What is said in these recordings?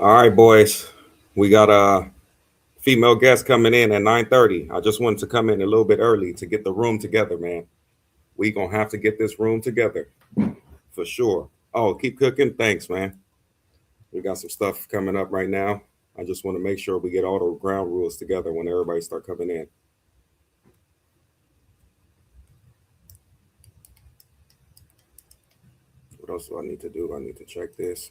All right, boys. We got a female guest coming in at 9:30. I just wanted to come in a little bit early to get the room together, man. We gonna have to get this room together for sure. Oh, keep cooking. Thanks, man. We got some stuff coming up right now. I just want to make sure we get all the ground rules together when everybody start coming in. What else do I need to do? I need to check this.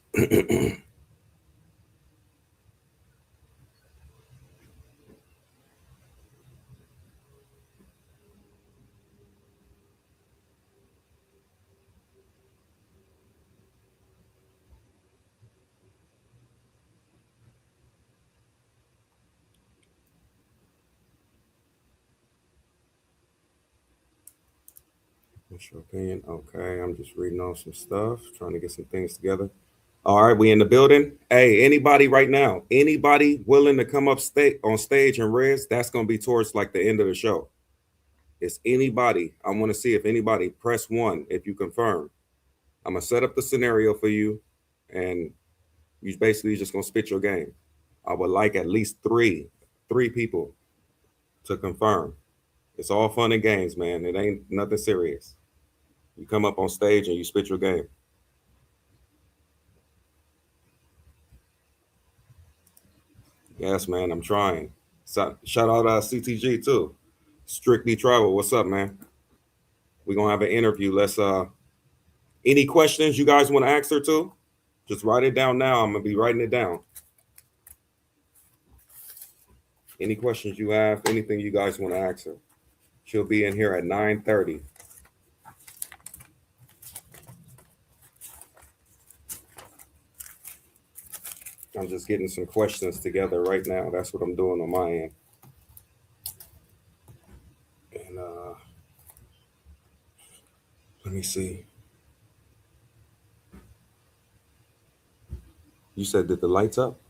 What's your opinion? Okay, I'm just reading off some stuff, trying to get some things together. All right, we in the building. Hey, anybody right now? Anybody willing to come up on stage and riz? That's gonna be towards like the end of the show. It's anybody. I want to see if anybody press one if you confirm. I'm gonna set up the scenario for you, and you basically just gonna spit your game. I would like at least three people to confirm. It's all fun and games, man. It ain't nothing serious. You come up on stage and you spit your game. Yes, man. I'm trying. So, shout out CTG too. Strictly Travel. What's up, man? We're gonna have an interview. Let's any questions you guys want to ask her to? Just write it down now. I'm gonna be writing it down. Any questions you have, anything you guys want to ask her. She'll be in here at 9:30. I'm just getting some questions together right now. That's what I'm doing on my end. And let me see. You said did the lights up?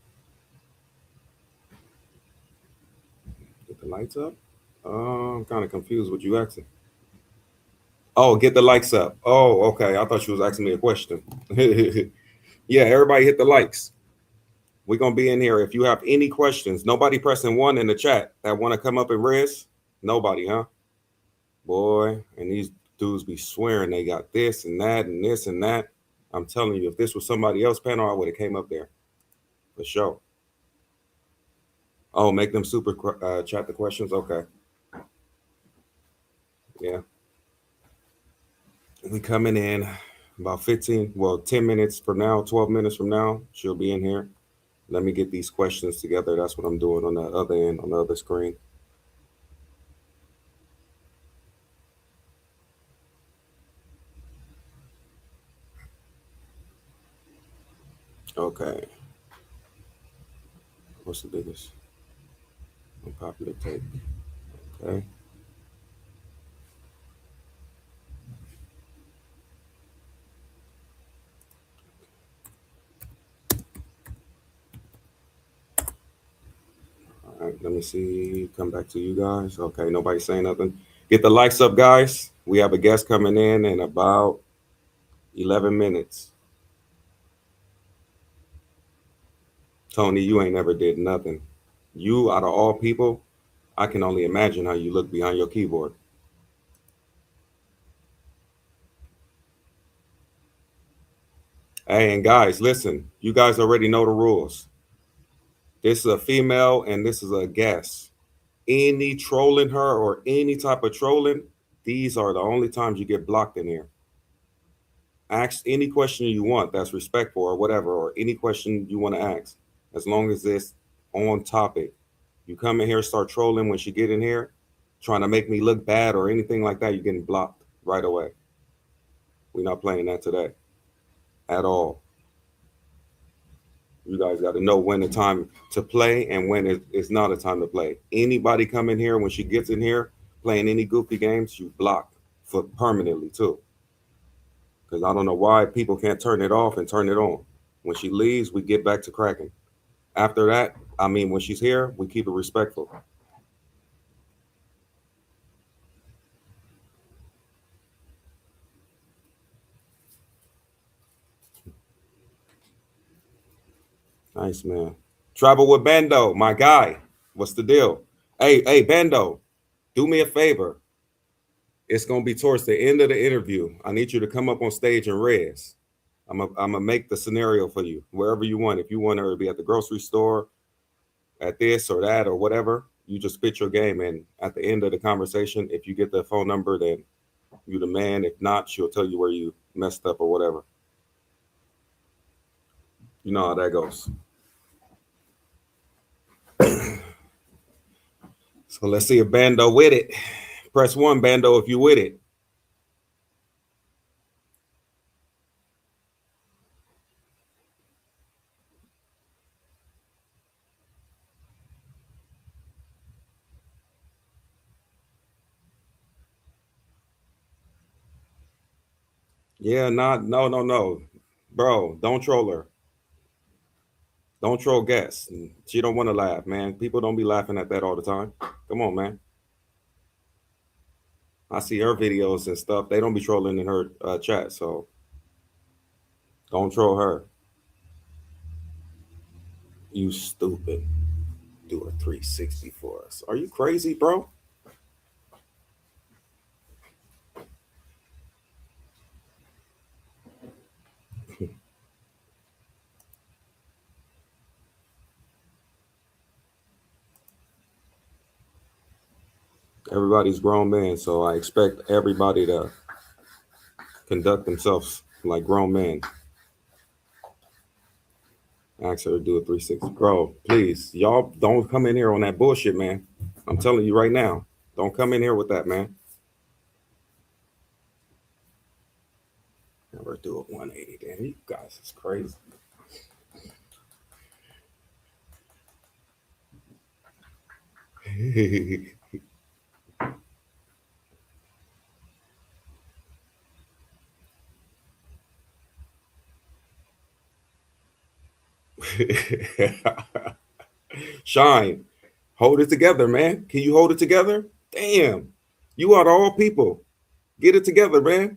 Get the lights up? I'm kind of confused what you asking. Oh, get the likes up. Oh, okay. I thought you was asking me a question. Yeah, everybody hit the likes. We're gonna be in here. If you have any questions, nobody pressing one in the chat that want to come up and riz. Nobody, huh? Boy, and these dudes be swearing they got this and that and this and that. I'm telling you, if this was somebody else panel, I would have came up there for sure. Oh, make them super chat the questions. Okay, yeah. We coming in about 15, well, 10 minutes from now, 12 minutes from now. She'll be in here. Let me get these questions together. That's what I'm doing on the other end, on the other screen. Okay. What's the biggest unpopular take? Okay. All right. Let me see. Come back to you guys. Okay. Nobody saying nothing. Get the likes up, guys. We have a guest coming in about 11 minutes. Tony, you ain't never did nothing. You, out of all people, I can only imagine how you look behind your keyboard. Hey, and guys, listen, you guys already know the rules. This is a female and this is a guest. Any trolling her or any type of trolling, these are the only times you get blocked in here. Ask any question you want that's respectful or whatever, or any question you want to ask, as long as it's on topic. You come in here, start trolling when she get in here, trying to make me look bad or anything like that, you're getting blocked right away. We're not playing that today at all. You guys got to know when the time to play and when it's not a time to play. Anybody come in here when she gets in here playing any goofy games, you block for permanently too. Because I don't know why people can't turn it off and turn it on. When she leaves, we get back to cracking. After that, I mean, when she's here, we keep it respectful. Nice, man. Travel with Bando, my guy. What's the deal? Hey, Bando, do me a favor. It's gonna be towards the end of the interview. I need you to come up on stage and res. I'm gonna make the scenario for you wherever you want. If you want to be at the grocery store, at this or that or whatever, you just spit your game. And at the end of the conversation, if you get the phone number, then you the man. If not, she'll tell you where you messed up or whatever. You know how that goes. So let's see if Bando with it. Press one, Bando, if you with it. Yeah, not no, no, no, bro. Don't troll her. Don't troll guests. She don't want to laugh, man. People don't be laughing at that all the time. Come on, man. I see her videos and stuff. They don't be trolling in her chat, so don't troll her. You stupid. Do a 360 for us. Are you crazy, bro? Everybody's grown men, so I expect everybody to conduct themselves like grown men. Ask her to do a 360. Bro, please, y'all don't come in here on that bullshit, man. I'm telling you right now. Don't come in here with that, man. Never do a 180. Damn, you guys is crazy. Shine, hold it together, man. Can you hold it together? Damn, you are all people. Get it together, man.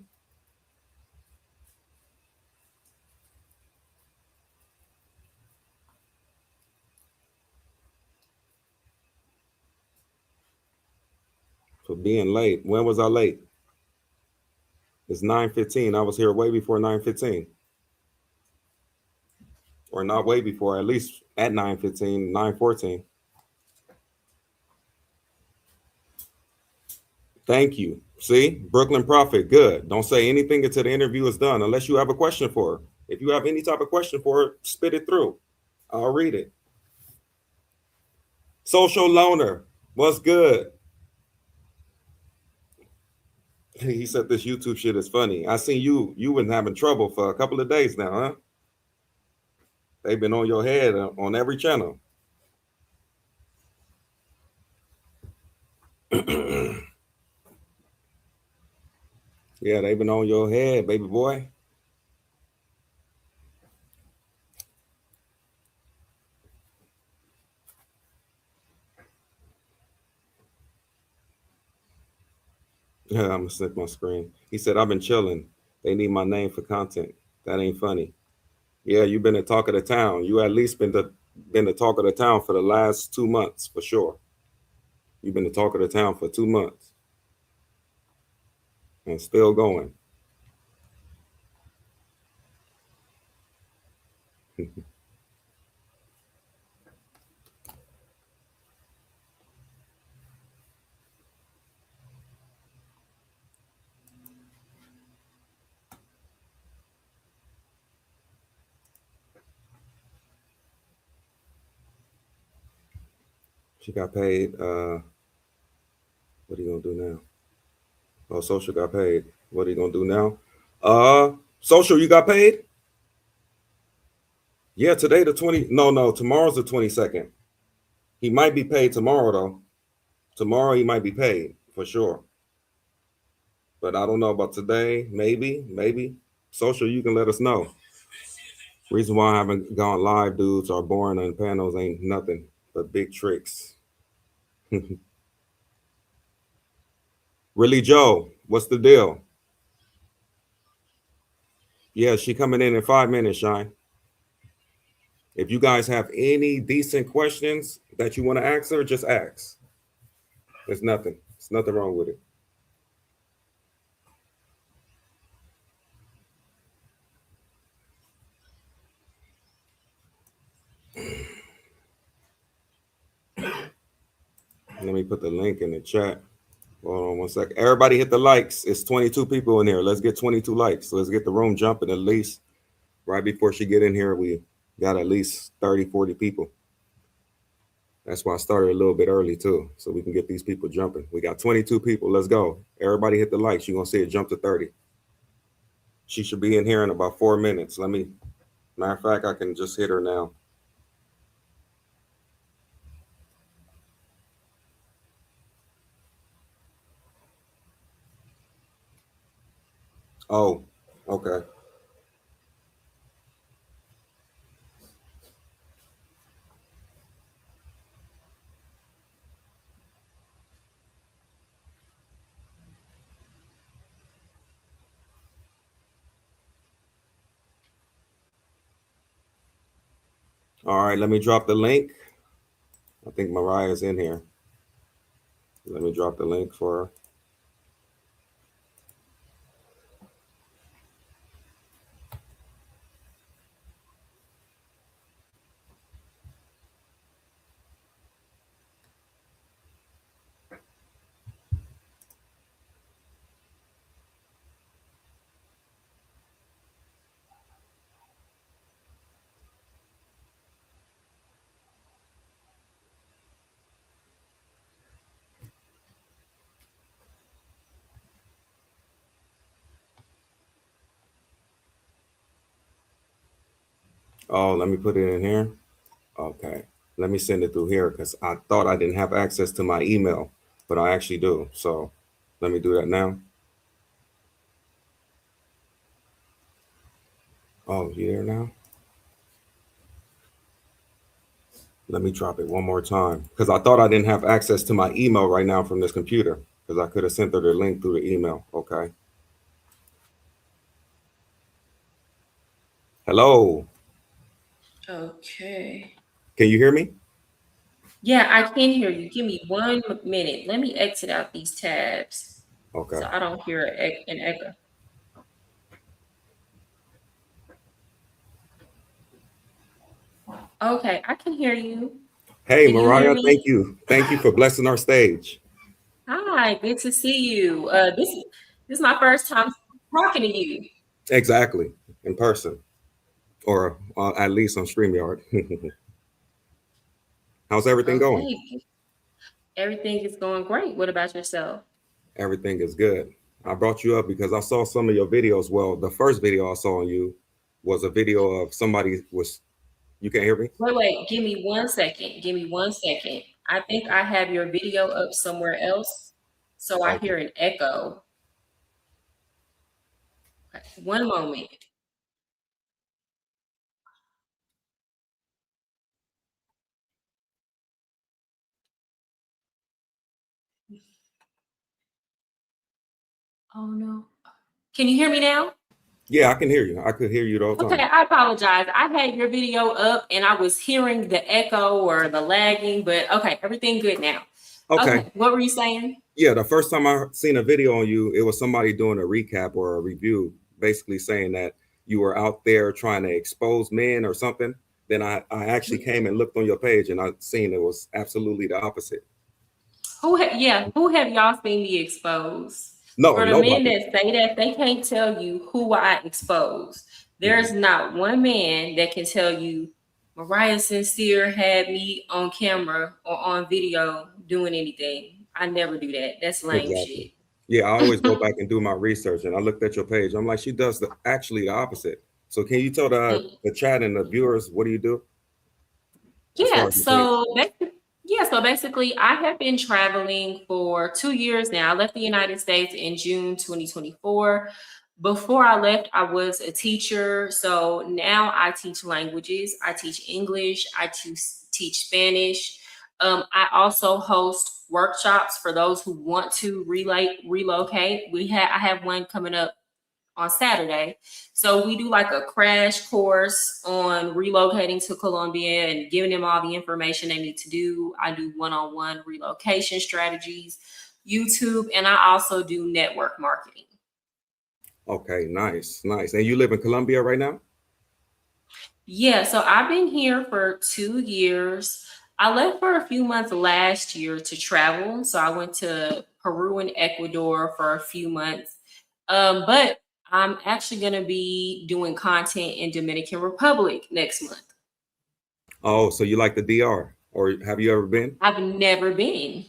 For being late. When was I late? It's 9:15. I was here way before 9:15. Or not way before, at least at 9:15, 9:14. Thank you. See, Brooklyn Prophet, good. Don't say anything until the interview is done, unless you have a question for her. If you have any type of question for her, spit it through. I'll read it. Social loner, what's good? He said this YouTube shit is funny. I seen you been having trouble for a couple of days now, huh? They've been on your head on every channel. Yeah, they've been on your head, baby boy. Yeah, I'm gonna snip my screen. He said, I've been chilling. They need my name for content. That ain't funny. Yeah, you've been the talk of the town. You at least been the talk of the town for the last 2 months for sure. You've been the talk of the town for 2 months and still going. She got paid. What are you gonna do now? Oh, social got paid. What are you gonna do now? Social, you got paid? Yeah, today the 20. No, no, tomorrow's the 22nd. He might be paid tomorrow though. Tomorrow he might be paid for sure. But I don't know about today. Maybe, maybe. Social, you can let us know. Reason why I haven't gone live, dudes, are boring on panels ain't nothing but big tricks. Really, Joe, what's the deal? Yeah, she coming in 5 minutes, Shine. If you guys have any decent questions that you want to ask her, just ask. There's nothing. There's nothing wrong with it. Let me put the link in the chat. Hold on one sec. Everybody hit the likes. It's 22 people in here. Let's get 22 likes. Let's get the room jumping at least. Right before she get in here, we got at least 30, 40 people. That's why I started a little bit early too, so we can get these people jumping. We got 22 people. Let's go. Everybody hit the likes. You're going to see it jump to 30. She should be in here in about 4 minutes. Matter of fact, I can just hit her now. Oh, okay. All right, let me drop the link. I think Mariah's in here. Let me drop the link for her. Oh, let me put it in here. Okay. Let me send it through here because I thought I didn't have access to my email, but I actually do. So let me do that now. Oh, you there now? Let me drop it one more time because I thought I didn't have access to my email right now from this computer because I could have sent her the link through the email. Okay. Hello. Okay. Can you hear me? Yeah, I can hear you. Give me 1 minute. Let me exit out these tabs Okay. so I don't hear an echo. Okay, I can hear you. Hey, Can you hear Mariah, thank me? you. Thank you for blessing our stage. Hi, good to see you. This is my first time talking to you. Exactly. In person or at least on StreamYard. How's everything going? Okay, everything is going great. What about yourself? Everything is good. I brought you up because I saw some of your videos. Well, the first video I saw on you was a video of somebody was, you can't hear me? Wait, give me 1 second. Give me 1 second. I think I have your video up somewhere else, so I Okay. hear an echo. Okay, one moment. Oh no. Can you hear me now? Yeah, I can hear you. I could hear you the whole Okay, time. I apologize. I had your video up and I was hearing the echo or the lagging, but okay, everything good now. Okay. Okay, what were you saying? Yeah, the first time I seen a video on you, it was somebody doing a recap or a review, basically saying that you were out there trying to expose men or something. Then I actually came and looked on your page and I seen it was absolutely the opposite. Who have y'all seen me expose? No, For the men nobody. that say that, they can't tell you who I expose. Mhm. There's not one man that can tell you Mariah Sincere had me on camera or on video doing anything. I never do that. That's lame Exactly. shit. Yeah, I always go back and do my research, and I looked at your page. I'm like, she does actually the opposite. So, can you tell the chat and the viewers what do you do as far Yeah, as your page? so basically, I have been traveling for 2 years now. I left the United States in June 2024. Before I left, I was a teacher. So now I teach languages. I teach English. I teach Spanish. I also host workshops for those who want to relocate. I have one coming up on Saturday. So we do like a crash course on relocating to Colombia and giving them all the information they need to do. I do one-on-one relocation strategies, YouTube, and I also do network marketing. Okay, nice, nice. And you live in Colombia right now? Yeah, so I've been here for 2 years. I left for a few months last year to travel. So I went to Peru and Ecuador for a few months. But I'm actually going to be doing content in Dominican Republic next month. Oh, so you like the DR, or have you ever been? I've never been.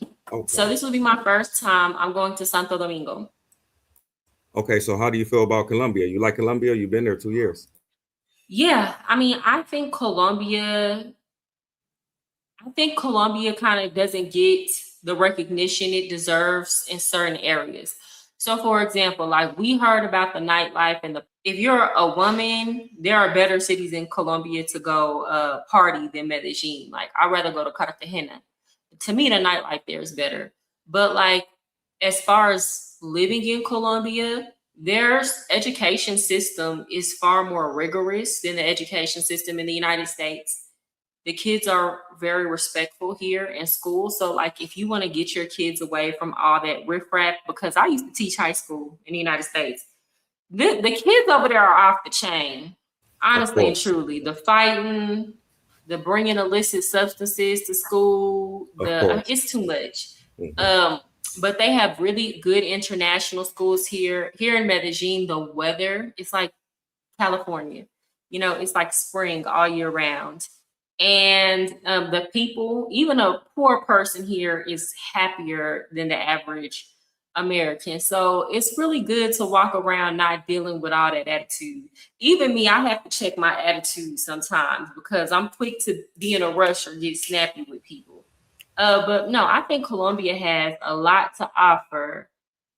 So Okay. this will be my first time. I'm going to Santo Domingo. Okay, so how do you feel about Colombia? You like Colombia? You've been there 2 years. Yeah, I mean, I think Colombia kind of doesn't get the recognition it deserves in certain areas. So, for example, like we heard about the nightlife and the if you're a woman, there are better cities in Colombia to go party than Medellin. Like I'd rather go to Cartagena. To me, the nightlife there is better. But like as far as living in Colombia, their education system is far more rigorous than the education system in the United States. The kids are very respectful here in school. So, like, if you want to get your kids away from all that riffraff, because I used to teach high school in the United States, the kids over there are off the chain, Of honestly and course, truly. The fighting, the bringing illicit substances to school, of the course. it's too much. Mhm. Um, but they have really good international schools here. Here in Medellin, the weather is like California. You know, it's like spring all year round. And the people, even a poor person here, is happier than the average American. So it's really good to walk around not dealing with all that attitude. Even me, I have to check my attitude sometimes because I'm quick to be in a rush or get snappy with people. But no, I think Colombia has a lot to offer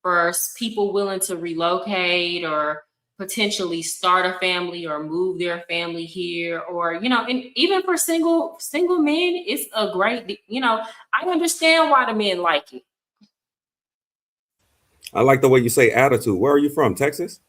for people willing to relocate or potentially start a family or move their family here, or and even for single men, it's a great, I understand why the men like it. I like the way you say attitude. Where are you from? Texas?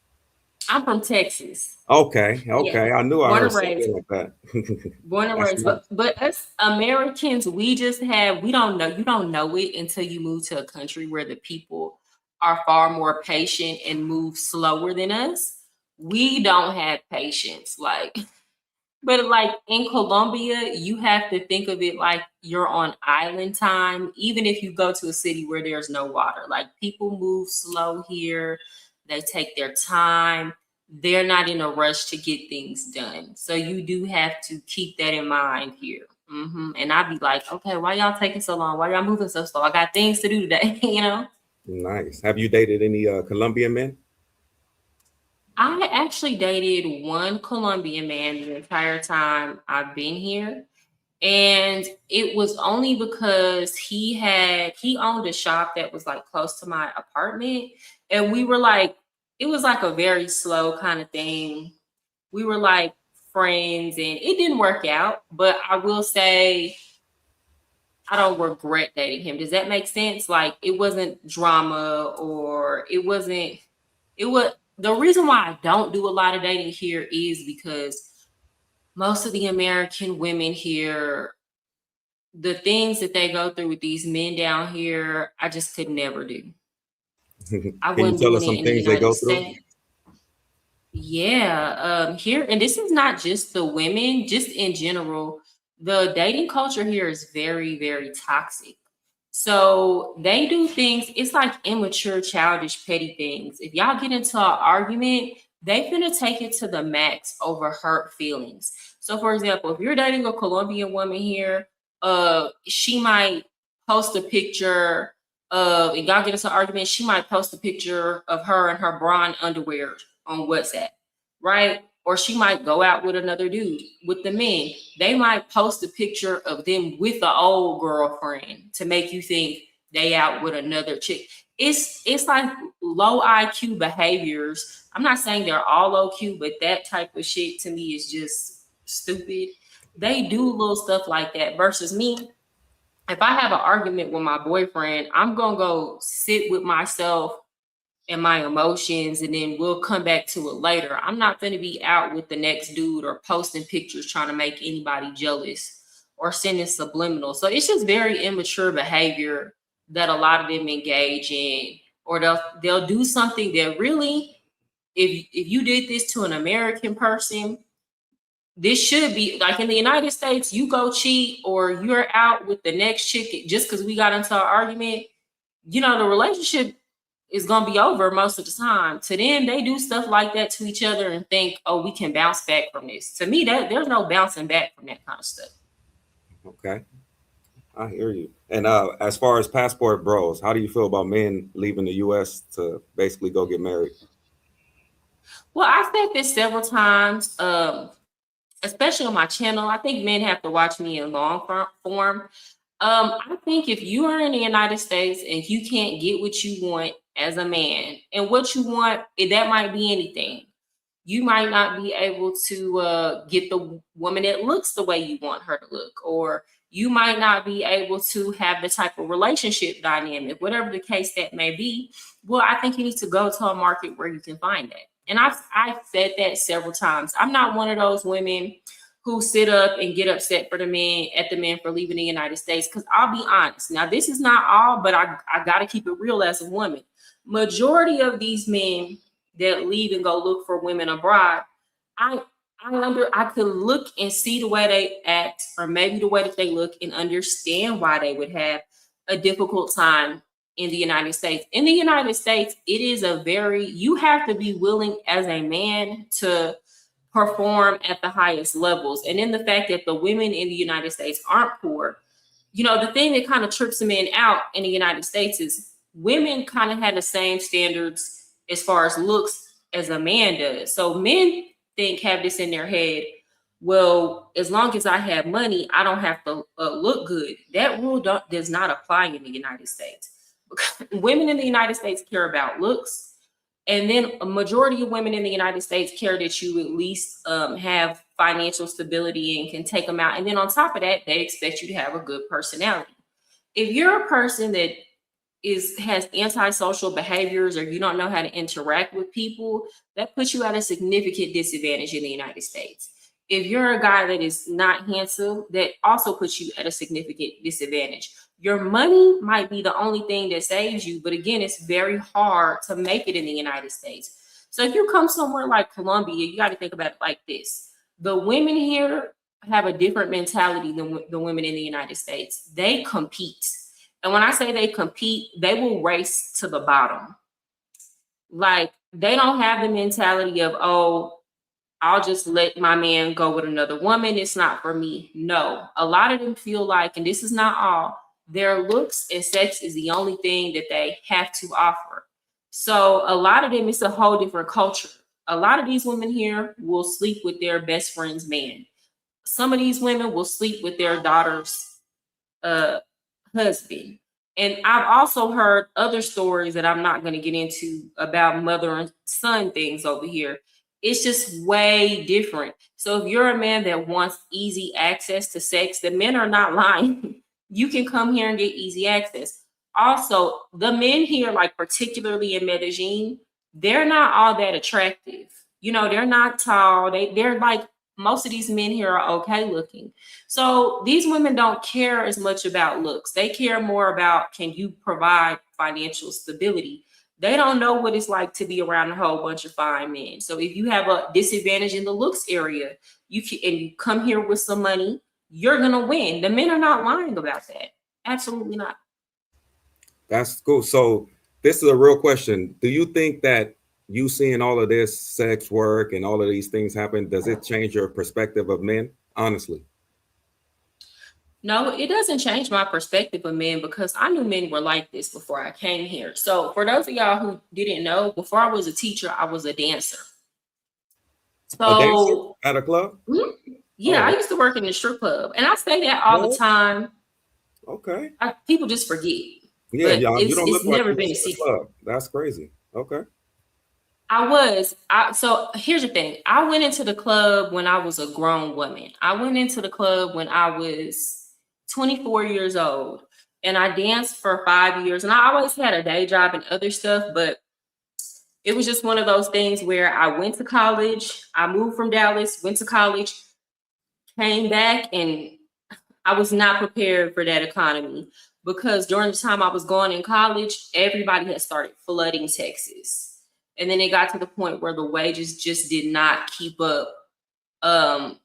I'm from Texas. Okay, Yeah, okay. I knew I born heard and raised. something like that. Born and That's raised, nice. but us Americans, we don't know. You don't know it until you move to a country where the people are far more patient and move slower than us. We don't have patience, like. But like in Colombia, you have to think of it like you're on island time, even if you go to a city where there's no water. Like people move slow here, they take their time, they're not in a rush to get things done. So you do have to keep that in mind here. And I'd be like, okay, why y'all taking so long? Why y'all moving so slow? I got things to do today, Nice. Have you dated any Colombian men? I actually dated one Colombian man the entire time I've been here. And it was only because he owned a shop that was like close to my apartment. And we were like, it was like a very slow kind of thing. We were like friends and it didn't work out. But I will say I don't regret dating him. Does that make sense? Like it wasn't drama or it was the reason why I don't do a lot of dating here is because most of the American women here, the things that they go through with these men down here, I just could never do. Can I you wasn't tell doing us it some in the things they United go through? States. Yeah, here, and this is not just the women, just in general, the dating culture here is very, very toxic. So they do things, it's like immature, childish, petty things. If y'all get into an argument, they finna take it to the max over hurt feelings. So for example, if you're dating a Colombian woman here, she might post a picture of, and y'all get into an argument, she might post a picture of her in her bra underwear on WhatsApp, right? Or she might go out with another dude. With the men, they might post a picture of them with the old girlfriend to make you think they out with another chick. It's like low IQ behaviors. I'm not saying they're all low Q, but that type of shit to me is just stupid. They do little stuff like that versus me. If I have an argument with my boyfriend, I'm gonna go sit with myself and my emotions, and then we'll come back to it later. I'm not going to be out with the next dude or posting pictures trying to make anybody jealous or sending subliminal. So it's just very immature behavior that a lot of them engage in, or they'll do something that really, if you did this to an American person, this should be like in the United States, you go cheat or you're out with the next chick just because we got into an argument, the relationship is gonna be over most of the time. To them, they do stuff like that to each other and think, oh, we can bounce back from this. To me, that there's no bouncing back from that kind of stuff. Okay, I hear you. And as far as passport bros, how do you feel about men leaving the U.S. to basically go get married? Well, I've said this several times, especially on my channel. I think men have to watch me in long form. I think if you are in the United States and you can't get what you want as a man, and what you want, that might be anything. You might not be able to get the woman that looks the way you want her to look, or you might not be able to have the type of relationship dynamic, whatever the case that may be. Well, I think you need to go to a market where you can find that. And I've said that several times. I'm not one of those women who sit up and get upset for the men for leaving the United States. Because I'll be honest, now this is not all, but I got to keep it real as a woman. Majority of these men that leave and go look for women abroad, I I could look and see the way they act, or maybe the way that they look, and understand why they would have a difficult time in the United States. In the United States, it is you have to be willing as a man to perform at the highest levels. And in the fact that the women in the United States aren't poor, the thing that kind of trips men out in the United States is women kind of had the same standards as far as looks as a man does. So men have this in their head. Well, as long as I have money, I don't have to look good. That rule does not apply in the United States. Women in the United States care about looks, and then a majority of women in the United States care that you at least have financial stability and can take them out. And then on top of that, they expect you to have a good personality. If you're a person that has antisocial behaviors, or you don't know how to interact with people, that puts you at a significant disadvantage in the United States. If you're a guy that is not handsome, that also puts you at a significant disadvantage. Your money might be the only thing that saves you, but again, it's very hard to make it in the United States. So if you come somewhere like Colombia, you got to think about it like this. The women here have a different mentality than the women in the United States. They compete. And when I say they compete, they will race to the bottom. Like, they don't have the mentality of, oh, I'll just let my man go with another woman. It's not for me. No, a lot of them feel like, and this is not all, their looks and sex is the only thing that they have to offer. So a lot of them, it's a whole different culture. A lot of these women here will sleep with their best friend's man. Some of these women will sleep with their daughter's husband. And I've also heard other stories that I'm not going to get into about mother and son things over here. It's just way different. So if you're a man that wants easy access to sex, the men are not lying. You can come here and get easy access. Also, the men here, like particularly in Medellin, they're not all that attractive. They're not tall. They're like, most of these men here are okay looking. So these women don't care as much about looks. They care more about, can you provide financial stability? They don't know what it's like to be around a whole bunch of fine men. So if you have a disadvantage in the looks area, and you come here with some money, you're gonna win. The men are not lying about that. Absolutely not. That's cool. So this is a real question. Do you think that you seeing all of this sex work and all of these things happen, does it change your perspective of men? Honestly. No, it doesn't change my perspective of men, because I knew men were like this before I came here. So for those of y'all who didn't know, before I was a teacher, I was a dancer. A dancer So at a club? yeah, Oh, I used to work in the strip club, and I say that all the what? time. Okay. People just forget, Yeah, but y'all, you don't it's look like never you been was a in the secret. club. That's crazy. Okay. So here's the thing. I went into the club when I was a grown woman. I went into the club when I was 24 years old, and I danced for 5 years, and I always had a day job and other stuff, but It was just one of those things where I went to college, I moved from Dallas, went to college, came back, and I was not prepared for that economy because during the time I was going in college, everybody had started flooding Texas. And then it got to the point where the wages just did not keep up.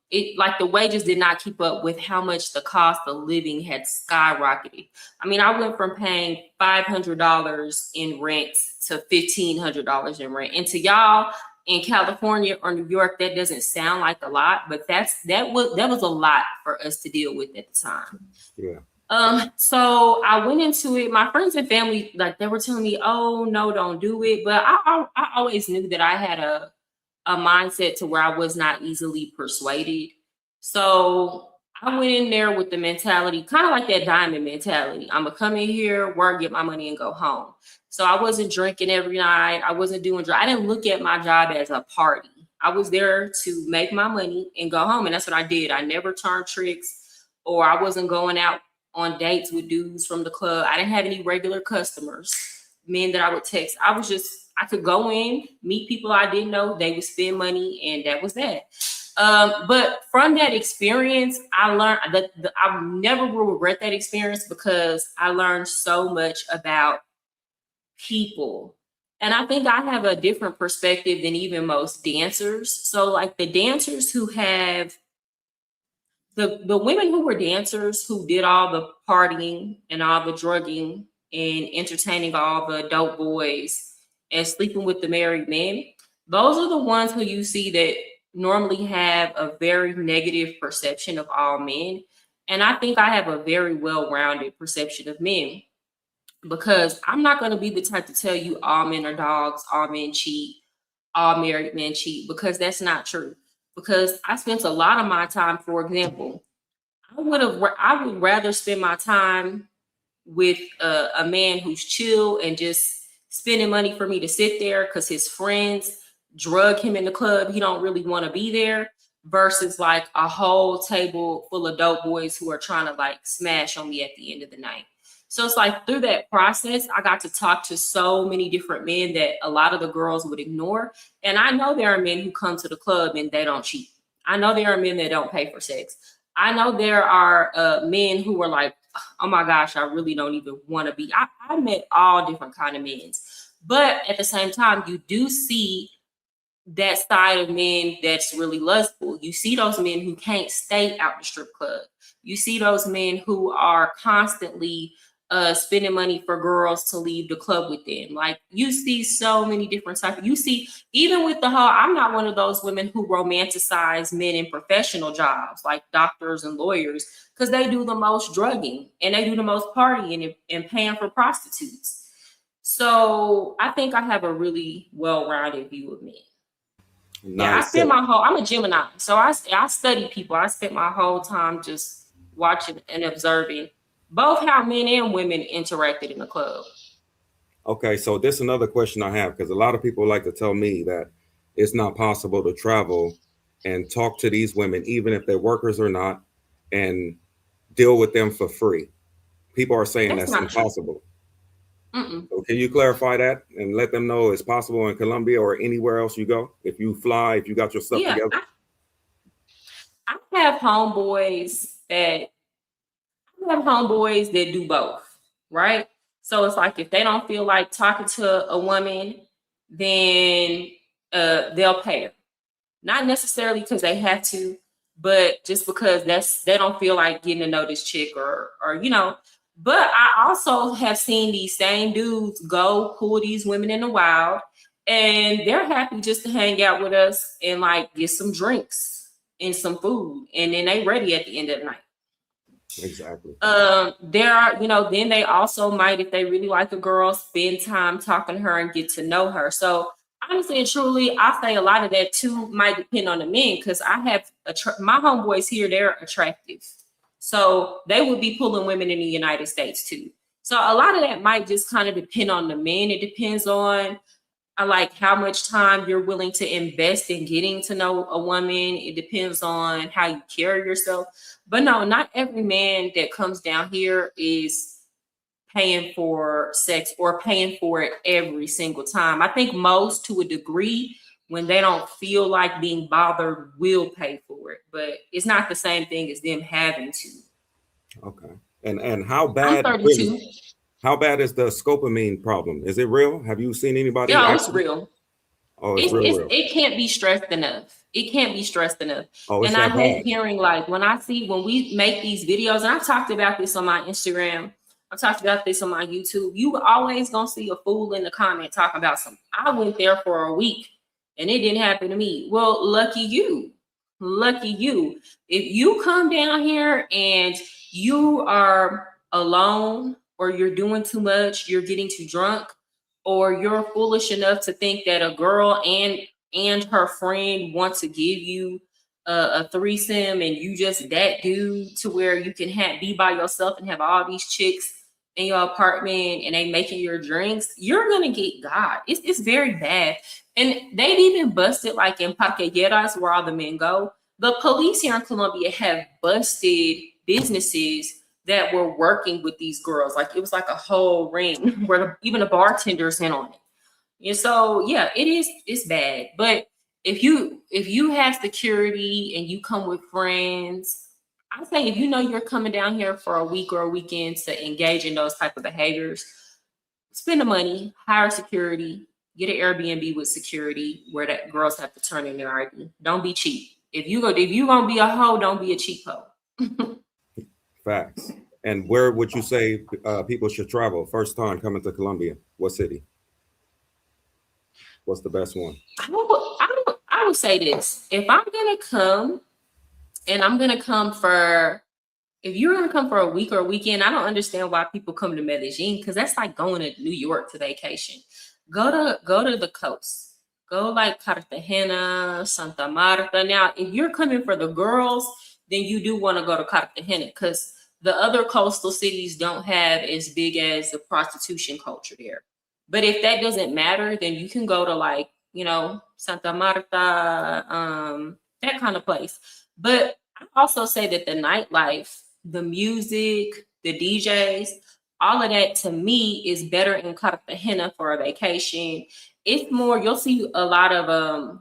It like the wages did not keep up with how much the cost of living had skyrocketed. I mean, I went from paying $500 in rent to $1,500 in rent. And to y'all in California or New York, that doesn't sound like a lot, but that was a lot for us to deal with at the time. Yeah. So I went into it. My friends and family, like they were telling me, "Oh no, don't do it." But I always knew that I had a mindset to where I was not easily persuaded. So I went in there with the mentality, kind of like that diamond mentality. I'm gonna come in here, work, get my money, and go home. So I wasn't drinking every night. I wasn't doing drugs. I didn't look at my job as a party. I was there to make my money and go home, and that's what I did. I never turned tricks, or I wasn't going out on dates with dudes from the club. I didn't have any regular customers, men that I would text. I could go in, meet people I didn't know, they would spend money, and that was that. But from that experience, I learned that I never will regret that experience because I learned so much about people. And I think I have a different perspective than even most dancers. So, like the dancers who have the women who were dancers who did all the partying and all the drugging and entertaining all the dope boys and sleeping with the married men, those are the ones who you see that normally have a very negative perception of all men. And I think I have a very well-rounded perception of men because I'm not going to be the type to tell you all men are dogs, all men cheat, all married men cheat, because that's not true. Because I spent a lot of my time, for example, I would rather spend my time with a man who's chill and just spending money for me to sit there because his friends drug him in the club. He don't really want to be there versus like a whole table full of dope boys who are trying to like smash on me at the end of the night. So it's like through that process, I got to talk to so many different men that a lot of the girls would ignore. And I know there are men who come to the club and they don't cheat. I know there are men that don't pay for sex. I know there are men who are like, oh my gosh, I really don't even want to be. I met all different kind of men. But at the same time, you do see that side of men that's really lustful. You see those men who can't stay out the strip club. You see those men who are constantly spending money for girls to leave the club with them. Like you see so many different types. You see, even with the whole, I'm not one of those women who romanticize men in professional jobs like doctors and lawyers because they do the most drugging and they do the most partying and paying for prostitutes. So I think I have a really well-rounded view of men. Yeah, Nice. I'm a Gemini. So I study people. I spent my whole time just watching and observing both how men and women interacted in the club. Okay, so this is another question I have because a lot of people like to tell me that it's not possible to travel and talk to these women, even if they're workers or not, and deal with them for free. People are saying That's that's not true. impossible. Mm-mm. So can you clarify that and let them know it's possible in Colombia or anywhere else you go? If you fly, if you got your stuff Yeah, together. I have homeboys that I have homeboys that do both, right? So it's like if they don't feel like talking to a woman, then they'll pay her. Not necessarily because they have to, but just because they don't feel like getting to know this chick or you know. But I also have seen these same dudes go pull these women in the wild, and they're happy just to hang out with us and like get some drinks and some food, and then they ready at the end of the night. Exactly. There are, you know, then they also might, if they really like a girl, spend time talking to her and get to know her. So honestly and truly, I say a lot of that too might depend on the men because I have my homeboys here, they're attractive. So they would be pulling women in the United States too. So a lot of that might just kind of depend on the men. It depends on I like how much time you're willing to invest in getting to know a woman. It depends on how you carry yourself. But no, not every man that comes down here is paying for sex or paying for it every single time. I think most, to a degree, when they don't feel like being bothered, will pay for it, but it's not the same thing as them having to. Okay. And how I'm bad 32. really? How bad is the scopamine problem? Is it real? Have you seen anybody Yeah, it's actually? real. Oh, it's real, real. It can't be stressed enough. It can't be stressed enough. Oh, it's And I that hate bad. hearing, like, when we make these videos, and I've talked about this on my Instagram, I've talked about this on my YouTube. You always gonna see a fool in the comment talking about something. I went there for a week and it didn't happen to me. Well, lucky you. Lucky you. If you come down here and you are alone, or you're doing too much, you're getting too drunk, or you're foolish enough to think that a girl and her friend want to give you a threesome, and you just that dude to where you can be by yourself and have all these chicks in your apartment and they making your drinks, you're gonna get God. It's very bad. And they've even busted, like in Parquejeras, where all the men go. The police here in Colombia have busted businesses that were working with these girls. Like, it was like a whole ring where even the bartenders in on it. And so, yeah, it's bad. But if you have security and you come with friends, I say, if you know you're coming down here for a week or a weekend to engage in those type of behaviors, spend the money, hire security, get an Airbnb with security where that girls have to turn in their ID. Don't be cheap. If you gonna be a hoe, don't be a cheap hoe. Facts. And where would you say people should travel first time coming to Colombia? What city? What's the best one? I would say this. If I'm gonna come, and I'm gonna come for, if you're gonna come for a week or a weekend, I don't understand why people come to Medellin, because that's like going to New York to vacation. Go to the coast. Go like Cartagena, Santa Marta. Now, if you're coming for the girls, then you do want to go to Cartagena, because the other coastal cities don't have as big as the prostitution culture there. But if that doesn't matter, then you can go to, like, Santa Marta, that kind of place. But I also say that the nightlife, the music, the DJs, all of that to me is better in Cartagena for a vacation. It's more, you'll see a lot of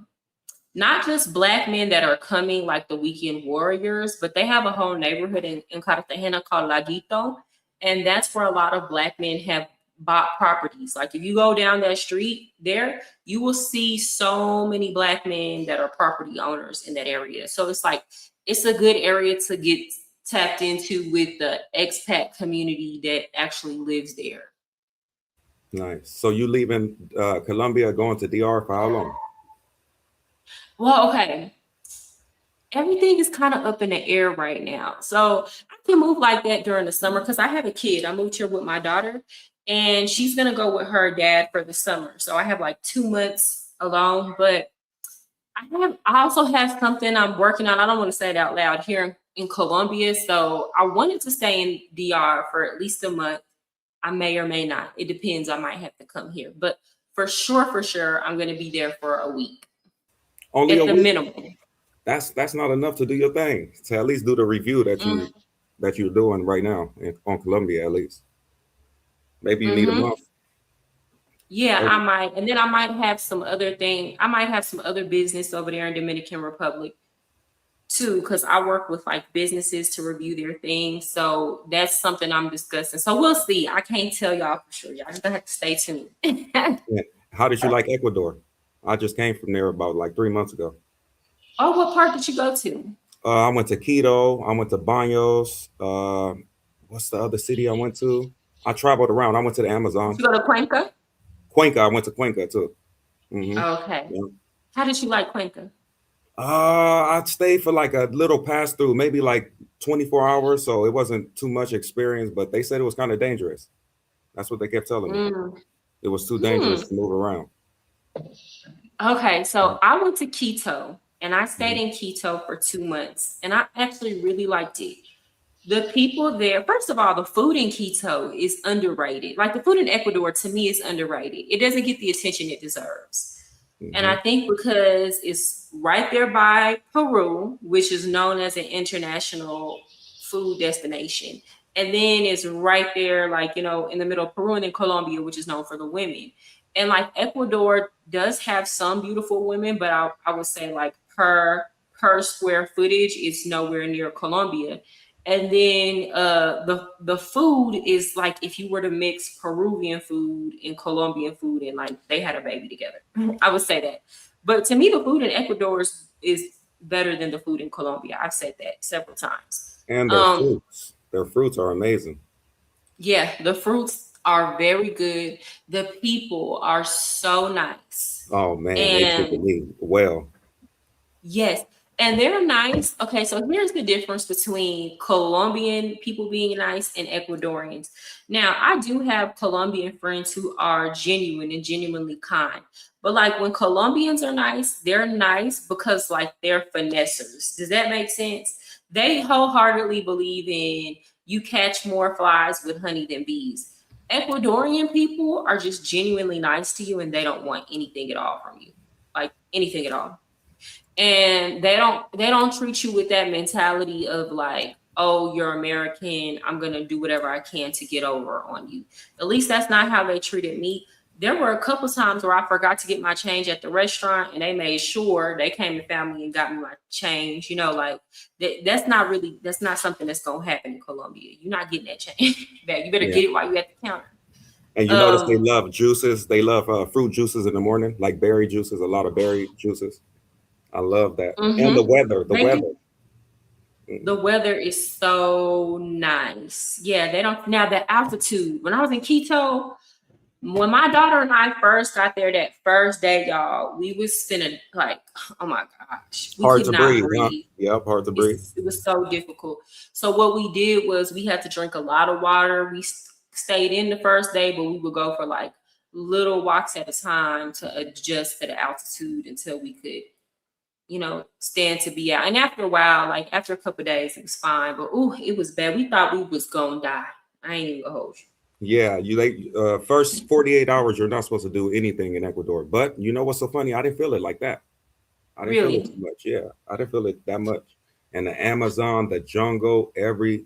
not just Black men that are coming like the weekend warriors, but they have a whole neighborhood in Cartagena called Laguito. And that's where a lot of Black men have bought properties. Like, if you go down that street there, you will see so many Black men that are property owners in that area. So it's like, it's a good area to get tapped into with the expat community that actually lives there. Nice. So you leaving Colombia, going to DR for how long? Well, okay. Everything is kind of up in the air right now. So I can move like that during the summer because I have a kid. I moved here with my daughter, and she's going to go with her dad for the summer. So I have like 2 months alone, but I also have something I'm working on. I don't want to say it out loud here in Colombia. So I wanted to stay in DR for at least a month. I may or may not. It depends. I might have to come here, but for sure, I'm going to be there for a week Only a at the week? minimum. That's not enough to do your thing. To at least do the review that you're doing right now on Colombia, at least. Maybe you need a Mm-hmm. month. Yeah, I Maybe. might. And then I might have some other thing. I might have some other business over there in Dominican Republic too, because I work with like businesses to review their things. So that's something I'm discussing. So we'll see. I can't tell y'all for sure. Y'all just have to stay tuned. Yeah. How did you like Ecuador? I just came from there about like 3 months ago. Oh, what part did you go to? I went to Quito. I went to Baños. What's the other city I went to? I traveled around. I went to the Did Amazon. you go to Cuenca? Cuenca. I went to Cuenca too. Hmm. Okay. Yeah. How did you like Cuenca? I stayed for like a little pass through, maybe like 24 hours. So it wasn't too much experience, but they said it was kind of dangerous. That's what they kept telling me. Mm. It was too Hmm. dangerous to move around. Okay, so I went to Quito and I stayed Mhm. in Quito for 2 months, and I actually really liked it. The people there, first of all, the food in Quito is underrated. Like, the food in Ecuador to me is underrated. It doesn't get the attention it deserves. And I Mhm. think because it's right there by Peru, which is known as an international food destination, And then it's right there, like, in the middle of Peru, and then Colombia, which is known for the women. And like Ecuador does have some beautiful women, but I would say like per square footage, it's nowhere near Colombia. And then the food is like if you were to mix Peruvian food and Colombian food and like they had a baby together. I would say that. But to me, the food in Ecuador is better than the food in Colombia. I've said that several times. And Um, their fruits are amazing. yeah, the fruits are very good. The people are so nice. Oh man, they treated And me well. yes, and they're nice. Okay, so here's the difference between Colombian people being nice and Ecuadorians. Now, I do have Colombian friends who are genuine and genuinely kind. But like when Colombians are nice, they're nice because like they're finessers. Does that make sense? They wholeheartedly believe in you catch more flies with honey than bees. Ecuadorian people are just genuinely nice to you and they don't want anything at all from you. Like anything at all, and they don't treat you with that mentality of like, oh, you're American, I'm gonna do whatever I can to get over on you. At least that's not how they treated me. There were a couple times where I forgot to get my change at the restaurant and they made sure they came to family and got me my change. Like that's not something that's gonna happen in Colombia. You're not getting that change back. You better Yeah. get it while you're at the counter. And you notice they um love juices. They love fruit juices in the morning, like berry juices, a lot of berry juices. I love that. And the mhm. weather, the They do. weather. The Mm. weather is so nice. Yeah, they don't. Now the altitude. When I was in Quito, when my daughter and I first got there that first day, y'all, we was spinning like, oh my gosh, we Hard could to not breathe, huh? breathe. Yep, hard to breathe. It was so difficult. So what we did was we had to drink a lot of water. We stayed in the first day, but we would go for like little walks at a time to adjust to the altitude until we could stand to be out. And after a while, like after a couple of days, it was fine. But ooh, it was bad. We thought we was gonna die. I ain't even gonna hold you. Yeah, you like first 48 hours you're not supposed to do anything in Ecuador. But you know what's so funny? I didn't feel it like that. I didn't feel it too Really. much. Yeah, I didn't feel it that much. And the Amazon, the jungle,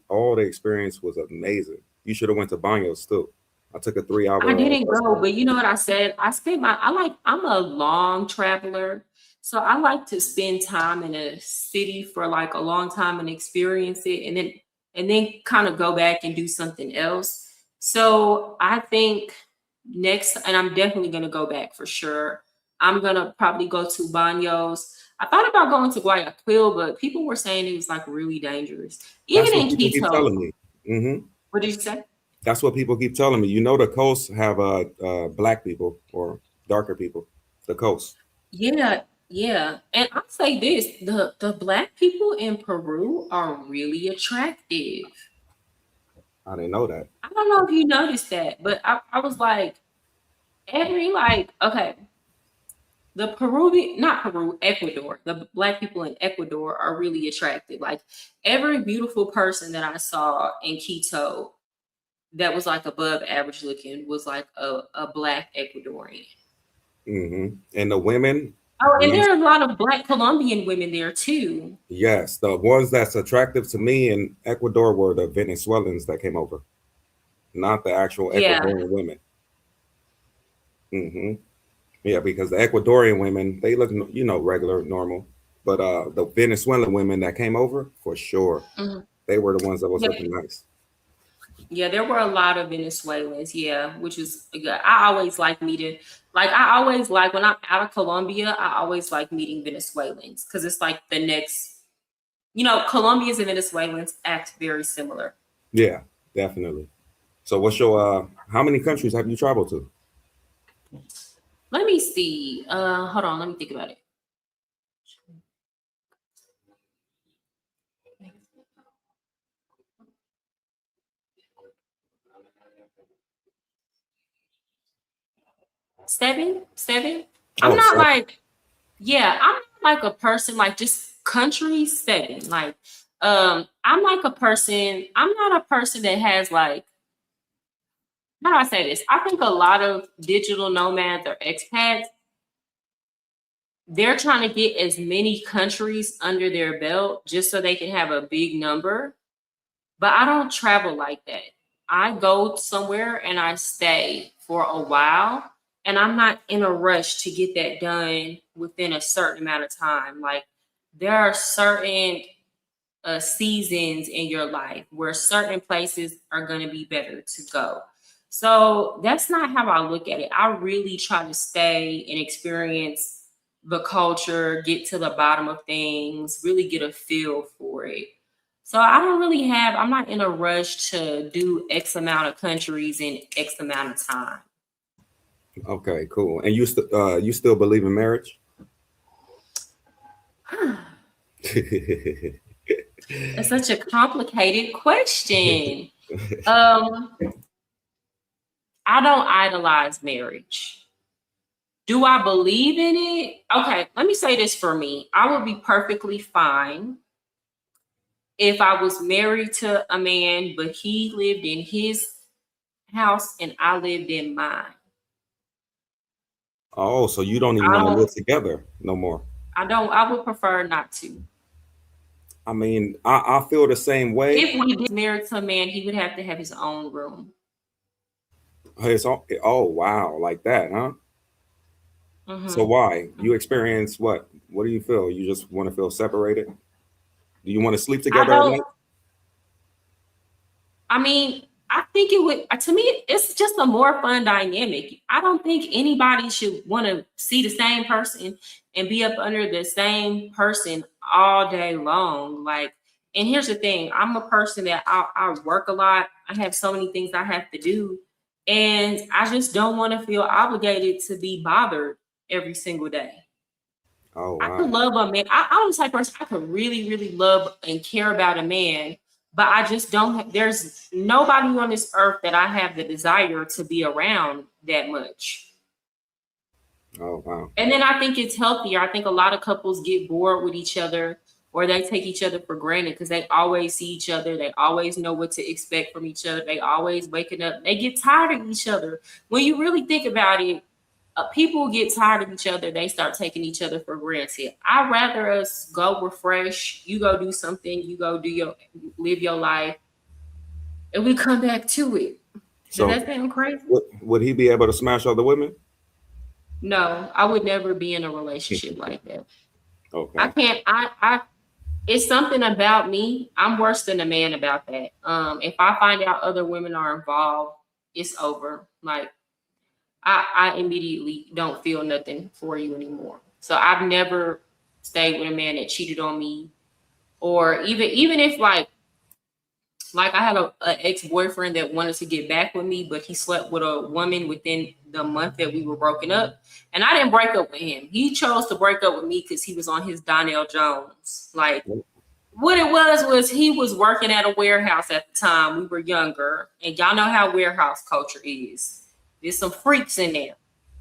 all the experience was amazing. You should have went to Banos too. I took a 3 hour I didn't bus go, ride. but you know what I said? I'm a long traveler. So I like to spend time in a city for like a long time and experience it and then kind of go back and do something else. So I think next, and I'm definitely gonna go back for sure. I'm gonna probably go to Banos. I thought about going to Guayaquil, but people were saying it was like really dangerous. That's Even what in people keep Quito. telling me. What did you say? That's what people keep telling me. You know, the coast have black people or darker people. The coast. Yeah, yeah. And I'll say this, the black people in Peru are really attractive. I didn't know that. I don't know if you noticed that, but I was like, okay, the Peruvian, not Peru, Ecuador, the black people in Ecuador are really attractive. Like every beautiful person that I saw in Quito that was like above average looking was like a black Ecuadorian. And the women, Oh, and ones, there are a lot of black Colombian women there too. yes, the ones that's attractive to me in Ecuador were the Venezuelans that came over, not the actual Yeah. Ecuadorian women. hmm Yeah, because the Ecuadorian women, they look, regular, normal. But the Venezuelan women that came over, for sure, Mhm. they were the ones that was Yeah, looking nice. yeah, there were a lot of Venezuelans, yeah, which is good. I always like meeting, like I always like when I'm out of Colombia, I always like meeting Venezuelans because it's like the next, Colombians and Venezuelans act very similar. Yeah, definitely. So what's your how many countries have you traveled to? Let me see. Hold on, let me think about it. Seven, seven. I'm Oh, not seven. like, yeah, I'm not like a person like just country seven. Like, I'm like a person. I'm not a person that has like how do I say this? I think a lot of digital nomads or expats, they're trying to get as many countries under their belt just so they can have a big number. but I don't travel like that. I go somewhere and I stay for a while, and I'm not in a rush to get that done within a certain amount of time. Like, there are certain seasons in your life where certain places are going to be better to go. So that's not how I look at it. I really try to stay and experience the culture, get to the bottom of things, really get a feel for it. So I don't really have, I'm not in a rush to do X amount of countries in X amount of time. Okay, cool. And you still believe in marriage? It's such a complicated question. Um, I don't idolize marriage. Do I believe in it? Okay, let me say this for me. I would be perfectly fine if I was married to a man, but he lived in his house and I lived in mine. Oh, so you don't even I want to live don't, together no more? I would prefer not to. I mean, I feel the same way. If we get married to a man, he would have to have his own room. Oh wow, like that, huh? So Hmm. why? You experience what? What do you feel? You just want to feel separated? Do you want to sleep I together at don't, night? I mean, I think it would, to me, it's just a more fun dynamic. I don't think anybody should want to see the same person and be up under the same person all day long. Like, and here's the thing, I'm a person that I work a lot, I have so many things I have to do, and I just don't want to feel obligated to be bothered every single day. Oh I could wow. love a man. I'm the type of person I could really, really love and care about a man, but I just don't. There's nobody on this earth that I have the desire to be around that much. Oh wow. And then I think it's healthier. I think a lot of couples get bored with each other, or they take each other for granted because they always see each other. They always know what to expect from each other. They always waking up. They get tired of each other. When you really think about it, people get tired of each other. They start taking each other for granted. I'd rather us go refresh. You go do something. You go do your live your life, and we come back to it. Does So that sound crazy? would he be able to smash other women? No, I would never be in a relationship like that. I Okay. can't. I. It's something about me. I'm worse than a man about that. If I find out other women are involved, it's over. Like, I immediately don't feel nothing for you anymore. So I've never stayed with a man that cheated on me, or even if like I had a ex boyfriend that wanted to get back with me, but he slept with a woman within the month that we were broken up, and I didn't break up with him. He chose to break up with me because he was on his Donnell Jones. Like, what it was he was working at a warehouse at the time. We were younger, and y'all know how warehouse culture is. There's some freaks in there.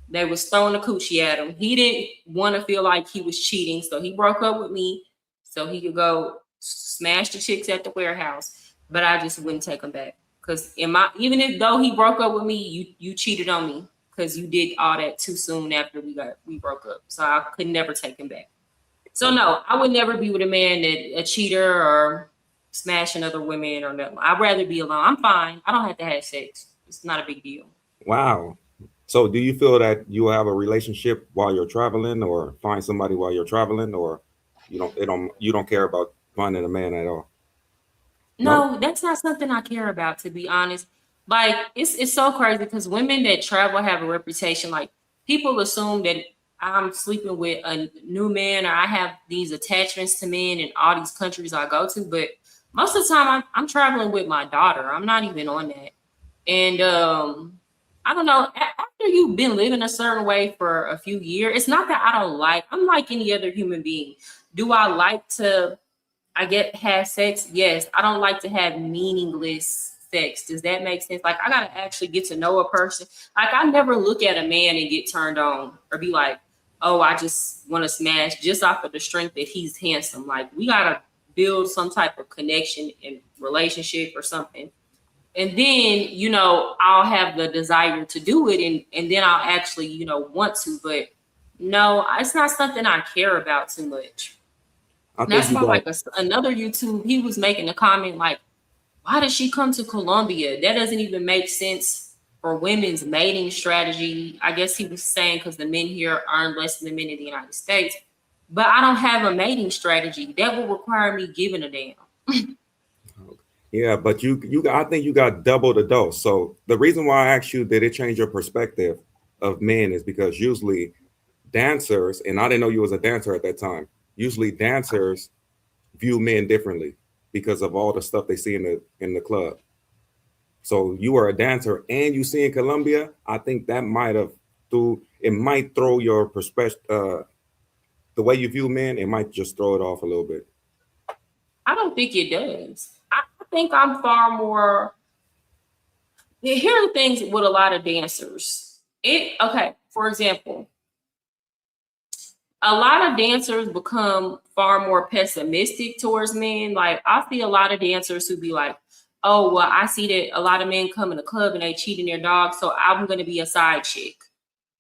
They was throwing the coochie at him. He didn't want to feel like he was cheating, so he broke up with me so he could go smash the chicks at the warehouse. But I just wouldn't take him back because in my even if though he broke up with me, you cheated on me because you did all that too soon after we broke up. So I could never take him back. So Okay. no, I would never be with a man that a cheater or smashing other women or nothing. I'd rather be alone. I'm fine. I don't have to have sex. It's not a big deal. Wow. So do you feel that you have a relationship while you're traveling, or find somebody while you're traveling, or you don't care about finding a man at all? No? No, that's not something I care about, to be honest. Like, it's so crazy because women that travel have a reputation. Like, people assume that I'm sleeping with a new man or I have these attachments to men in all these countries I go to. But most of the time, I'm traveling with my daughter. I'm not even on that. And I don't know. After you've been living a certain way for a few years, it's not that I don't like. I'm like any other human being. Do I like to? I get have sex. Yes, I don't like to have meaningless sex. Does that make sense? Like, I gotta actually get to know a person. Like, I never look at a man and get turned on or be like, oh, I just want to smash just off of the strength that he's handsome. Like, we gotta build some type of connection and relationship or something. And then, I'll have the desire to do it, and then I'll actually, want to. But no, it's not something I care about too much. I think That's you why, got like, another YouTube, he was making a comment like, why did she come to Colombia? That doesn't even make sense for women's mating strategy. I guess he was saying because the men here earn less than the men in the United States. But I don't have a mating strategy. That will require me giving a damn. Yeah, but I think you got double the dose. So the reason why I asked you, did it change your perspective of men, is because usually dancers, and I didn't know you was a dancer at that time. Usually dancers view men differently because of all the stuff they see in the club. So you are a dancer and you see in Colombia, I think that might throw your perspective, the way you view men, it might just throw it off a little bit. I don't think it does. I think I'm far more. Here are the things with a lot of dancers. Okay, for example, a lot of dancers become far more pessimistic towards men. Like I see a lot of dancers who be like, "Oh, well, I see that a lot of men come in the club and they cheating their dog, so I'm gonna be a side chick."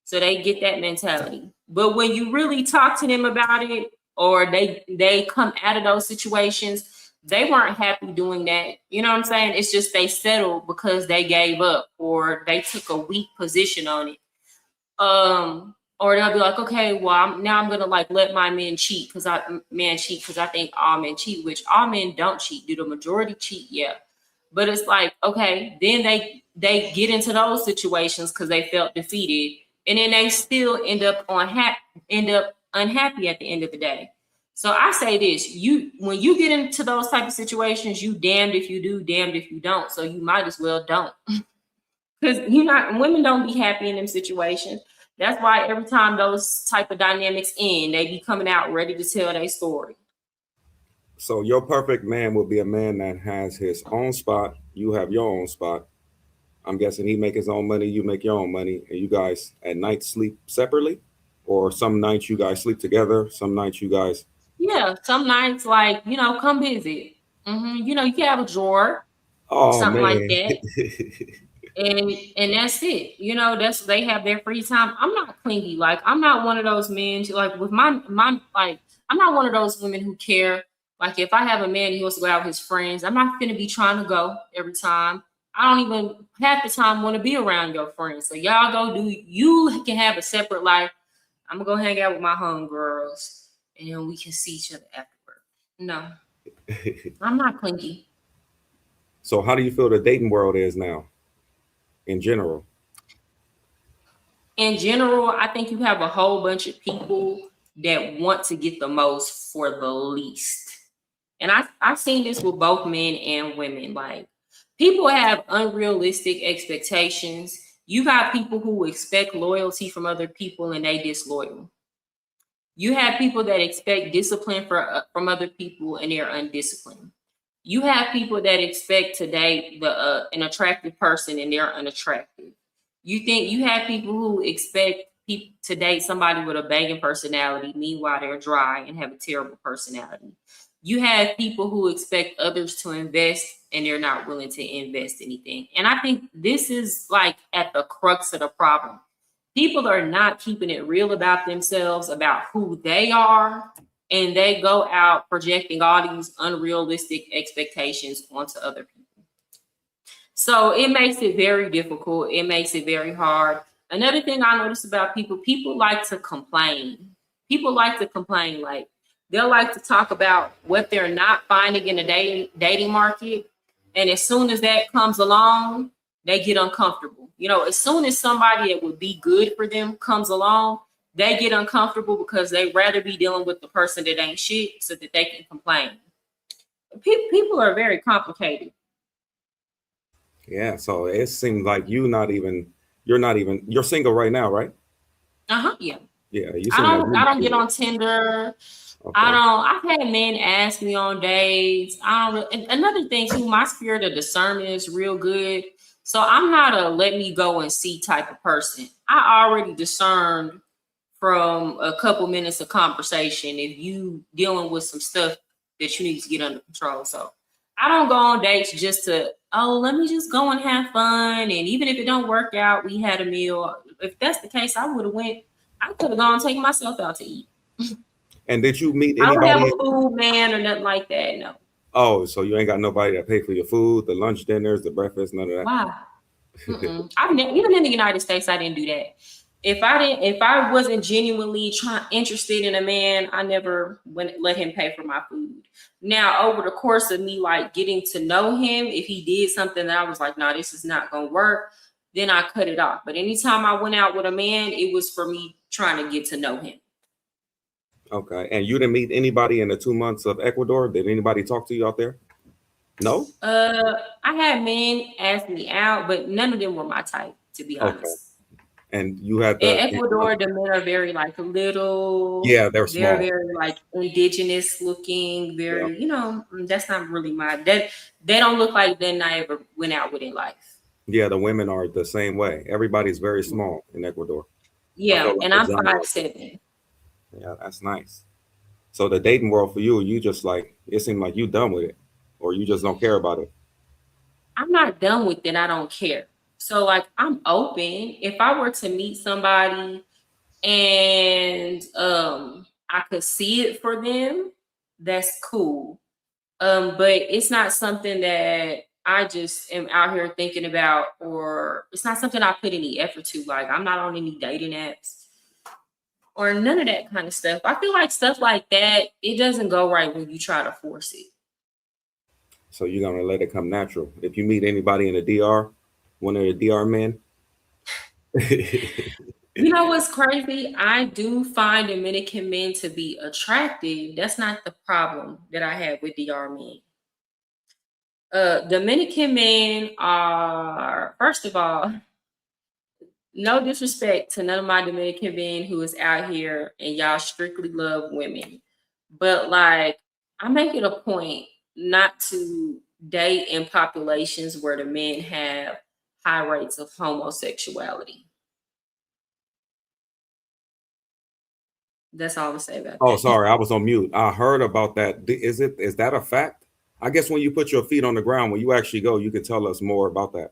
So they get that mentality. But when you really talk to them about it, or they come out of those situations, they weren't happy doing that. You know what I'm saying? It's just they settled because they gave up or they took a weak position on it. Or they'll be like, okay, well, now I'm gonna like let my men cheat because I think all men cheat, which all men don't cheat. Do the majority cheat? Yeah. But it's like, okay, then they get into those situations because they felt defeated, and then they still end up unhappy at the end of the day. So I say this: when you get into those type of situations, you damned if you do, damned if you don't. So you might as well don't, because women don't be happy in them situations. That's why every time those type of dynamics end, they be coming out ready to tell their story. So your perfect man would be a man that has his own spot. You have your own spot. I'm guessing he make his own money, you make your own money, and you guys at night sleep separately, or some nights you guys sleep together. Some nights you guys. Yeah, some nights like come visit. You can have a drawer, Oh something like man. that, and that's it. That's they have their free time. I'm not clingy. Like I'm not one of those men like with my like I'm not one of those women who care. Like if I have a man who wants to go out with his friends, I'm not gonna be trying to go every time. I don't even half the time want to be around your friends. So y'all go do you can have a separate life. I'm gonna go hang out with my homegirls and then we can see each other afterward. No, I'm not clingy. So how do you feel the dating world is now in general? In general, I think you have a whole bunch of people that want to get the most for the least. And I've seen this with both men and women. Like people have unrealistic expectations. You got people who expect loyalty from other people and they disloyal. You have people that expect discipline from other people and they're undisciplined. You have people that expect to date an attractive person and they're unattractive. You have people who expect people to date somebody with a banging personality, meanwhile they're dry and have a terrible personality. You have people who expect others to invest and they're not willing to invest anything. And I think this is like at the crux of the problem. People are not keeping it real about themselves, about who they are, and they go out projecting all these unrealistic expectations onto other people. So it makes it very difficult. It makes it very hard. Another thing I notice about people like to complain. People like to complain. Like they'll like to talk about what they're not finding in the dating market. And as soon as that comes along, they get uncomfortable. As soon as somebody that would be good for them comes along, they get uncomfortable because they rather be dealing with the person that ain't shit so that they can complain. People are very complicated. Yeah. So it seems like you're single right now, right? Yeah. Yeah. You I seem like don't I you don't get good. on Tinder. Okay. I've had men ask me on dates. I don't and another thing too, my spirit of discernment is real good. So I'm not a let me go and see type of person. I already discerned from a couple minutes of conversation if you dealing with some stuff that you need to get under control. So I don't go on dates just to, oh, let me just go and have fun. And even if it don't work out, we had a meal. If that's the case, I could have gone and taken myself out to eat. And did you meet I don't have anybody? a food man or nothing like that. No. Oh, so you ain't got nobody that pay for your food, the lunch, dinners, the breakfast, none of Wow. I've never, even in the United States, I didn't do that. If I wasn't genuinely interested in a man, I never went let him pay for my food. Now, over the course of me like getting to know him, if he did something that I was like, no, this is not gonna work, then I cut it off. But anytime I went out with a man, it was for me trying to get to know him. Okay. And you didn't meet anybody in the 2 months of Ecuador? Did anybody talk to you out there? No? I had men ask me out, but none of them were my type, to be Okay. honest. And you had In the Ecuador, the men are very like little, yeah, they're very, small. very like indigenous looking, Yeah. very, that's not really my that they don't look like then I ever went out with in life. Yeah, the women are the same way. Everybody's very small in Ecuador. I Yeah, feel like and the I'm jungle out there. 5'7". Yeah, that's nice. So the dating world for you just like it seemed like you done with it. Or you just don't care about it. I'm not done with it. I don't care. So like I'm open. If I were to meet somebody and I could see it for them, that's cool. But it's not something that I just am out here thinking about, or it's not something I put any effort to. Like I'm not on any dating apps or none of that kind of stuff. I feel like stuff like that, it doesn't go right when you try to force it. So you're gonna let it come natural. If you meet anybody in the DR, one of the DR men, You know what's crazy? I do find Dominican men to be attractive. That's not the problem that I have with DR men. Dominican men are, first of all, no disrespect to none of my Dominican men who is out here and y'all strictly love women. But like I make it a point not to date in populations where the men have high rates of homosexuality. That's all I'm say about oh, that. sorry, I was on mute. I heard about that. Is that a fact? I guess when you put your feet on the ground, when you actually go, you can tell us more about that,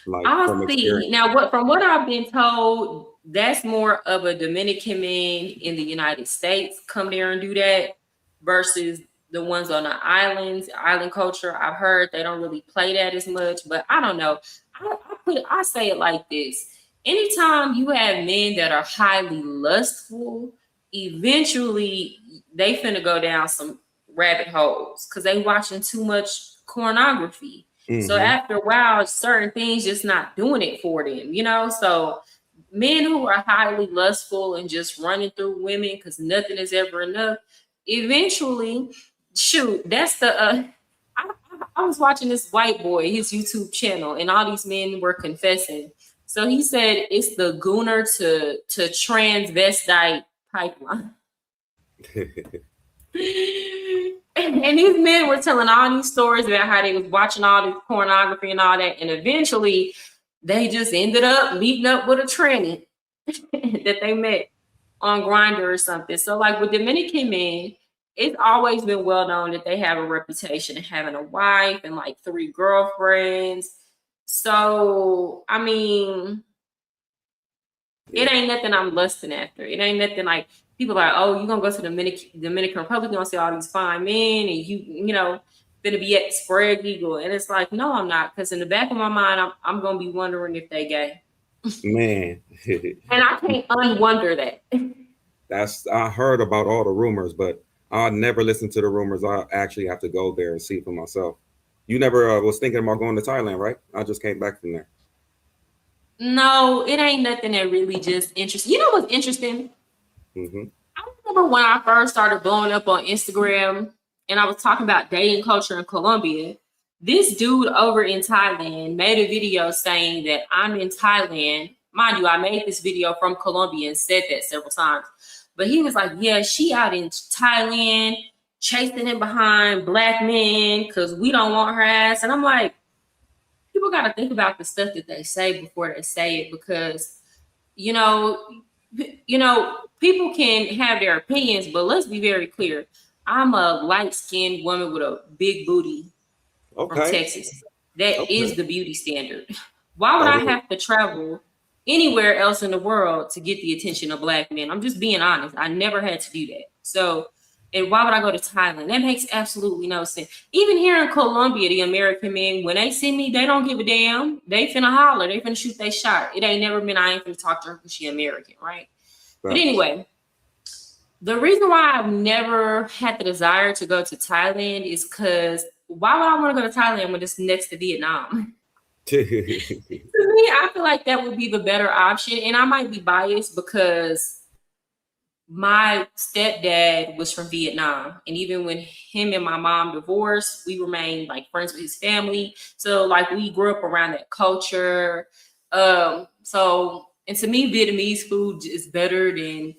like from I'll see. experience. Now, what from what I've been told, that's more of a Dominican man in the United States come there and do that versus the ones on the islands, island culture. I've heard they don't really play that as much, but I don't know. I say it like this. Anytime you have men that are highly lustful, eventually they finna go down some rabbit holes because they watching too much pornography. So Hmm. after a while, certain things just not doing it for them. So men who are highly lustful and just running through women because nothing is ever enough, eventually, shoot, that's the I was watching this white boy, his YouTube channel, and all these men were confessing. So he said it's the Gooner to transvestite pipeline. And these men were telling all these stories about how they was watching all this pornography and all that, and eventually they just ended up meeting up with a tranny that they met on Grinder or something. So, like with Dominican men, it's always been well known that they have a reputation of having a wife and like 3 girlfriends. So, I mean, it Yeah, ain't nothing I'm lusting after. It ain't nothing like people are like, oh, you gonna go to the Dominican Republic, you're gonna see all these fine men, and gonna be at spread eagle. And it's like, no, I'm not, because in the back of my mind, I'm gonna be wondering if they gay, man. and I can't unwonder that. That's I heard about all the rumors, but I never listen to the rumors. I actually have to go there and see for myself. You never was thinking about going to Thailand, right? I just came back from there. No, it ain't nothing that really just interesting. You know what's interesting? Hmm. I remember when I first started blowing up on Instagram and I was talking about dating culture in Colombia. This dude over in Thailand made a video saying that I'm in Thailand. Mind you, I made this video from Colombia and said that several times. But he was like, yeah, she out in Thailand chasing him behind black men because we don't want her ass. And I'm like, people got to think about the stuff that they say before they say it because you know, people can have their opinions, but let's be very clear. I'm a light-skinned woman with a big booty from Okay. Texas. That is Okay. the beauty standard. Why would That I is. have to travel anywhere else in the world to get the attention of black men? I'm just being honest. I never had to do that. So And why would I go to Thailand? That makes absolutely no sense. Even here in Colombia, the American men, when they see me, they don't give a damn. They finna holler. They finna shoot they shot. It ain't never been I ain't finna talk to her because she American, right? But Facts. anyway, the reason why I've never had the desire to go to Thailand is because why would I want to go to Thailand when it's next to Vietnam? To me, I feel like that would be the better option. And I might be biased because my stepdad was from Vietnam. And even when him and my mom divorced, we remained like friends with his family. So like we grew up around that culture. So and to me, Vietnamese food is better than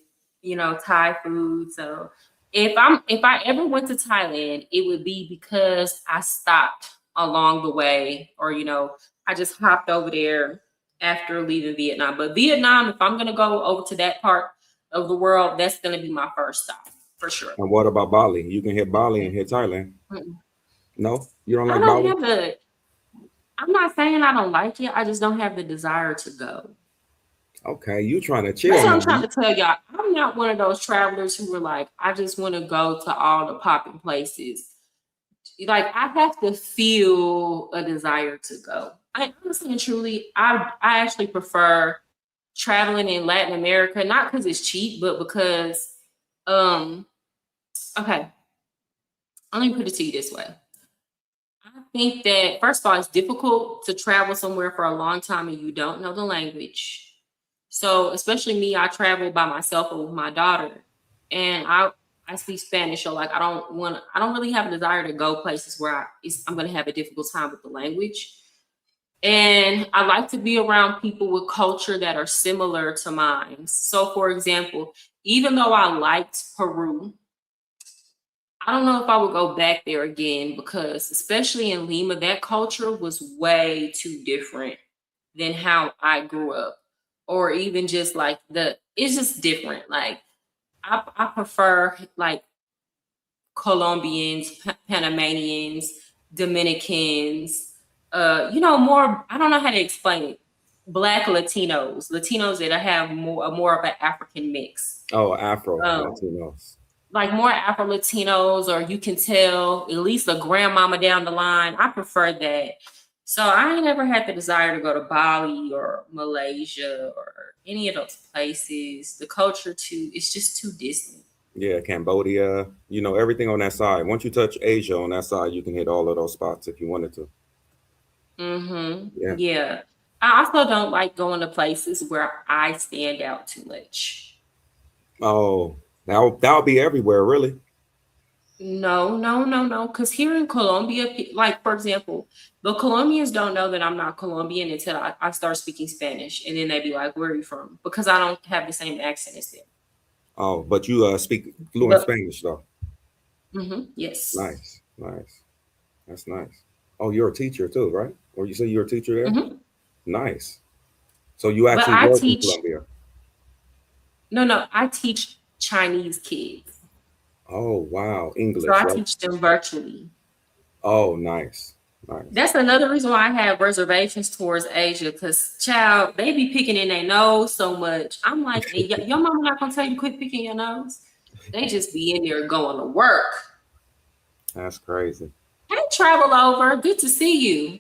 Thai food. So if I ever went to Thailand, it would be because I stopped along the way, or I just hopped over there after leaving Vietnam. But Vietnam, if I'm gonna go over to that part of the world, that's gonna be my first stop for sure. And what about Bali? You can hit Bali and hit Thailand. Mm-mm. No, you don't I like don't Bali? have the. I'm not saying I don't like it. I just don't have the desire to go. Okay, you trying to That's chill what I'm now. trying to tell y'all. I'm not one of those travelers who were like, I just want to go to all the popping places. Like I have to feel a desire to go. I honestly and truly, I actually prefer traveling in Latin America, not because it's cheap, but because um okay, let me put it to you this way. I think that first of all, it's difficult to travel somewhere for a long time and you don't know the language. So, especially me, I travel by myself or with my daughter, and I speak Spanish. So, like, I don't really have a desire to go places where I'm going to have a difficult time with the language. And I like to be around people with culture that are similar to mine. So, for example, even though I liked Peru, I don't know if I would go back there again because, especially in Lima, that culture was way too different than how I grew up. Or even just like it's just different. Like, I prefer like Colombians, Panamanians, Dominicans, more, I don't know how to explain it. Black Latinos that have more of an African mix. Oh, Afro Um, Latinos. like more Afro Latinos, or you can tell at least a grandmama down the line. I prefer that. So I ain't never had the desire to go to Bali or Malaysia or any of those places. The culture too, it's just too distant. Yeah, Cambodia. You know, everything on that side. Once you touch Asia on that side, you can hit all of those spots if you wanted to. Mm-hmm. Yeah. Yeah. I also don't like going to places where I stand out too much. Oh, that'll be everywhere, really. No, no, no, no. Because here in Colombia, like for example, the Colombians don't know that I'm not Colombian until I start speaking Spanish, and then they be like, "Where are you from?" Because I don't have the same accent as them. Oh, but you speak fluent But Spanish though. yes. Nice, nice. That's nice. Oh, you're a teacher too, right? Or you say you're a teacher there? hmm Nice. So you But actually I work in teach. Colombia. No, no, I teach Chinese kids, Oh, wow. so English, I right? teach them virtually. Oh, nice. Nice. That's another reason why I have reservations towards Asia, because child, they be picking in their nose so much. I'm like, "Hey, your mama not gonna tell you quit picking your nose." They just be in there going to work. That's crazy. Hey, travel over. Good to see you.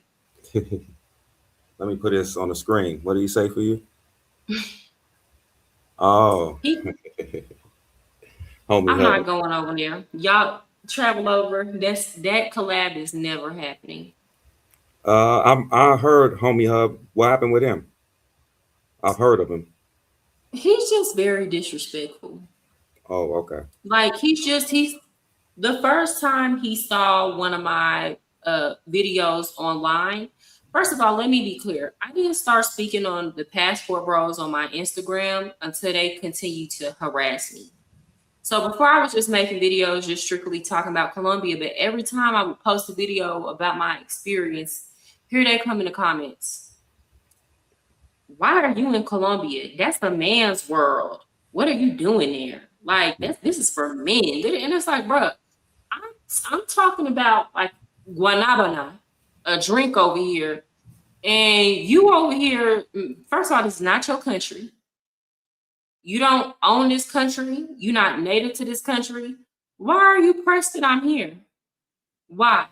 Let me put this on the screen. What do you say for you? Oh, He, homie I'm hub. not going over there. Y'all travel over. That collab is never happening. I heard homie hub. What happened with him? I've heard of him. He's just very disrespectful. Oh, okay. Like he's the first time he saw one of my videos online. First of all, let me be clear. I didn't start speaking on the passport bros on my Instagram until they continued to harass me. So before I was just making videos, just strictly talking about Colombia, but every time I would post a video about my experience, here they come in the comments. Why are you in Colombia? That's a man's world. What are you doing there? Like this is for men. And it's like, bro, I'm I'm talking about like guanabana, a drink over here, and you over here. First of all, this is not your country. You don't own this country. You're not native to this country. Why are you pressed that I'm here? Why?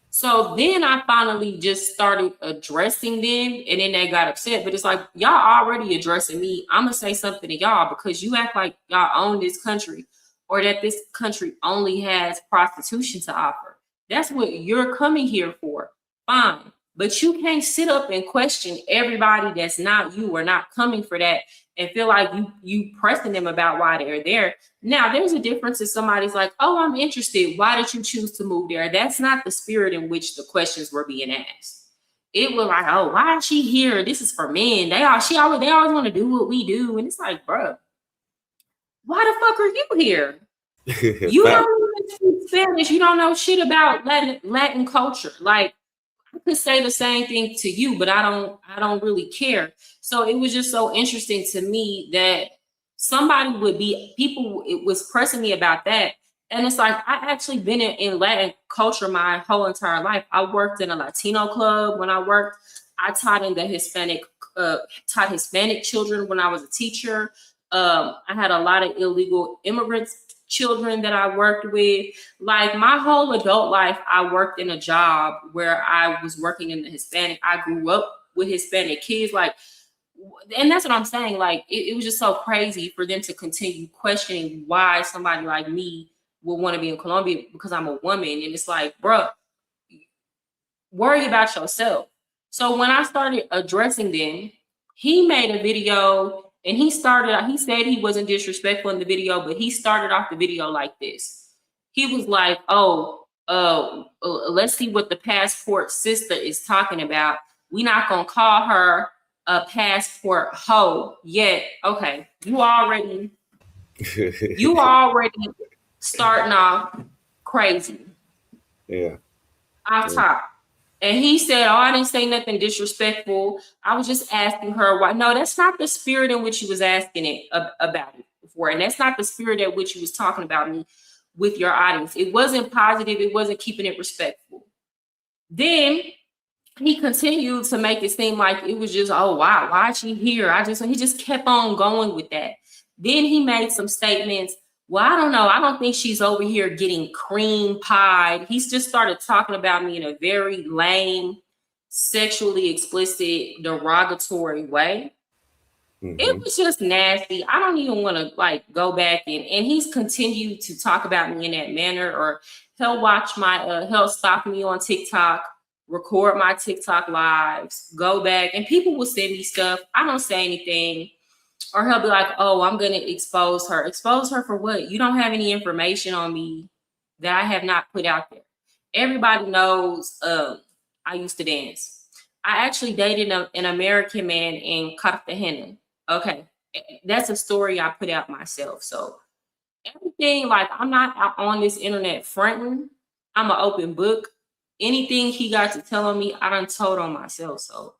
So then I finally just started addressing them, and then they got upset. But it's like, y'all already addressing me. I'm gonna say something to y'all because you act like y'all own this country, or that this country only has prostitution to offer. That's what you're coming here for. Fine. But you can't sit up and question everybody that's not you or not coming for that and feel like you pressing them about why they're there. Now, there's a difference if somebody's like, oh, I'm interested. Why did you choose to move there? That's not the spirit in which the questions were being asked. It was like, oh, why is she here? This is for men. They always want to do what we do. And it's like, bro, why the fuck are you here? You don't even speak Spanish. You don't know shit about Latin culture. Like, I could say the same thing to you, but I don't really care. So it was just so interesting to me that somebody would be people it was pressing me about that. And it's like I actually been in Latin culture my whole entire life. I worked in a Latino club when I worked. I taught in the taught Hispanic children when I was a teacher. I had a lot of illegal immigrants children that I worked with. Like my whole adult life, I worked in a job where I was working in the Hispanic. I grew up with Hispanic kids, like, and that's what I'm saying. Like, it was just so crazy for them to continue questioning why somebody like me would want to be in Colombia because I'm a woman. And it's like, bro, worry about yourself. So when I started addressing them, he made a video and he said he wasn't disrespectful in the video, but he started off the video like this. He was like, oh, let's see what the passport sister is talking about. We not gonna call her a passport hoe yet. Okay, you already starting off crazy. Yeah. Off top. And he said, oh, I didn't say nothing disrespectful. I was just asking her why. No, that's not the spirit in which he was asking it about it before. And that's not the spirit at which he was talking about me with your audience. It wasn't positive. It wasn't keeping it respectful. Then he continued to make it seem like it was just, oh, wow, why is she here? He just kept on going with that. Then he made some statements. Well, I don't know. I don't think she's over here getting cream pied. He's just started talking about me in a very lame, sexually explicit, derogatory way. Mm-hmm. It was just nasty. I don't even want to like go back and he's continued to talk about me in that manner, or he'll watch he'll stalk me on TikTok, record my TikTok lives, go back, and people will send me stuff. I don't say anything. Or he'll be like, oh, I'm going to expose her. Expose her for what? You don't have any information on me that I have not put out there. Everybody knows I used to dance. I actually dated an American man in Cartagena. Okay. That's a story I put out myself. So everything, like, I'm not out on this internet fronting. I'm an open book. Anything he got to tell on me, I done told on myself. So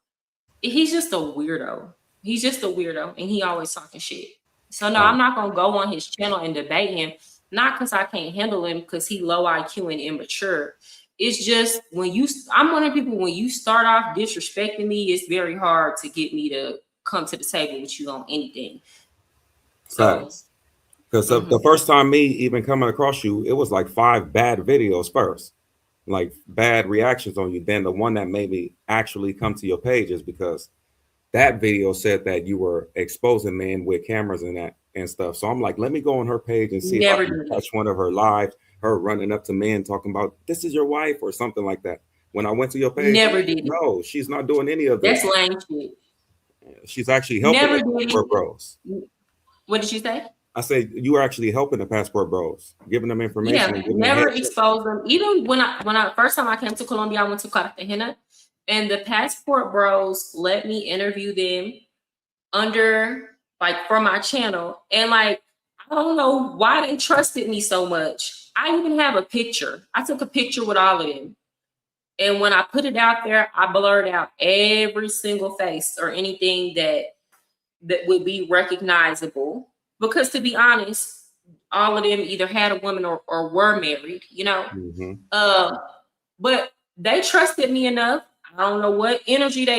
he's just a weirdo. He's just a weirdo, and he always talking shit. So no, I'm not gonna go on his channel and debate him. Not because I can't handle him, because he low IQ and immature. It's just I'm one of the people, when you start off disrespecting me, it's very hard to get me to come to the table with you on anything. So, because the first time me even coming across you, it was like 5 bad videos first, like bad reactions on you. Then the one that made me actually come to your page is because that video said that you were exposing men with cameras and that and stuff. So I'm like, let me go on her page and see if I can catch one of her lives, her running up to men talking about, this is your wife or something like that. When I went to your page, never did. No, she's not doing any of that. That's lame shit. She's actually helping the Passport Bros. What did you say? I said you were actually helping the Passport Bros, giving them information. Yeah, never expose them. Even when I first time I came to Colombia, I went to Cartagena. And the Passport Bros let me interview them for my channel. And like, I don't know why they trusted me so much. I even have a picture. I took a picture with all of them. And when I put it out there, I blurred out every single face or anything that would be recognizable. Because to be honest, all of them either had a woman or were married, you know? Mm-hmm. But they trusted me enough. I don't know what energy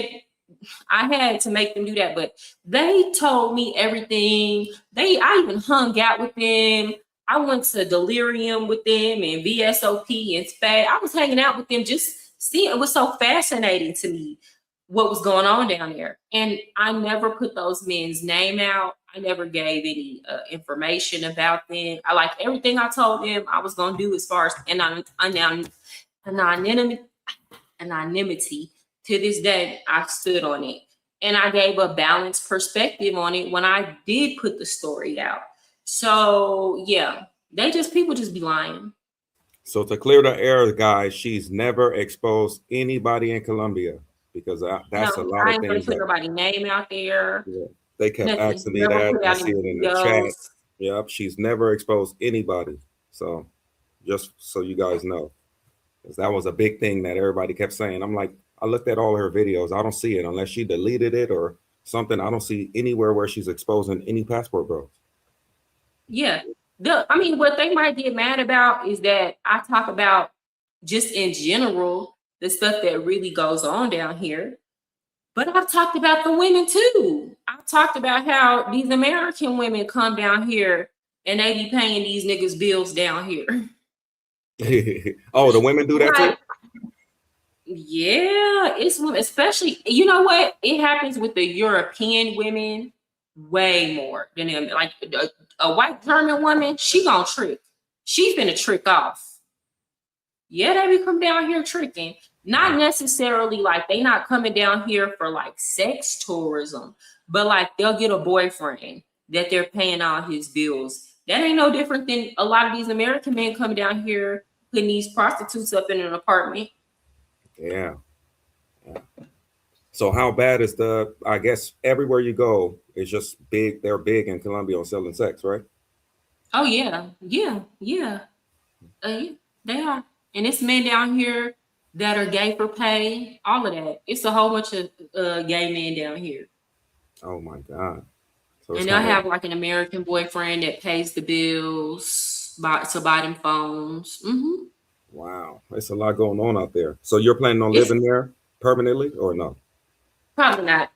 I had to make them do that, but they told me everything. I even hung out with them. I went to Delirium with them and VSOP and Spade. I was hanging out with them, just seeing. It was so fascinating to me what was going on down there. And I never put those men's name out. I never gave any information about them. I like everything I told them I was going to do as far as anonymity. Anonymity to this day, I stood on it. And I gave a balanced perspective on it when I did put the story out. So yeah, people just be lying. So to clear the air, guys, she's never exposed anybody in Colombia because No, that's a lot I of ain't gonna things put that, nobody's name out there. yeah, they kept Nothing. asking me Never that. put I out see any it in the chat. videos. Yep, she's never exposed anybody. So just so you guys know, because that was a big thing that everybody kept saying. I'm like, I looked at all her videos. I don't see it unless she deleted it or something. I don't see anywhere where she's exposing any passport bros. Yeah. I mean, what they might get mad about is that I talk about just in general the stuff that really goes on down here. But I've talked about the women too. I've talked about how these American women come down here and they be paying these niggas bills down here. Oh, the women do that too? Like, yeah, it's women, especially, you know what? It happens with the European women way more than them. Like a white German woman, she gonna trick. She's gonna trick off. Yeah, they be come down here tricking. Not necessarily like they not coming down here for like sex tourism, but like they'll get a boyfriend that they're paying all his bills. That ain't no different than a lot of these American men coming down here putting these prostitutes up in an apartment. Yeah. Yeah. So how bad is the? I guess everywhere you go, it's just big. They're big in Colombia on selling sex, right? Oh yeah, yeah. Yeah, they are. And it's men down here that are gay for pay, all of that. It's a whole bunch of gay men down here. Oh my God. So it's And they'll kind of have like an American boyfriend that pays the bills to buy them phones. wow. It's a lot going on out there. So you're planning on It's living there permanently or no? probably not.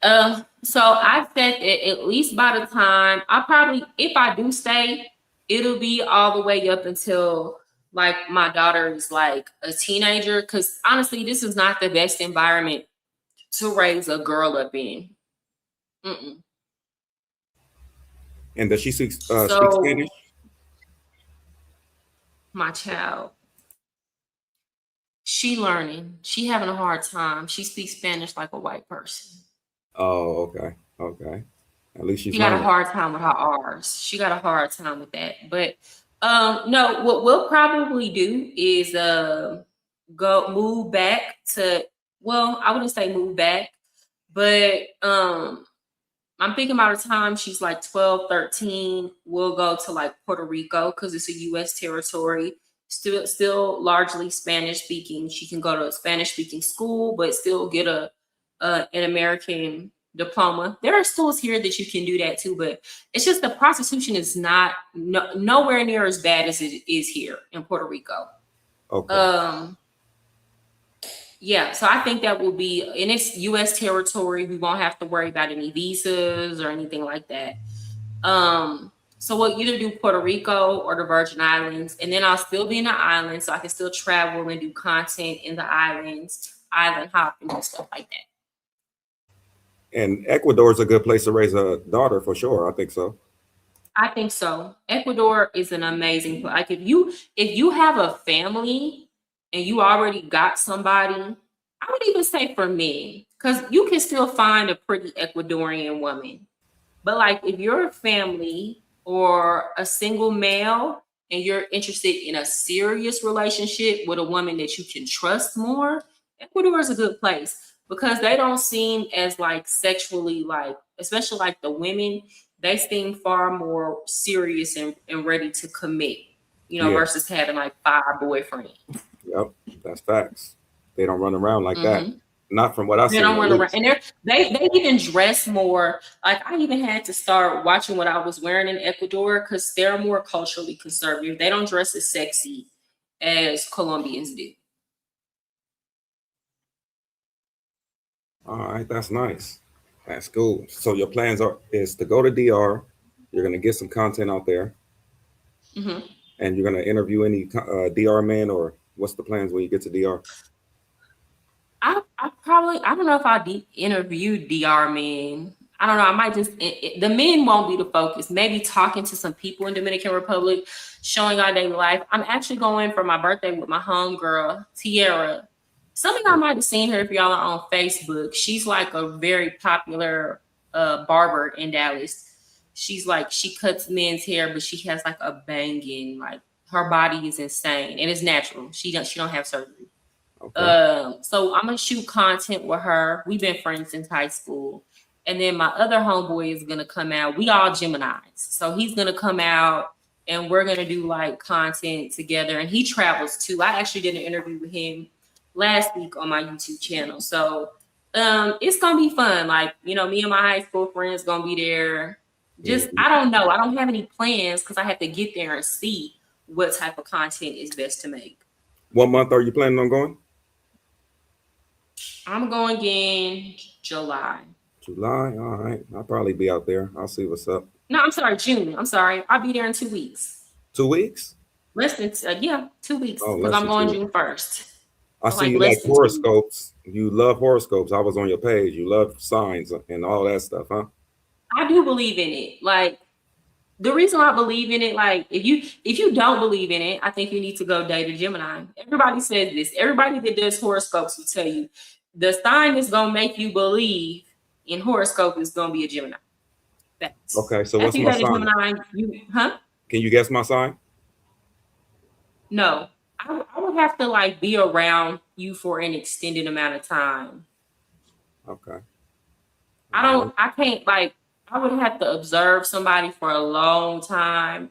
So I said that at least by the time I probably, if I do stay, it'll be all the way up until like my daughter is like a teenager. Because honestly, this is not the best environment to raise a girl up in. Mm-mm. And does she speak So Spanish? my child, she learning. She having a hard time. She speaks Spanish like a white person. Oh, okay. Okay. At least she's She got a learning. hard time with her R's. She got a hard time with that. But no, what we'll probably do is go move back to, well, I wouldn't say move back, but I'm thinking about the time she's like 12, 13, we'll go to like Puerto Rico because it's a US territory. Still largely Spanish speaking. She can go to a Spanish speaking school, but still get an American diploma. There are schools here that you can do that too, but it's just the prostitution is nowhere near as bad as it is here in Puerto Rico. Okay. Um, yeah, so I think that will be, and it's U.S. territory. We won't have to worry about any visas or anything like that. So we'll either do Puerto Rico or the Virgin Islands, and then I'll still be in the islands, so I can still travel and do content in the islands, island hopping and stuff like that. And Ecuador is a good place to raise a daughter for sure. I think so. I think so. Ecuador is an amazing place. Like if you have a family and you already got somebody, I would even say for men, because you can still find a pretty Ecuadorian woman. But like if you're a family or a single male and you're interested in a serious relationship with a woman that you can trust more, Ecuador is a good place because they don't seem as like sexually like, especially like the women, they seem far more serious and ready to commit, Yeah. versus having like five boyfriends. Yep. That's facts. They don't run around like that. Hmm. Not from what I've They seen, don't at run around, least. and they even dress more. Like I even had to start watching what I was wearing in Ecuador because they're more culturally conservative. They don't dress as sexy as Colombians do. All right. That's nice. That's cool. So your plans is to go to DR. You're gonna get some content out there. Hmm. And you're gonna interview any DR men, or what's the plans when you get to DR? I probably I don't know if I interview DR men. I don't know. I might just the men won't be the focus. Maybe talking to some people in Dominican Republic, showing our daily life. I'm actually going for my birthday with my homegirl Tiara. Some of y'all might have seen her if y'all are on Facebook. She's like a very popular barber in Dallas. She's like she cuts men's hair, but she has like a banging like her body is insane and it's natural. She don't have surgery. Okay. So I'm gonna shoot content with her. We've been friends since high school. And then my other homeboy is gonna come out. We all Geminis. So he's gonna come out and we're gonna do like content together. And he travels too. I actually did an interview with him last week on my YouTube channel. So it's gonna be fun. Like, you know, me and my high school friends gonna be there. Just Mhm. I don't know. I don't have any plans because I have to get there and see what type of content is best to make. What month are you planning on going? I'm going in July. July. All right. I'll probably be out there. I'll see what's up. No, I'm sorry, June. I'm sorry. I'll be there in 2 weeks. 2 weeks? Less than yeah, 2 weeks Oh, because less I'm than going 2 weeks. June 1st. I So see like you like less than 2 weeks. horoscopes. You love horoscopes. I was on your page. You love signs and all that stuff, huh? I do believe in it. Like the reason I believe in it, like if you don't believe in it, I think you need to go date a Gemini. Everybody says this. Everybody that does horoscopes will tell you the sign that's gonna make you believe in horoscope is gonna be a Gemini. Facts. Okay. So what's After you my date a sign? Gemini, you huh? Can you guess my sign? No, I would have to like be around you for an extended amount of time. Okay. I All right. don't, I can't like, I would have to observe somebody for a long time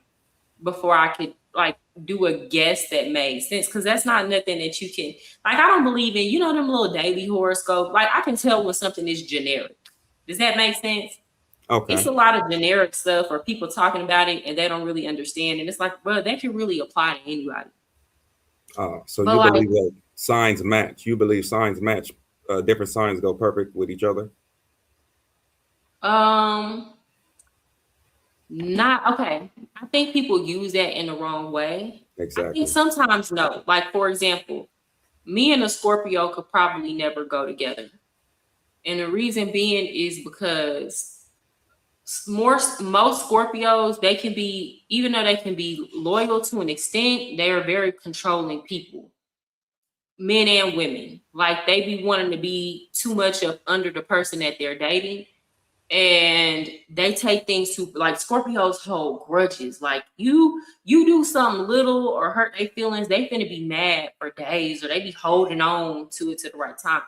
before I could like do a guess that made sense. Cause that's not nothing that you can, like, I don't believe in, you know, them little daily horoscope. Like, I can tell when something is generic. Does that make sense? It's Okay. a lot of generic stuff or people talking about it and they don't really understand. And it's like, well, that can really apply to anybody. So But you like, believe that signs match. You believe signs match. Different signs go perfect with each other. um, not okay. I think people use that in the wrong way. I think Exactly. sometimes no. Like for example, me and a Scorpio could probably never go together. And the reason being is because most Scorpios, they can be, even though they can be loyal to an extent, they are very controlling people, men and women. Like they be wanting to be too much of under the person that they're dating. And they take things to like Scorpios hold grudges. Like you do something little or hurt their feelings, they finna be mad for days or they be holding on to it to the right time.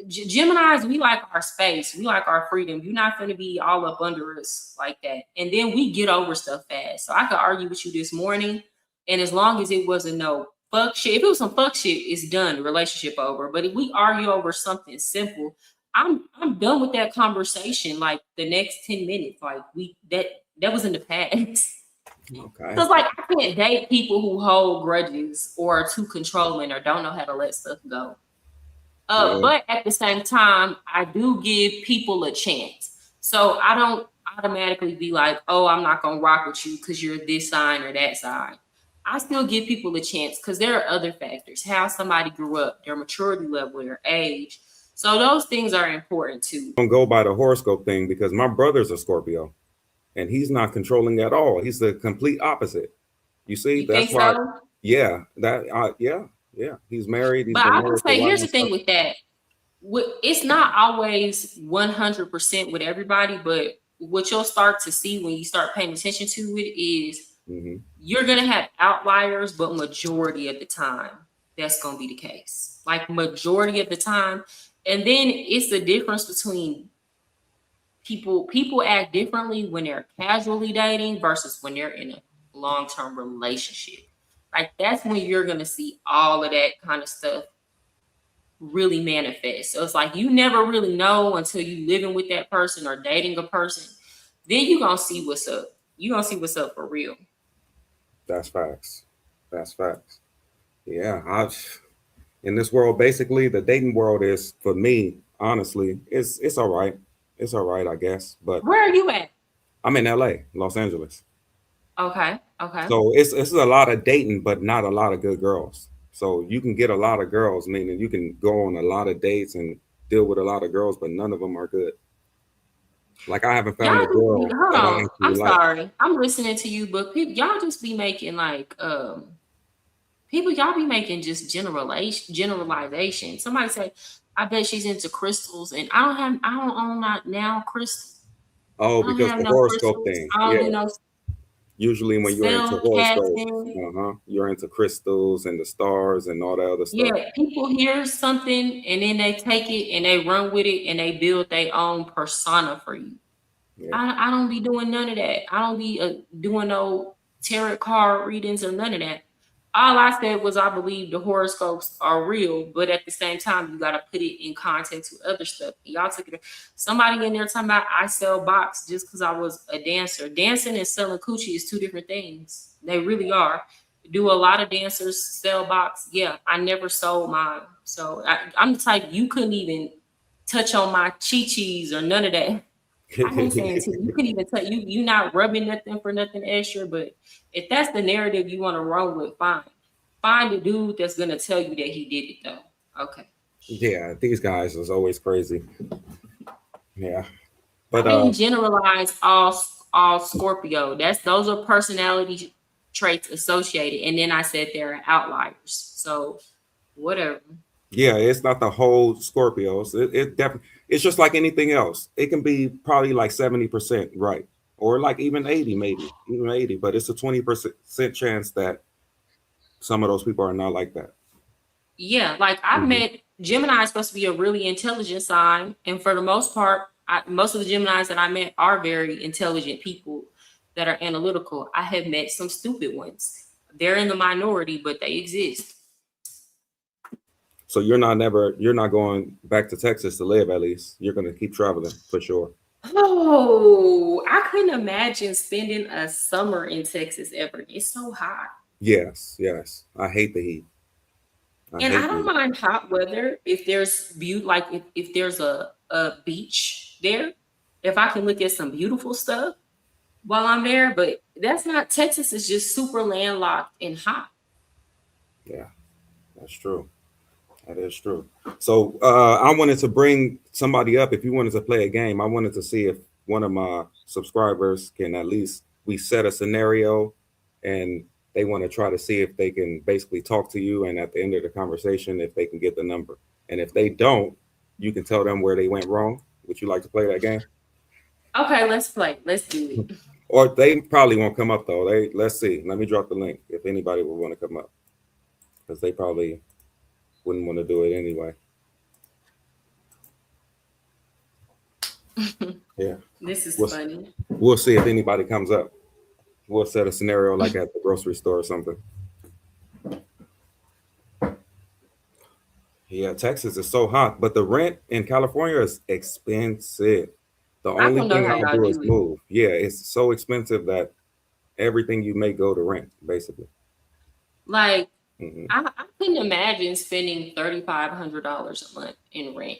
Geminis, we like our space, we like our freedom. You're not going to be all up under us like that. And then we get over stuff fast. So I could argue with you this morning, and as long as it wasn't no fuck shit, if it was some fuck shit, it's done, relationship over. But if we argue over something simple, I'm done with that conversation. Like the next 10 minutes, like that was in the past. Okay. So it's like I can't date people who hold grudges or are too controlling or don't know how to let stuff go. Yeah. But at the same time, I do give people a chance. So I don't automatically be like, oh, I'm not gonna rock with you because you're this sign or that sign. I still give people a chance because there are other factors, how somebody grew up, their maturity level, their age. So those things are important too. Don't go by the horoscope thing because my brother's a Scorpio and he's not controlling at all. He's the complete opposite. You see, You think that's why. so? Yeah. Yeah. Yeah. He's married. He's But been I would married for a say while here's and the thing stuff. with that. It's not always 100% with everybody, but what you'll start to see when you start paying attention to it is Hmm. you're gonna have outliers, but majority of the time, that's gonna be the case. Like majority of the time, and then it's the difference between people. People act differently when they're casually dating versus when they're in a long-term relationship. Like that's when you're gonna see all of that kind of stuff really manifest. So it's like you never really know until you living with that person or dating a person. Then you gonna see what's up. You gonna see what's up for real. That's facts. That's facts. Yeah. In this world, basically, the dating world is for me, honestly, it's all right. It's all right, I guess. But Where are you at? I'm in LA, Los Angeles. Okay. Okay. So it's a lot of dating, but not a lot of good girls. So you can get a lot of girls, meaning you can go on a lot of dates and deal with a lot of girls, but none of them are good. Like I haven't Y'all found a just be, girl hold that I on. actually I'm like. sorry. I'm listening to you, but people, y'all just be making like people, y'all be making just generalization. Somebody say, I bet she's into crystals, and I don't own not now crystals. Oh, I don't because have the no horoscope crystals. thing. I don't Yeah. do no Usually when you're into spell horoscopes, casting. you're into crystals and the stars and all that other stuff. Yeah, people hear something and then they take it and they run with it and they build their own persona for you. Yeah. I don't be doing none of that. I don't be doing no tarot card readings or none of that. All I said was I believe the horoscopes are real, but at the same time, you got to put it in context with other stuff. Y'all took it. Somebody in there talking about I sell box just because I was a dancer. Dancing and selling coochie is two different things. They really are. Do a lot of dancers sell box? Yeah, I never sold mine. So I'm the type you couldn't even touch on my chi-chis or none of that. I hate saying to you, you can even tell you not rubbing nothing for nothing extra, but if that's the narrative you want to run with, fine. Find a dude that's gonna tell you that he did it though. Okay. Yeah, these guys is always crazy. Yeah. But I didn't generalize all Scorpio. Those are personality traits associated, and then I said there are outliers. So whatever. yeah, it's not the whole Scorpios. It definitely it's just like anything else. It can be probably like 70% right. Or like even 80, maybe. Even 80, but it's a 20% chance that some of those people are not like that. Yeah, like I've Mhm. met Gemini is supposed to be a really intelligent sign, and for the most part, most of the Geminis that I met are very intelligent people that are analytical. I have met some stupid ones. They're in the minority, but they exist. So you're not going back to Texas to live at least. You're gonna keep traveling for sure. Oh, I couldn't imagine spending a summer in Texas ever. It's so hot. Yes, yes. I hate the heat. I And I hate the don't heat. mind hot weather if there's beauty, like if there's a beach there, if I can look at some beautiful stuff while I'm there, but that's not Texas is just super landlocked and hot. Yeah, that's true. That is true. So I wanted to bring somebody up. If you wanted to play a game, I wanted to see if one of my subscribers can at least we set a scenario, and they want to try to see if they can basically talk to you, and at the end of the conversation, if they can get the number. And if they don't, you can tell them where they went wrong. Would you like to play that game? Okay, let's play. Let's do it. Or they probably won't come up though. They let's see. Let me drop the link if anybody would want to come up because they probably wouldn't want to do it anyway. Yeah. This is We'll, funny. we'll see if anybody comes up. We'll set a scenario like at the grocery store or something. Yeah, Texas is so hot, but the rent in California is expensive. The I only don't know thing how I'll y'all do is do it. move. Yeah, it's so expensive that everything you may go to rent, basically. Like Hmm. I couldn't imagine spending $3,500 a month in rent.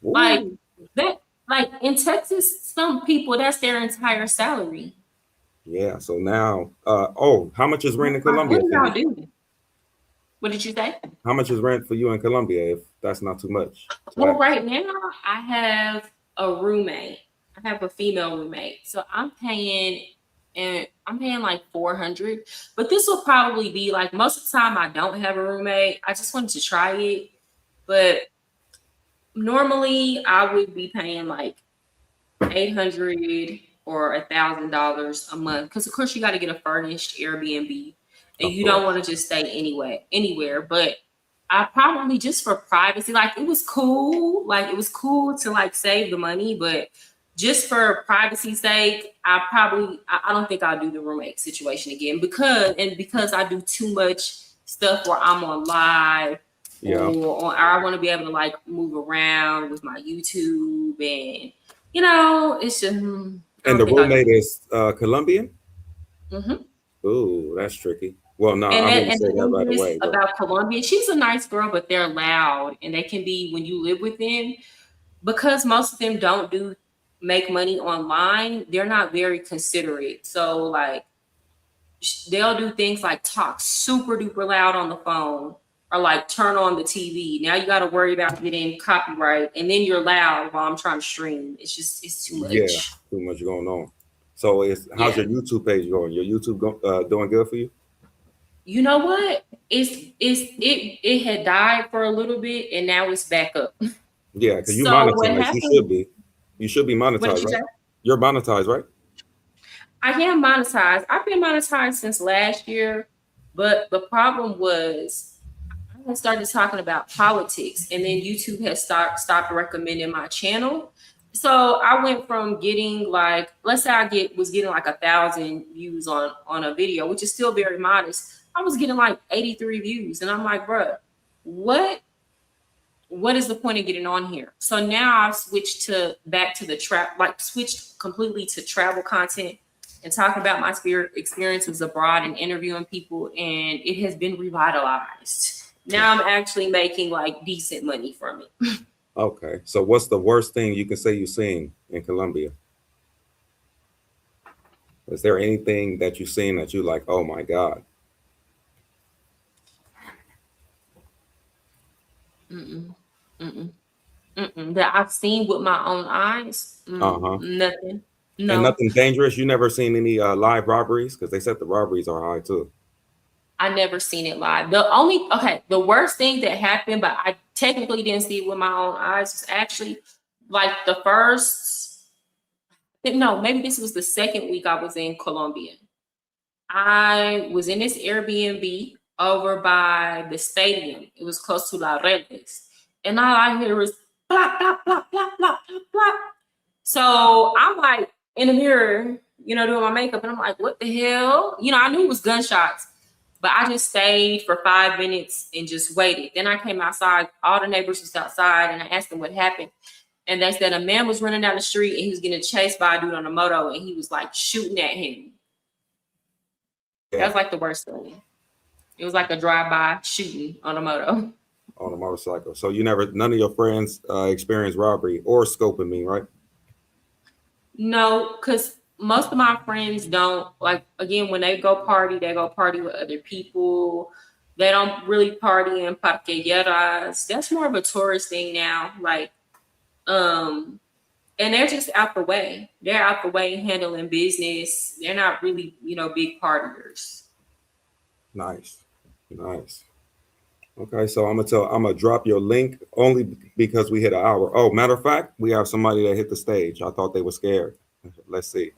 Like Woo. that, like in Texas, some people that's their entire salary. Yeah. So now, oh, how much is rent in Like, what Colombia do for y'all you? do? What did you say? How much is rent for you in Colombia? If that's not too much to Well, ask. right now I have a roommate. I have a female roommate. So I'm paying like 400. But this will probably be like most of the time I don't have a roommate. I just wanted to try it. But normally I would be paying like 800 or $1,000 a month. Because of course you got to get a furnished Airbnb. And Of you don't course. want to just stay anywhere. But I probably just for privacy, like it was cool. Like it was cool to like save the money, but just for privacy's sake, I don't think I'll do the roommate situation again because I do too much stuff where I'm on live Yeah. or I want to be able to like move around with my YouTube and it's just I And don't the think I'll do roommate it. is Colombian. Mhm. Ooh, that's tricky. Well, no, And I that, wouldn't and say the that right thing is away, but about Colombia, she's a nice girl, but they're loud, and they can be when you live with them because most of them don't do make money online. They're not very considerate. So like they'll do things like talk super duper loud on the phone or like turn on the TV. Now you got to worry about getting copyright, and then you're loud while I'm trying to stream. It's too Yeah, much. too much going on. So how's Yeah. your YouTube page going? Your YouTube doing good for you? You know what? It had died for a little bit and now it's back up. Yeah, because you So what monetize. You should happened? be. You should be What did monetized, you right? say? You're monetized, right? I am monetized. I've been monetized since last year, but the problem was I started talking about politics, and then YouTube has stopped recommending my channel. So I went from getting like, let's say was getting like 1,000 views on a video, which is still very modest. I was getting like 83 views, and I'm like, bruh, what what is the point of getting on here? So now I've switched to back to the trap, like switched completely to travel content and talking about my experiences abroad and interviewing people, and it has been revitalized. Now I'm actually making like decent money from it. Okay. So what's the worst thing you can say you've seen in Colombia? Is there anything that you've seen that you like, oh my God? Mm-mm, mm-mm, mm-mm. That I've seen with my own eyes. Uh-huh. Nothing. And No. nothing dangerous? You never seen any live robberies? Because they said the robberies are high too. I never seen it live. The worst thing that happened, but I technically didn't see it with my own eyes, was actually like the first, no, maybe this was the second week I was in Colombia. I was in this Airbnb over by the stadium. It was close to La Redes. And all I hear was plop, plop, plop, plop, plop, plop, plop. So I'm like in the mirror, doing my makeup, and I'm like, what the hell? I knew it was gunshots, but I just stayed for 5 minutes and just waited. Then I came outside, all the neighbors was outside, and I asked them what happened. And they said a man was running down the street and he was getting chased by a dude on a moto, and he was like shooting at him. That Yeah, was like the worst thing. It was like a drive-by shooting on a moto. on a motorcycle. So none of your friends experienced robbery or scoping me, right? No, because most of my friends don't, like, again, when they go party with other people. They don't really party in parqueyeras. That's more of a tourist thing now. Like, and they're just out the way. They're out the way handling business. They're not really, big partiers. Nice. Nice. Okay, so I'm gonna drop your link only because we hit an hour. Oh, matter of fact, we have somebody that hit the stage. I thought they were scared. Let's see.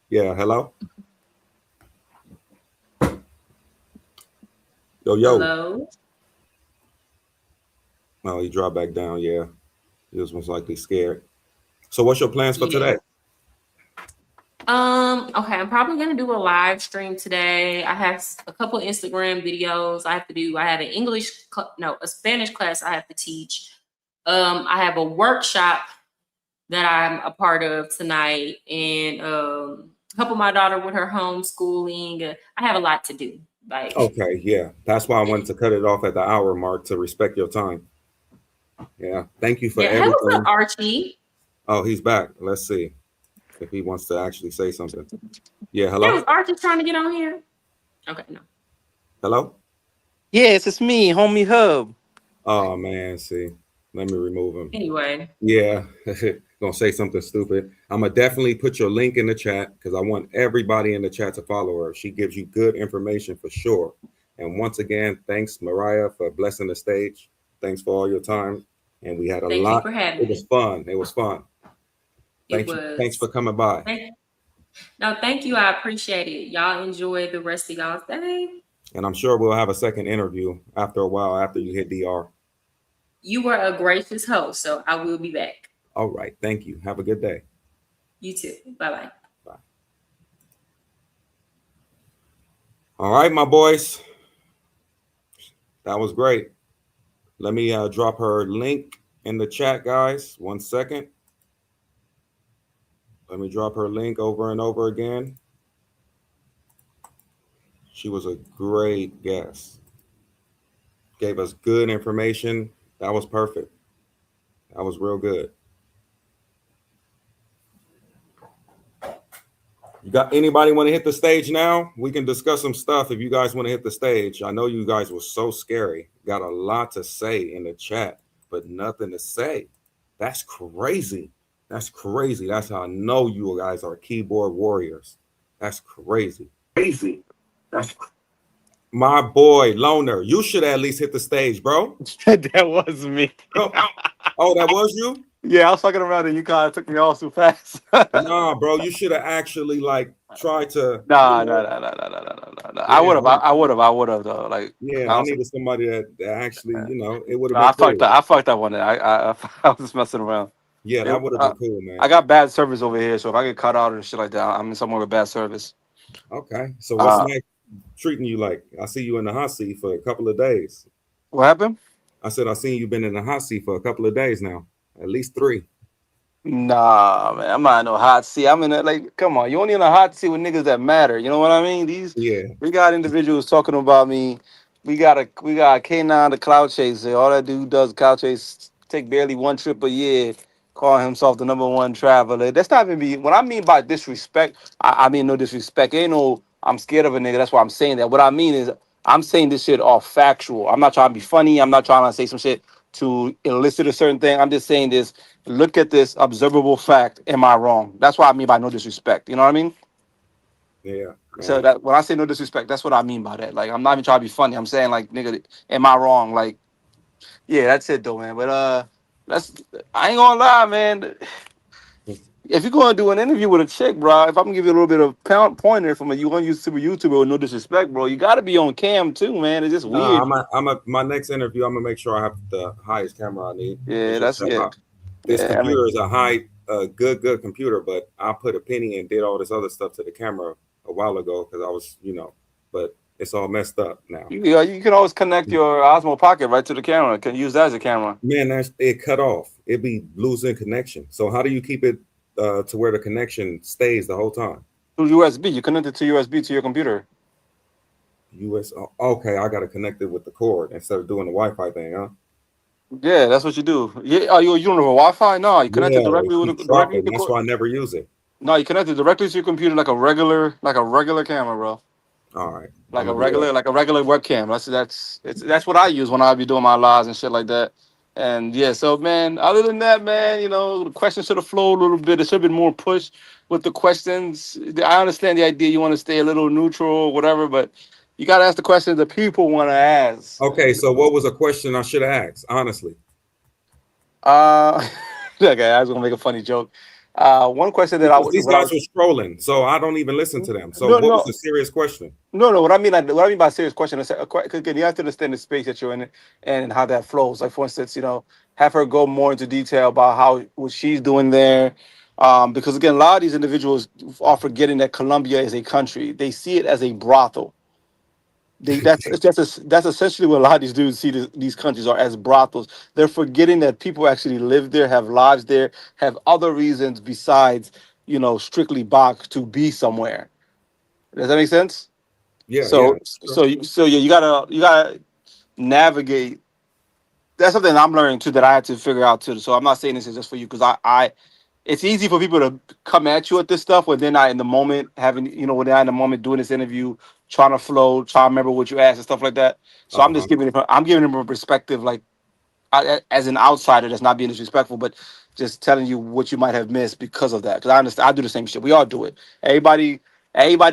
Yeah, hello. Yo, yo. Hello? Oh, he dropped back down. Yeah, he was most likely scared. So, what's your plans for Yeah. today? Okay, I'm probably gonna do a live stream today. I have a couple Instagram videos I have to do. I have an a Spanish class I have to teach. I have a workshop that I'm a part of tonight, and helping my daughter with her homeschooling. I have a lot to do. Like, Okay, yeah, that's why I wanted to cut it off at the hour mark to respect your time. Yeah, thank you for yeah, hey, what's up, everything. Archie? Oh, he's back. Let's see if he wants to actually say something. Yeah, That was hello, Archie trying to get on here. Okay, no. hello. Yes, it's me, homie Hub. Oh man, see, let me remove him. Anyway, Yeah, gonna say something stupid. I'm gonna definitely put your link in the chat because I want everybody in the chat to follow her. She gives you good information for sure. And once again, thanks Mariah for blessing the stage. Thanks for all your time. And we had a thank you lot. for having It was me. fun. It was fun. It Thank you. Thanks for was. coming by. No, thank you. I appreciate it. Y'all enjoy the rest of y'all's day. And I'm sure we'll have a second interview after a while after you hit DR. You were a gracious host, so I will be back. All right. Thank you. Have a good day. You too. Bye-bye. Bye. All right, my boys. That was great. Let me drop her link in the chat, guys. 1 second. Let me drop her link over and over again. She was a great guest. Gave us good information. That was perfect. That was real good. You got anybody want to hit the stage now? We can discuss some stuff if you guys want to hit the stage. I know you guys were so scary. Got a lot to say in the chat, but nothing to say. That's crazy. That's crazy. That's how I know you guys are keyboard warriors. That's crazy. Crazy. My boy Loner, you should at least hit the stage, bro. That was me. Come. Oh, that was you? Yeah, I was fucking around and you kind of took me off too fast. Nah, bro. You should have actually like tried to, Nah, nah, nah, nah, nah, nah, nah, nah, nah. I yeah, would have, I would have though. Like, yeah. I I was, needed somebody that actually, it would have been I fucked cool. up. I fucked up one day. I was just messing around. Yeah, It, that would have been cool, man. I got bad service over here, so if I get cut out and shit like that, I'm in somewhere with bad service. Okay. So what's Uh, Mike treating you like? I see you in the hot seat for a couple of days. what happened? I said I seen you been in the hot seat for a couple of days now. At least three. Nah, man, I'm not in no hot seat. I'm in a, like, come on, you only in a hot seat with niggas that matter. You know what I mean? Yeah. We got individuals talking about me. We got a K9 the cloud chaser. All that dude does cloud chase, take barely one trip a year, call himself the number one traveler. That's not even be what I mean by disrespect. I mean no disrespect. Ain't no I'm scared of a nigga. That's why I'm saying that. What I mean is I'm saying this shit all factual. I'm not trying to be funny. I'm not trying to say some shit to elicit a certain thing. I'm just saying this. Look at this observable fact. Am I wrong? That's what I mean by no disrespect. You know what I mean? Yeah, So man. that when I say no disrespect, that's what I mean by that. Like I'm not even trying to be funny. I'm saying like nigga, am I wrong? Like yeah, that's it though, man. But that's I ain't gonna lie, man. If you're gonna do an interview with a chick, bro, if I'm gonna give you a little bit of pointer from a you want to use super YouTuber with no disrespect, bro, you gotta be on cam too, man. It's just Nah, weird. my next interview, I'm gonna make sure I have the highest camera I need. It's Yeah, just that's that yeah. this Yeah, I mean, computer is a good computer, but I put a penny and did all this other stuff to the camera a while ago because I was, but it's all messed up now. you can always connect your Osmo Pocket right to the camera. Can use that as a camera. Man, it cut off. It be losing connection. So how do you keep it to where the connection stays the whole time? Through USB, you connect it to USB to your computer. Okay, I gotta connect it with the cord instead of doing the Wi-Fi thing, huh? Yeah, that's what you do. Yeah, you don't have a Wi-Fi? No, you connect it Yeah, directly it with keeps directly dropping. with the That's cord. why I never use it. No, you connect it directly to your computer like a regular camera, bro. All right, I'm gonna do Like a regular webcam. That's what I use when I be doing my lives and shit like that. And yeah, so man, other than that, man, the questions should have flowed a little bit. There should have been more push with the questions. I understand the idea you want to stay a little neutral or whatever, but you gotta ask the questions the people want to ask. Okay, so what was a question I should have asked? Honestly, Uh, okay, I was gonna make a funny joke. One question that I because would, these what I guys was, were scrolling, so I don't even listen to them. So no, what was no, the serious question? no. What I mean by serious question is, again, you have to understand the space that you're in and how that flows. Like, for instance, have her go more into detail about what she's doing there. Because again, a lot of these individuals are forgetting that Colombia is a country. They see it as a brothel. That's essentially what a lot of these dudes see these countries are as brothels. They're forgetting that people actually live there, have lives there, have other reasons besides strictly Bach to be somewhere. Does that make sense? Yeah, yeah, So sure. yeah, you gotta navigate. That's something I'm learning too that I had to figure out too. So I'm not saying this is just for you because it's easy for people to come at you at this stuff when they're not in the moment having when they're not in the moment doing this interview, trying to flow, trying to remember what you asked and stuff like that. So Uh-huh. I'm giving them a perspective like as an outsider that's not being disrespectful, but just telling you what you might have missed because of that. Because I understand, I do the same shit. We all do it. Everybody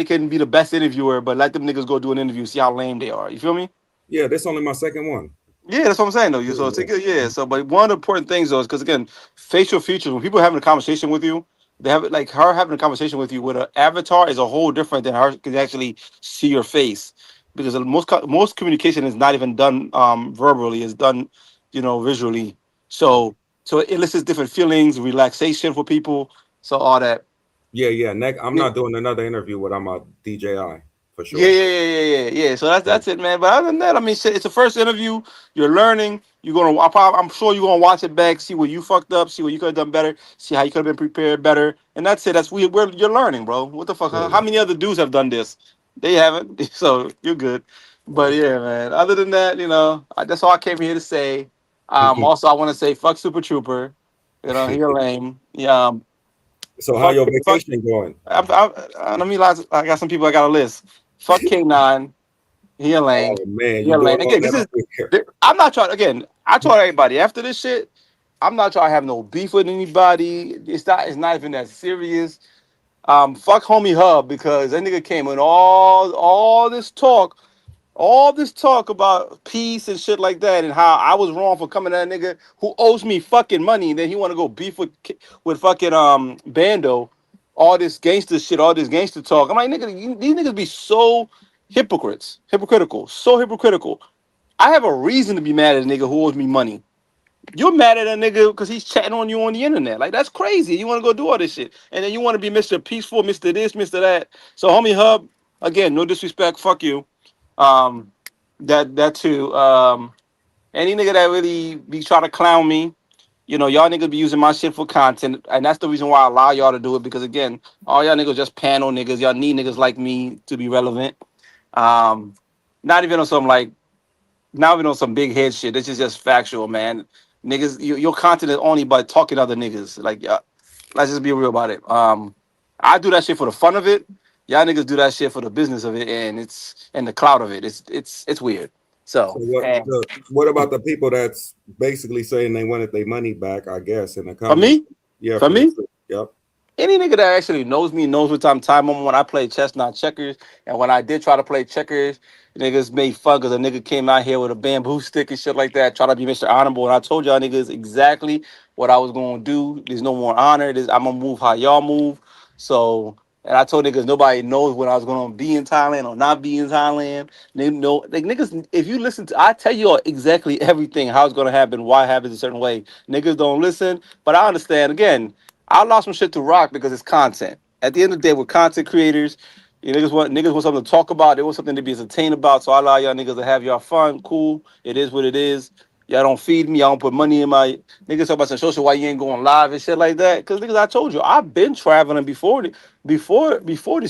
can be the best interviewer, but let them niggas go do an interview, see how lame they are. You feel me? Yeah, this only my second one. Yeah, that's what I'm saying though. So Yeah, it's a good, yeah. So, but one of the important things though is because again, facial features. When people are having a conversation with you, they have it like her having a conversation with you with an avatar is a whole different than her can actually see your face because most communication is not even done verbally. It's done, visually. So it elicits different feelings, relaxation for people. So all that. yeah, yeah. Next, I'm Yeah. not doing another interview with I'm a DJI for Yeah, sure. yeah, yeah, yeah, yeah, yeah. So that's Yeah, that's it, man. But other than that, I mean, shit, it's the first interview. You're learning. I'm sure you're gonna watch it back, see what you fucked up, see what you could have done better, see how you could have been prepared better, and that's it. You're learning, bro. What the fuck? How yeah, many other dudes have done this? They haven't, so you're good. But yeah. yeah, man. Other than that, that's all I came here to say. Also, I want to say fuck Super Trooper. He a lame. Yeah. So how Fuck, your fuck. vacation going? Let me lie. I got some people I got a list. Fuck K9. He a lame. Oh man, He you a doing lame. all Again, this that is. up here? I'm not trying. Again, I told everybody after this shit. I'm not trying to have no beef with anybody. It's not. It's not even that serious. Fuck homie Hub because that nigga came in all this talk about peace and shit like that, and how I was wrong for coming at a nigga who owes me fucking money, and then he want to go beef with fucking Bando, all this gangster shit, all this gangster talk. I'm like, nigga, these niggas be so hypocritical, so hypocritical. I have a reason to be mad at a nigga who owes me money. You're mad at a nigga because he's chatting on you on the internet. Like that's crazy. You want to go do all this shit, and then you want to be Mr. Peaceful, Mr. This, Mr. That. So, homie Hub, again, no disrespect, fuck you. Um, that too. Any nigga that really be trying to clown me, y'all niggas be using my shit for content, and that's the reason why I allow y'all to do it. Because again, all y'all niggas just panel niggas. Y'all need niggas like me to be relevant. Um, not even on some like now we on some big head shit. This is just factual, man. Niggas, your content is only by talking to other niggas. Like, let's just be real about it. I do that shit for the fun of it. Y'all niggas do that shit for the business of it, and the clout of it. It's weird. So So, what about the people that's basically saying they wanted their money back? I guess in the for comments. me, Yeah, for for the me, trip. Yep. any nigga that actually knows me knows what time I'm when I play chess, not checkers. And when I did try to play checkers, niggas made fun because a nigga came out here with a bamboo stick and shit like that, try to be Mr. Honorable. And I told y'all niggas exactly what I was gonna do. There's no more honor. I'm gonna move how y'all move. So, and I told niggas nobody knows when I was gonna be in Thailand or not be in Thailand. They know, like niggas. If you listen to, I tell you all exactly everything how it's gonna happen, why it happens a certain way. Niggas don't listen, but I understand. Again, I lost some shit to rock because it's content. At the end of the day, we're content creators. You niggas want something to talk about. They want something to be entertained about. So I allow y'all niggas to have y'all fun. Cool. It is what it is. Y'all don't feed me. Y'all don't put money in my niggas talk about some social why you ain't going live and shit like that. Cause niggas, I told you, I've been traveling before this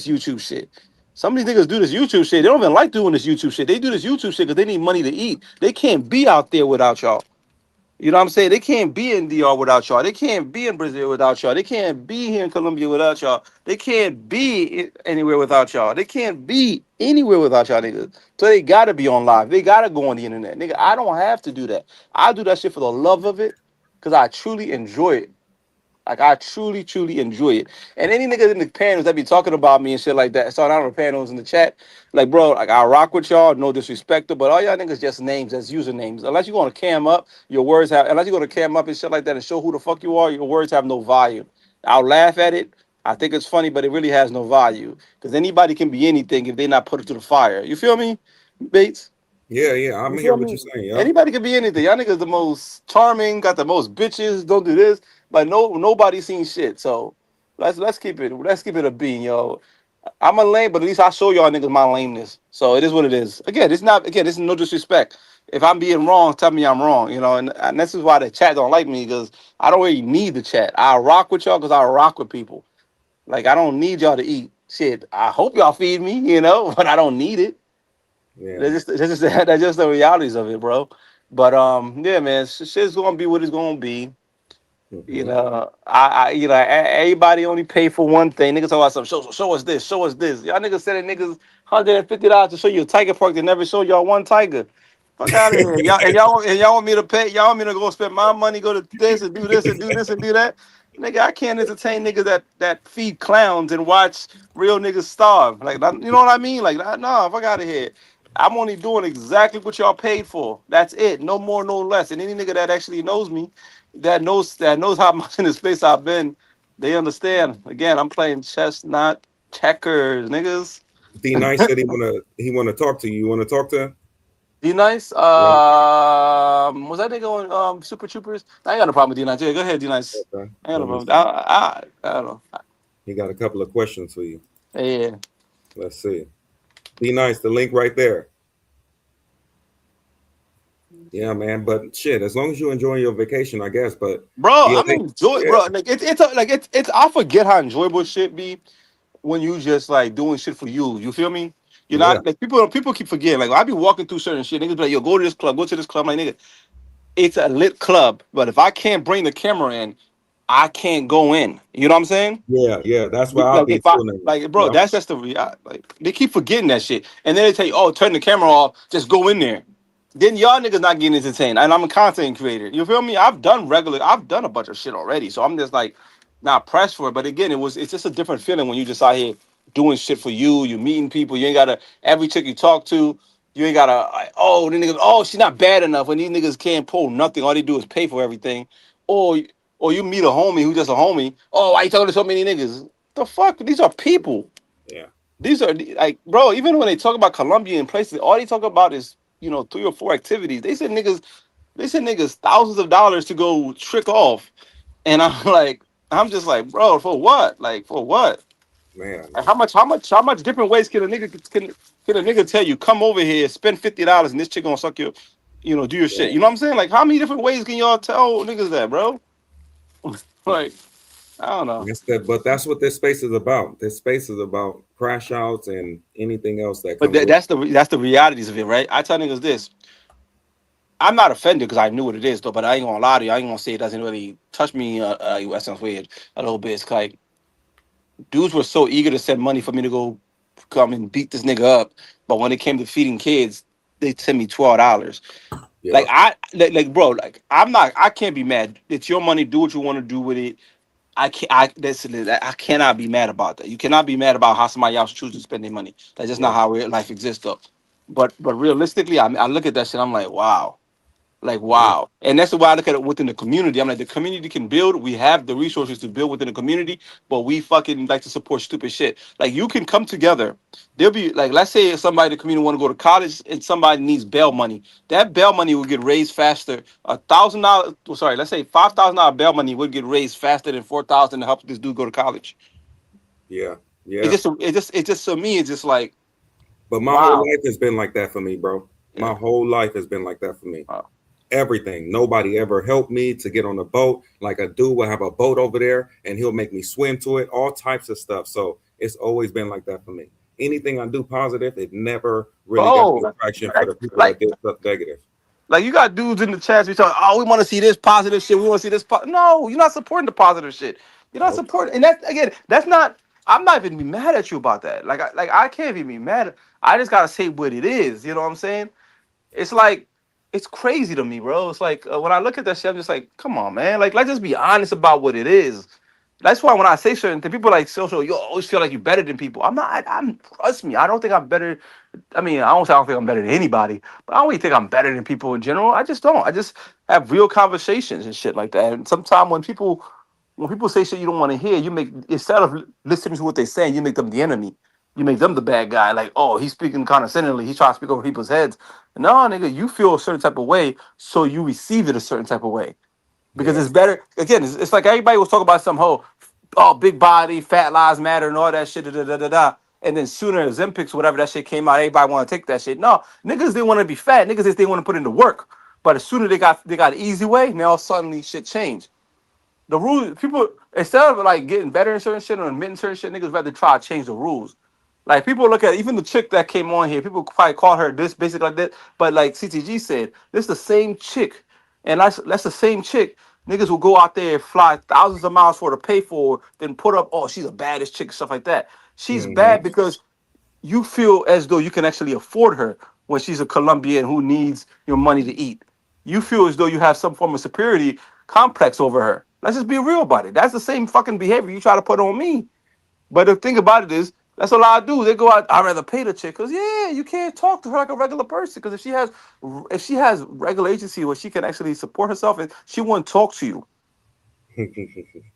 YouTube shit. Some of these niggas do this YouTube shit. They don't even like doing this YouTube shit. They do this YouTube shit because they need money to eat. They can't be out there without y'all. You know what I'm saying? They can't be in DR without y'all. They can't be in Brazil without y'all. They can't be here in Colombia without y'all. They can't be anywhere without y'all. They can't be anywhere without y'all niggas. So they gotta be on live. They gotta go on the internet. Nigga, I don't have to do that. I do that shit for the love of it because I truly enjoy it. Like I truly, truly enjoy it. And any niggas in the panels that be talking about me and shit like that, starting out on the panels in the chat, like bro, like I rock with y'all, no disrespect, but all y'all niggas just names, that's usernames. Unless you gonna cam up, your words have unless you gonna cam up and shit like that and show who the fuck you are, your words have no value. I'll laugh at it. I think it's funny, but it really has no value. Because anybody can be anything if they not put it to the fire. You feel me, Bates? Yeah, yeah. I'm You here. feel What you me? saying? Yep. Anybody can be anything. Y'all niggas the most charming, got the most bitches, don't do this. But nobody seen shit. So let's keep it a bean, yo. I'm a lame, but at least I show y'all niggas my lameness. So it is what it is. Again, this is no disrespect. If I'm being wrong, tell me I'm wrong, and this is why the chat don't like me, because I don't really need the chat. I rock with y'all because I rock with people. Like I don't need y'all to eat. Shit. I hope y'all feed me, but I don't need it. Yeah. That's just the realities of it, bro. But yeah, man, shit's gonna be what it's gonna be. Hmm. Everybody only pay for one thing. Niggas talk about something. Show us this. Show us this. Y'all niggas said that niggas $150 to show you a tiger park. They never show y'all one tiger. Fuck out of here. Y'all want me to pay? Y'all want me to go spend my money, go to this and do this and do this and do that? Nigga, I can't entertain niggas that feed clowns and watch real niggas starve. Like, you know what I mean? Like, nah, fuck out of here. I'm only doing exactly what y'all paid for. That's it. No more, no less. And any nigga that actually knows me, that knows how much in the space I've been, they understand. Again, I'm playing chess, not checkers, niggas. D Nice said he wanna talk to you. You wanna talk to him? D Nice. Yeah. Was that nigga on Super Troopers? I ain't got no problem with D Nice. Yeah, go ahead, D Nice. Okay. I ain't got no Let me problem. see. I don't know. He got a couple of questions for you. Yeah, Let's see. D Nice, the link right there. Yeah, man. But shit, as long as you're enjoying your vacation, I guess. But bro, yeah, I'm enjoying, yeah, bro. Like it's. I forget how enjoyable shit be when you just like doing shit for you. You feel me? You're yeah. not like people keep forgetting. Like I be walking through certain shit. Niggas be like, yo, go to this club, go to this club. I'm like, nigga, it's a lit club. But if I can't bring the camera in, I can't go in. You know what I'm saying? Yeah, yeah. That's where I'll Like be if I too now. like, bro, Yeah, that's just the like they keep forgetting that shit, and then they tell you, oh, turn the camera off, just go in there. Then y'all niggas not getting entertained, and I'm a content creator. You feel me? I've done a bunch of shit already, so I'm just like not pressed for it. But again, it's just a different feeling when you just out here doing shit for you. You meeting people. You ain't gotta every chick you talk to. You ain't gotta like, oh, the niggas, oh, she's not bad enough. When these niggas can't pull nothing, all they do is pay for everything. Or or you meet a homie who just a homie. Oh, why you talking to so many niggas? The fuck? These are people. yeah, These are like, bro. Even when they talk about Colombia and places, all they talk about is 3 or 4 activities. They said niggas thousands of dollars to go trick off, and I'm like, I'm just like, bro, for what? Like, for what? man. Like, how much different ways can a nigga tell you come over here, spend $50, and this chick gonna suck your, do your shit. Yeah. You know what I'm saying? Like, how many different ways can y'all tell niggas that, bro? Like, I don't know. That's that, but that's what this space is about. This space is about crash outs and anything else that But comes with. that's the realities of it, right? I tell niggas this. I'm not offended because I knew what it is, though. But I ain't gonna lie to you. I ain't gonna say it doesn't really touch me. That sounds weird a little bit. It's like dudes were so eager to send money for me to go come and beat this nigga up, but when it came to feeding kids, they sent me $12. Like Yeah, bro, like I can't be mad. It's your money. Do what you want to do with it. I can't. I cannot be mad about that. You cannot be mad about how somebody else chooses to spend their money. That's just not yeah, how real life exists, though. But realistically, I look at that shit. I'm like, wow. Like, yeah, wow. And that's why I look at it within the community. I'm like, the community can build. We have the resources to build within the community, but we fucking like to support stupid shit. Like, you can come together. There'll be, like, let's say somebody in the community want to go to college and somebody needs bail money. That bail money will get raised faster. $1,000, sorry, let's say $5,000 bail money would get raised faster than 4,000 to help this dude go to college. yeah, It yeah. just, it just, to me, it's just like, But my whole wow. life has been like that for me, bro. Yeah. My whole life has been like that for me. Wow. Everything. Nobody ever helped me to get on a boat. Like a dude will have a boat over there and he'll make me swim to it, all types of stuff. So it's always been like that for me. Anything I do positive, it never really got the Bro, attraction for like, the people like that did stuff negative. Like you got dudes in the chat, we talking, oh, we want to see this positive shit. We want to see this. No, you're not supporting the positive shit. You're not Nope. supporting, and that's again, that's not. I'm not even be mad at you about that. I can't even be mad. I just gotta say what it is. You know what I'm saying? It's like it's crazy to me, bro. It's like when I look at that shit, I'm just like, come on, man. Like let's just be honest about what it is. That's why when I say certain things, people are like social, you always feel like you're better than people. I'm not. I'm trust me. I don't think I'm better. I mean, I don't say I don't think I'm better than anybody, but I don't really think I'm better than people in general. I just don't. I just have real conversations and shit like that. And sometimes when people say shit you don't want to hear, you make instead of listening to what they're saying, you make them the enemy. You make them the bad guy. Like, oh, he's speaking condescendingly. He's trying to speak over people's heads. No, nigga, you feel a certain type of way, so you receive it a certain type of way because Yeah. it's better. Again, it's like everybody was talking about some whole, oh, big body, fat lives matter, and all that shit. Da, da, da, da, da. And then sooner as Zempics, whatever that shit came out, everybody want to take that shit. No, niggas didn't want to be fat. Niggas just didn't want to put in the work. But as soon as they got an easy way, now suddenly shit changed. The rules, people, instead of like getting better in certain shit or admitting certain shit, niggas rather try to change the rules. Like people look at even the chick that came on here, people probably call her this basically like that. But like CTG said, this the same chick, and that's the same chick. Niggas will go out there and fly thousands of miles for her to pay for, then put up, oh, she's the baddest chick, stuff like that. She's Hmm. bad because you feel as though you can actually afford her when she's a Colombian who needs your money to eat. You feel as though you have some form of superiority complex over her. Let's just be real about it. That's the same fucking behavior you try to put on me. But the thing about it is, that's a lot of dudes. They go out. I'd rather pay the chick because yeah, you can't talk to her like a regular person. Because if she has regular agency where she can actually support herself, and she wouldn't talk to you.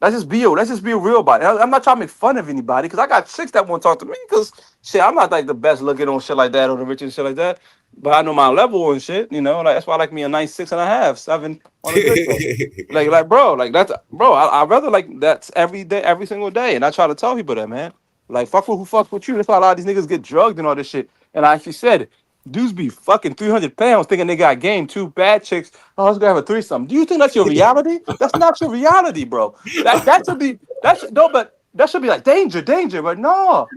Let's just be real about it. I'm not trying to make fun of anybody because I got chicks that won't talk to me because shit, I'm not like the best looking on shit like that or the richest shit like that. But I know my level and shit, like that's why I like me a nice 6.5, 7 on a good day. Like bro, like that's bro, I rather like that's every day, every single day. And I try to tell people that, man. Like fuck with who fucks with you. That's why a lot of these niggas get drugged and all this shit. And I actually said, dudes be fucking 300 pounds thinking they got game, two bad chicks. Oh, let's go have a threesome. Do you think that's your reality? That's not your reality, bro. That should be that should no, but that should be like danger, danger. But no.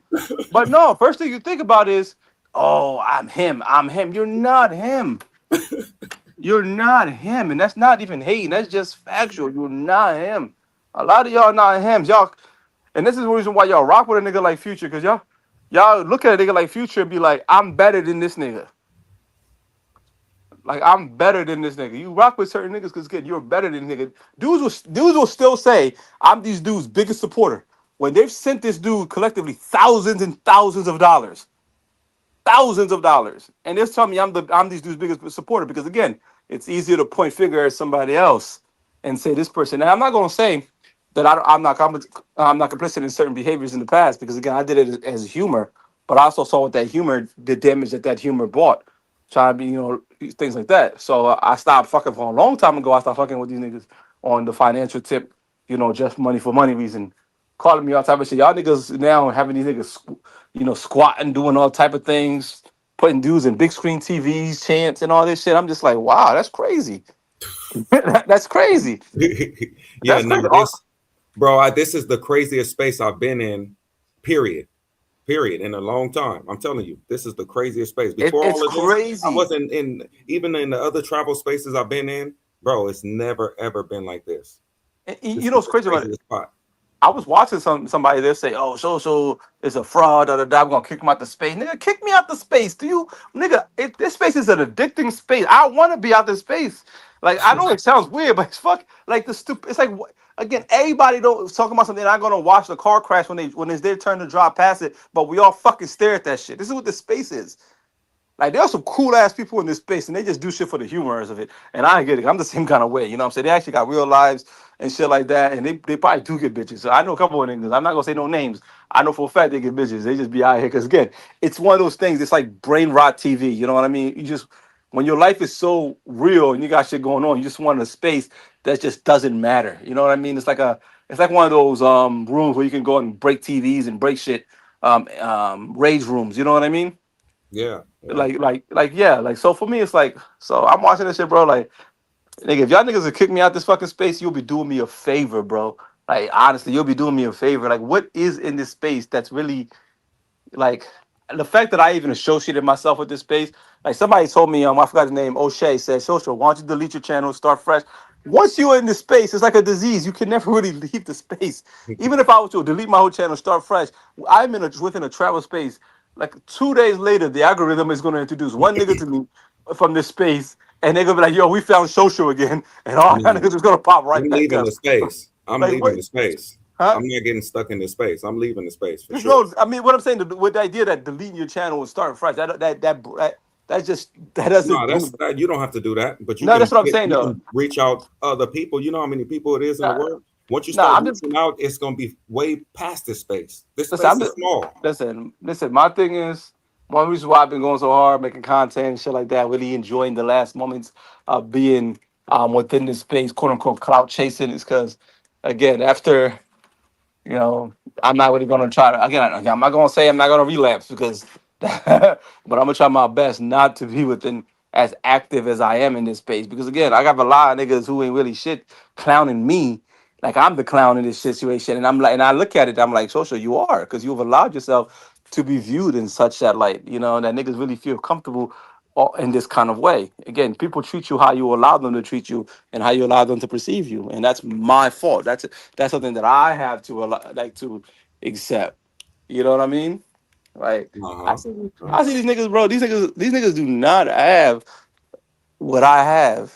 First thing you think about is, oh, I'm him. I'm him. You're not him. You're not him, and that's not even hating. That's just factual. You're not him. A lot of y'all not hams, y'all, and this is the reason why y'all rock with a nigga like Future, because y'all look at a nigga like Future and be like, I'm better than this nigga. Like I'm better than this nigga. You rock with certain niggas because again, you're better than nigga. Dudes will still say, I'm these dudes' biggest supporter. When they've sent this dude collectively thousands and thousands of dollars, and they're telling me I'm these dudes' biggest supporter because again, it's easier to point finger at somebody else and say this person. Now I'm not gonna say that I'm not complicit in certain behaviors in the past because again, I did it as humor, but I also saw what that humor, the damage that humor brought, trying to be things like that. So I stopped fucking for a long time ago. I stopped fucking with these niggas on the financial tip, just money for money reason, calling me all type of shit. Y'all niggas now having these niggas squatting, doing all type of things, putting dudes in big screen TVs, chants, and all this shit. I'm just like, wow, that's crazy. That's crazy. Yeah, That's no, crazy. this is the craziest space I've been in, period. Period. In a long time. I'm telling you, this is the craziest space. Before It's all of this, I crazy. wasn't in, even in the other travel spaces I've been in, bro, it's never ever been like this. And This you know is what's the crazy about it? craziest spot. I was watching somebody there say, "Oh, so is a fraud." Da, da, da, I'm gonna kick him out the space. Nigga, kick me out the space. Do you, nigga? This space is an addicting space. I want to be out this space. Like I know it sounds weird, but it's fuck. Like the stupid. It's like again, everybody don't talking about something. They're not gonna watch the car crash when it's their turn to drive past it, but we all fucking stare at that shit. This is what the space is. Like there are some cool ass people in this space, and they just do shit for the humors of it. And I ain't get it. I'm the same kind of way. You know what I'm saying? They actually got real lives and shit like that, and they probably do get bitches. So I know a couple of niggas. I'm not gonna say no names. I know for a fact they get bitches. They just be out here because again, it's one of those things. It's like brain rot TV. You know what I mean? You just when your life is so real and you got shit going on, you just want a space that just doesn't matter. You know what I mean? It's like one of those rooms where you can go and break TVs and break shit. Rage rooms. You know what I mean? Yeah, yeah. Like yeah, like so for me it's like so I'm watching this shit, bro. Like nigga, if y'all niggas would kick me out this fucking space, you'll be doing me a favor, bro. Like honestly, you'll be doing me a favor. Like what is in this space that's really like the fact that I even associated myself with this space, like somebody told me, I forgot his name, O'Shea said, Social, why don't you delete your channel, start fresh? Once you're in this space, it's like a disease. You can never really leave the space. Even if I was to delete my whole channel, start fresh, I'm within a travel space. Like 2 days later, the algorithm is going to introduce one nigga to me from this space, and they're gonna be like, "Yo, we found social again," and all that No, niggas is gonna pop right I'm back leaving up. the space. I'm Like leaving what? the space. Huh? I'm not getting stuck in this space. I'm leaving the space for There's sure. no, I mean, what I'm saying with the idea that deleting your channel and starting fresh, that just that doesn't No, do. that's that. You don't have to do that, but No, that's what I'm saying you though. can reach out other people. You know how many people it is in the Nah, world. Once you nah, start I'm just reaching out, it's gonna be way past this space. This listen. space is small. Listen. My thing is one reason why I've been going so hard, making content and shit like that. Really enjoying the last moments of being within this space, quote unquote, clout chasing, is because again after. You know, I'm not really gonna try to again. I'm not gonna say I'm not gonna relapse because, but I'm gonna try my best not to be within as active as I am in this space because again, I got a lot of niggas who ain't really shit clowning me like I'm the clown in this situation, and I'm like, and I look at it, I'm like, social, you are because you've allowed yourself to be viewed in such that light, that niggas really feel comfortable in this kind of way. Again, people treat you how you allow them to treat you and how you allow them to perceive you, and that's my fault. That's something that I have to like to accept. You know what I mean? Like I Uh see, huh. I see these niggas, bro. These niggas do not have what I have.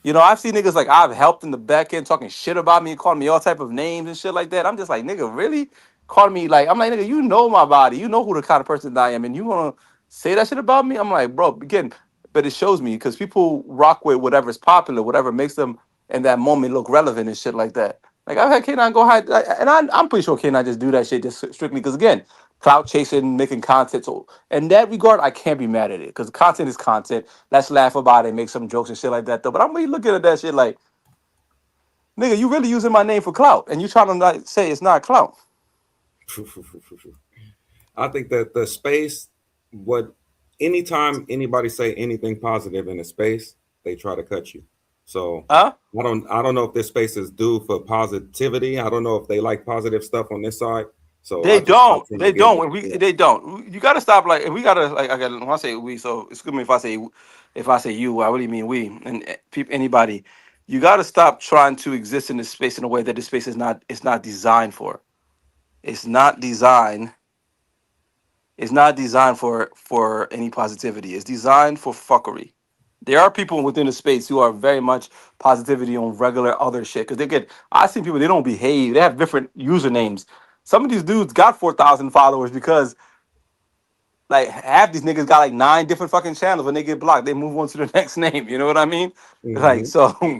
I've seen niggas like I've helped in the back end talking shit about me, calling me all type of names and shit like that. I'm just like, nigga, really? Calling me like I'm like, nigga, you know my body, you know who the kind of person I am, and you wanna say that shit about me? I'm like, bro, again, but it shows me because people rock with whatever's popular, whatever makes them in that moment look relevant and shit like that. Like I've had K9 go hide, and I'm pretty sure K9 just do that shit just strictly because again, clout chasing, making content. So in that regard, I can't be mad at it because content is content. Let's laugh about it, make some jokes and shit like that though. But I'm really looking at that shit like, nigga, you really using my name for clout, and you trying to like say it's not clout. I think that the space, what anytime anybody say anything positive in a space, they try to cut you. So Huh? I don't know if this space is due for positivity. I don't know if they like positive stuff on this side. So They I just try don't. to They get don't. And they don't. You gotta stop. Like, and we gotta like. I got. When I say we, so excuse me if I say you. I really mean we and people, anybody. you got to stop trying to exist in this space in a way that this space is not. It's not designed for. It's not designed. It's not designed for any positivity. It's designed for fuckery. There are people within the space who are very much positivity on regular other shit. Because they get, I see people, they don't behave. They have different usernames. Some of these dudes got 4,000 followers because like half these niggas got like 9 different fucking channels. When they get blocked, they move on to the next name. You know what I mean? Like Hmm.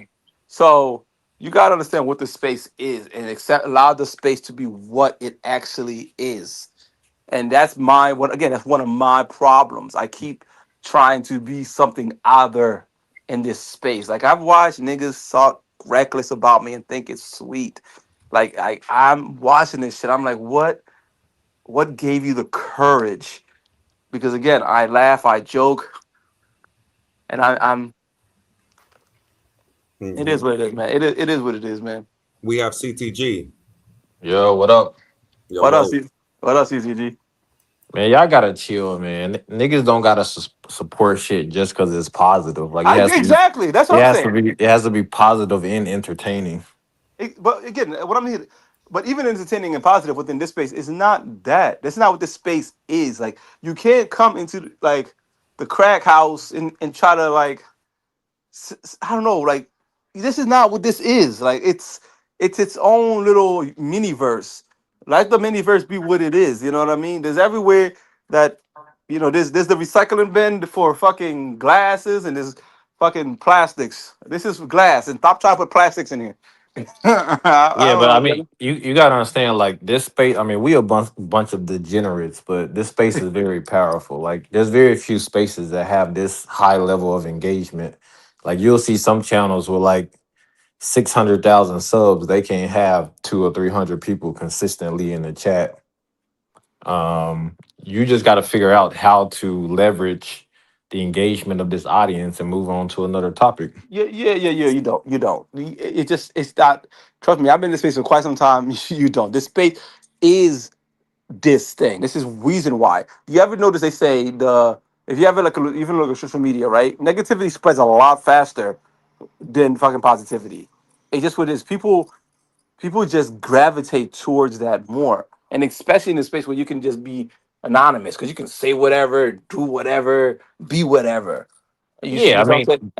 so you gotta understand what the space is and accept allow the space to be what it actually is. And that's my what again, that's one of my problems. I keep trying to be something other in this space. Like I've watched niggas talk reckless about me and think it's sweet. Like I'm watching this shit. I'm like, what gave you the courage? Because again, I laugh, I joke, and I'm it is Hmm. what it is, man. It is what it is, man. We have CTG. Yo, what up? Yo, What else? yo. What else, ECG? Man, y'all gotta chill, man. Niggas don't gotta support shit just because it's positive. Like I exactly. That's what I'm saying. it has to be positive and entertaining. But again, what I'm here, but even entertaining and positive within this space is not that. That's not what this space is. Like you can't come into like the crack house and try to like I don't know, like this is not what this is. Like it's its own little mini verse. Let the mini verse be what it is. You know what I mean? There's everywhere that there's the recycling bin for fucking glasses and there's fucking plastics. This is glass and stop trying to put plastics in here. I Yeah, don't but I know. mean, you gotta understand, like this space. I mean, we a bunch of degenerates, but this space is very powerful. Like, there's very few spaces that have this high level of engagement. Like, you'll see some channels with like 600,000 subs, they can't have 200 or 300 people consistently in the chat. You just got to figure out how to leverage the engagement of this audience and move on to another topic. Yeah. You don't. It's not. Trust me, I've been in this space for quite some time. You don't. This space is this thing. This is reason why. You ever notice they say the if you ever even look at social media, right? Negativity spreads a lot faster than fucking positivity. It's just what it is. People just gravitate towards that more, and especially in a space where you can just be anonymous because you can say whatever, do whatever, be whatever. Yeah, You I know what mean, I'm saying?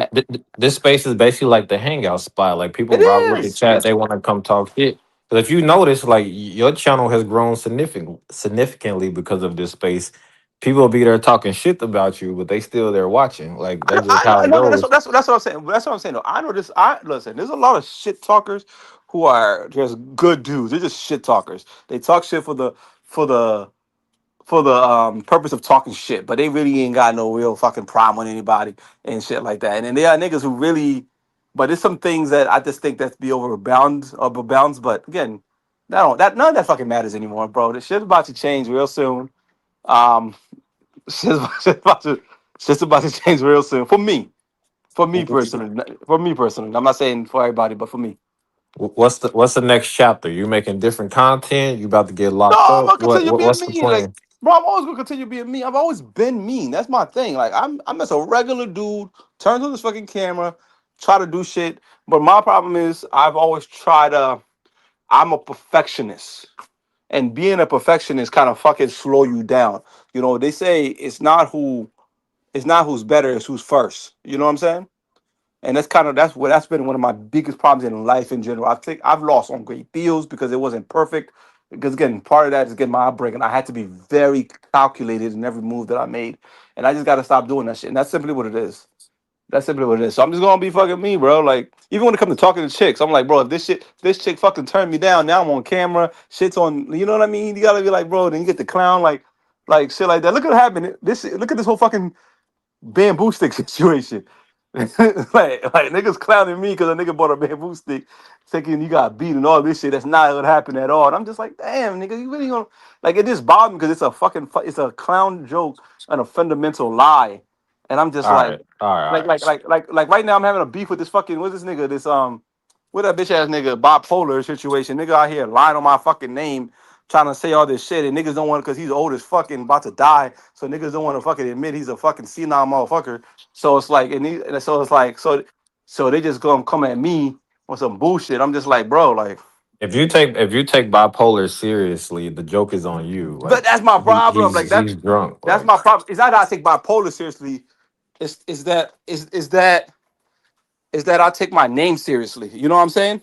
this space is basically like the hangout spot. Like, people It rock with the is. chat, they want to come talk shit. But if you notice, like, your channel has grown significantly because of this space. People will be there talking shit about you, but they still there watching. Like, that's just I how know, it no, no, that's what goes. that's what I'm saying. That's what I'm saying. Though. I know this. I listen. There's a lot of shit talkers who are just good dudes. They're just shit talkers. They talk shit for the for the purpose of talking shit, but they really ain't got no real fucking problem with anybody and shit like that. And then there are niggas who really, but there's some things that I just think that's be over bounds. But again, none of that fucking matters anymore, bro. This shit's about to change real soon. Um, shit's, shit's about to shit's about to change real soon for me. For me personally, I'm not saying for everybody, but for me. What's the next chapter? You making different content? You about to get No, locked I'm up? gonna continue being What's the mean. Like, plan? bro, I'm always gonna continue being mean. I've always been mean. That's my thing. Like, I'm just a regular dude. Turns on this fucking camera, try to do shit. But my problem is, I've always tried to. I'm a perfectionist, and being a perfectionist kind of fucking slow you down. They say it's not who's better, it's who's first. You know what I'm saying? And that's been one of my biggest problems in life in general. I think I've lost on great deals because it wasn't perfect. Because again, part of that is getting my upbringing. I had to be very calculated in every move that I made, and I just got to stop doing that shit. And that's simply what it is. That's simply what it is. So I'm just gonna be fucking me, bro. Like even when it comes to talking to chicks, I'm like, bro, if this chick fucking turned me down, now I'm on camera, shit's on. You know what I mean? You gotta be like, bro. Then you get the clown, like shit like that. Look at what happened. Look at this whole fucking bamboo stick situation. like niggas clowning me because a nigga bought a bamboo stick, thinking you got beat and all this shit. That's not what happened at all. And I'm just like, damn, nigga, you really gonna like it just bothered me because it's a it's a clown joke and a fundamental lie. And I'm just All like, right, all right, all right. right now I'm having a beef with this fucking what's this nigga this what that bitch ass nigga bipolar situation. Nigga out here lying on my fucking name, trying to say all this shit, and niggas don't want because he's old as fucking about to die. So niggas don't want to fucking admit he's a fucking senile motherfucker. So it's like, and so it's like, So they just come at me on some bullshit. I'm just like, bro, like, If you take bipolar seriously, the joke is on you. but Like that's my problem. Like he's drunk. that's Like my problem. It's not that I take bipolar seriously. Is that I take my name seriously. You know what I'm saying?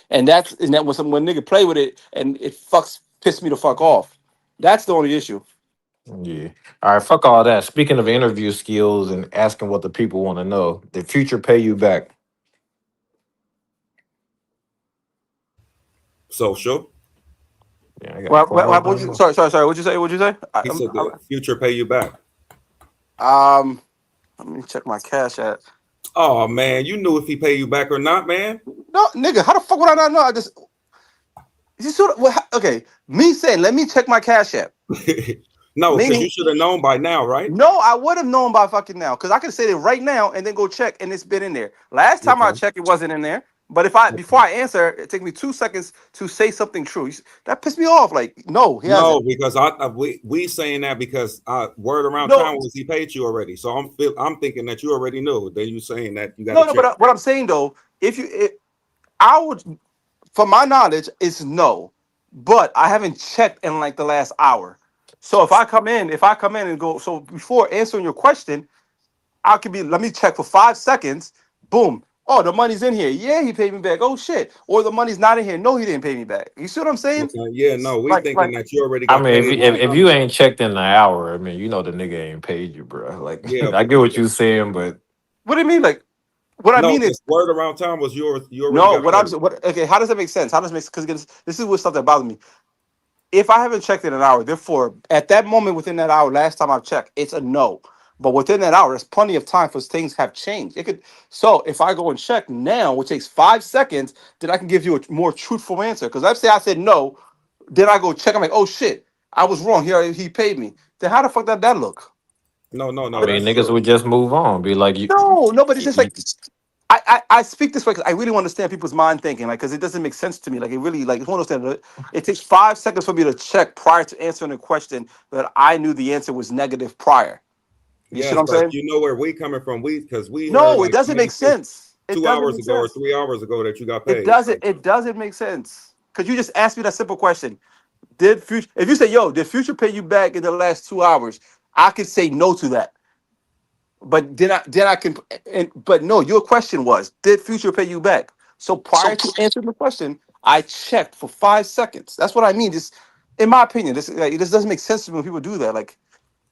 And that when nigga play with it and it piss me the fuck off. That's the only issue. yeah. All right, fuck all that. Speaking of interview skills and asking what the people want to know, did Future pay you back? So sure. Yeah, I got a quiet down. Sorry. What'd you say? He said the Future pay you back. Let me check my cash app. Oh man, you knew if he pay you back or not, man. No, nigga, how the fuck would I not know? Okay, me saying, let me check my cash app. No, because Meaning, you should have known by now, right? no, I would have known by fucking now. Because I could say it right now and then go check and it's been in there. Last time I Okay. checked, it wasn't in there. But before I answer, it takes me 2 seconds to say something true. That pissed me off. Like, no, he hasn't. No, because we saying that because word around No, town was he paid you already. So I'm thinking that you already knew. Then you saying that you got no, to no. check. But what I'm saying though, I would, from my knowledge, it's no. But I haven't checked in like the last hour. So if I come in and go, so before answering your question, I could be, let me check for 5 seconds. Boom. Oh, the money's in here. Yeah, he paid me back. Oh shit. Or the money's not in here. No, he didn't pay me back. You see what I'm saying? Okay. Yeah, no, we Like thinking that you already I got mean, paid a long if time you ago. ain't checked in an hour, I mean, you know the nigga ain't paid you, bro. Like Yeah. I get what you saying, but what do you mean? Like what I No, mean is because word around town was yours. You already no. got paid. Okay? How does that make sense? How does it make? Because this is what stuff that bothers me. If I haven't checked in an hour, therefore, at that moment within that hour, last time I've checked, it's a no. But within that hour, there's plenty of time for things have changed. It could so if I go and check now, which takes 5 seconds, then I can give you a more truthful answer. Because let's say I said no, then I go check. I'm like, oh shit, I was wrong. He paid me. Then how the fuck did that look? I No. mean, That's niggas would just move on, be like No, but it's just you like I speak this way because I really want to understand people's mind thinking, like, because it doesn't make sense to me. Like, it really, like, it's one of those things. It takes 5 seconds for me to check prior to answering a question that I knew the answer was negative prior. You see yes, what I'm but saying? you know where we coming from. Because we heard No, it like doesn't maybe make sense. It 2 hours doesn't make ago or sense. 3 hours ago that you got It paid. doesn't. It doesn't make sense. Because you just asked me that simple question. Did Future? If you say, "Yo, did Future pay you back in the last 2 hours?" I could say no to that. But then I can. But no, your question was, did Future pay you back? So prior to answering the question, I checked for 5 seconds. That's what I mean. This, in my opinion, this doesn't make sense to me when people do that. Like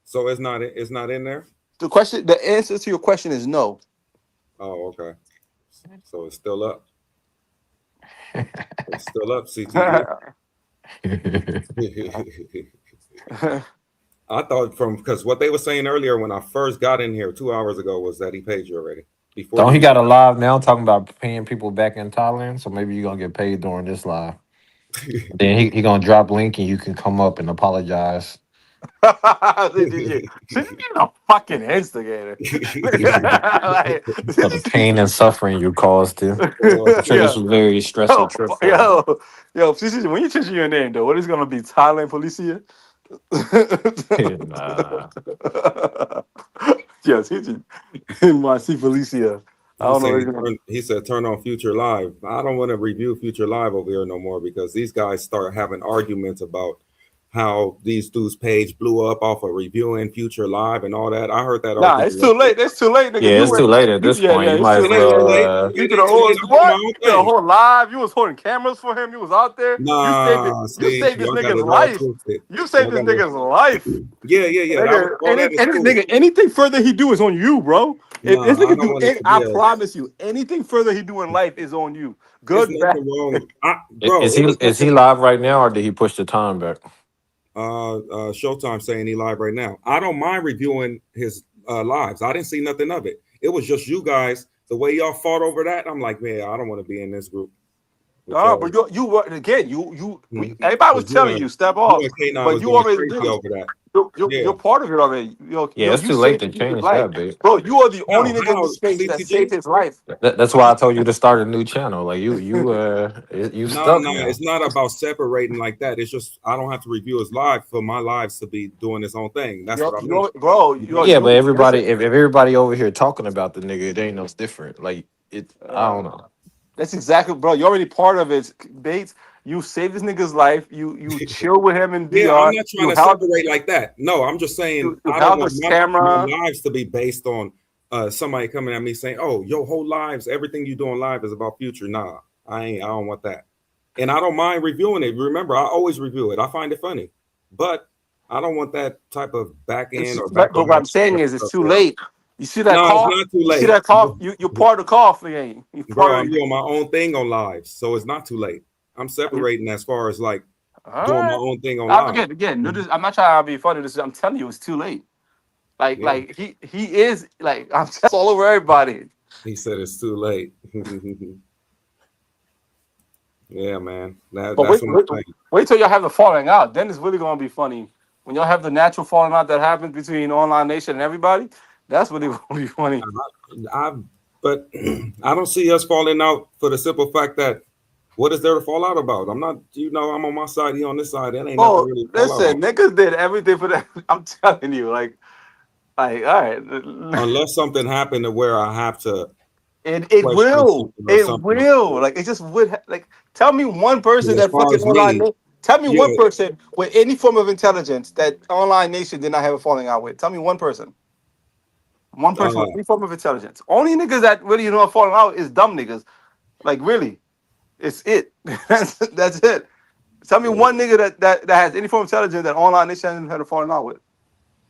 So it's not in there. the answer to your question is no. Oh, okay. So it's still up. It's still up, CTG. I thought from because what they were saying earlier when I first got in here 2 hours ago was that he paid you already before don't you he even got a live now talking about paying people back in Thailand? So maybe you're gonna get paid during this live. Then he gonna drop link and you can come up and apologize. She's a fucking instigator. Like, For the pain and suffering you caused him. Oh, I'm sure this yeah. was a very stressful Yo, trip for him. yo, when you change your name though, what is it gonna be? Thailand Policia? Nah. Yes, he's in my see Felicia. I he don't know said what he's gonna. he said turn on Future Live. I don't want to review Future Live over here no more because these guys start having arguments about how these dudes' page blew up off of reviewing Future Live and all that. I heard that Nah, argument it's too late. yesterday. It's too late, nigga. Yeah, it's too late at this point. Yeah, You it's might too as It ain't late. too well late. You It did ain't a too whole late. I'm doing my what? own You did a thing. whole live. You was holding cameras for him. You was out there. You saved it. Nah, You see, saved this y'all got nigga's it all life. twisted. You saved Y'all this got it. nigga's life. Yeah. Nigga, All that is cool. nigga, anything further he do is on you, bro. If this Nah, I nigga don't do want it any, to I be a. promise you, anything further he do in life is on you. It's Good, bad. nothing wrong. Bro, is it he was is he nothing. live right now or did he push the time back? Showtime saying he live right now. I don't mind reviewing his lives. I didn't see nothing of it. It was just you guys. The way y'all fought over that, I'm like, man, I don't want to be in this group with y'all. But you were again. Everybody was Because telling you step you off, and K9 but was you going already crazy over that. you're Yeah. part of it already. Yeah, it's You too late saved to this nigga's change life, that, babe. bro. You are the only nigga in How the space that saved CTG? his life. That's why I told you to start a new channel. Like you No, stuck now. it's not about separating like that. It's just I don't have to review his live for my lives to be doing its own thing. That's what I mean. Bro. You feel Yeah, me? but Listen. if everybody over here talking about the nigga, it ain't no different. Like I don't know. That's exactly, bro. You're already part of it, Bates. You saved this nigga's life. You chill with him in Yeah, I'm DR. not trying You to held separate like that. No, I'm just saying you I don't held want this my camera. lives to be based on somebody coming at me saying, "Oh, your whole lives, everything you do in live is about future." Nah, I ain't. I don't want that, and I don't mind reviewing it. Remember, I always review it. I find it funny, but I don't want that type of back end or back But and what I'm saying forth is, it's stuff. too Yeah. late. You see that No, it's cough? not too You see late, that cough? You're part of the cough again. You bro. part I'm of doing my own thing on lives, so it's not too late. I'm it. separating as far as like All doing my right. own thing on I live. forget again. No, I'm not trying to be funny. I'm telling you, it's too late. Like Yeah, like he is like I'm just all over everybody. he said it's too late. Yeah, man. But That's what I'm saying. wait till y'all have the falling out. Then it's really gonna be funny. When y'all have the natural falling out that happens between Online Nation and everybody, that's really gonna be funny. I but I don't see us falling out for the simple fact that what is there to fall out about? I'm not, I'm on my side, he on this side. That ain't nothing Well, really to fall out listen, about. niggas did everything for that. I'm telling you, like, all right. Unless something happened to where I have to It question will. something or It something. will. Like it just would. Like, tell me one person As that far fucking as me, Tell me one yeah, person with any form of intelligence that Online Nation did not have a falling out with. Tell me one person. One person with uh, any form of intelligence. Only niggas that really know a falling out is dumb niggas. Like really, it's it. That's it. Tell me one nigga that has any form of intelligence that Online Nation hasn't had a falling out with.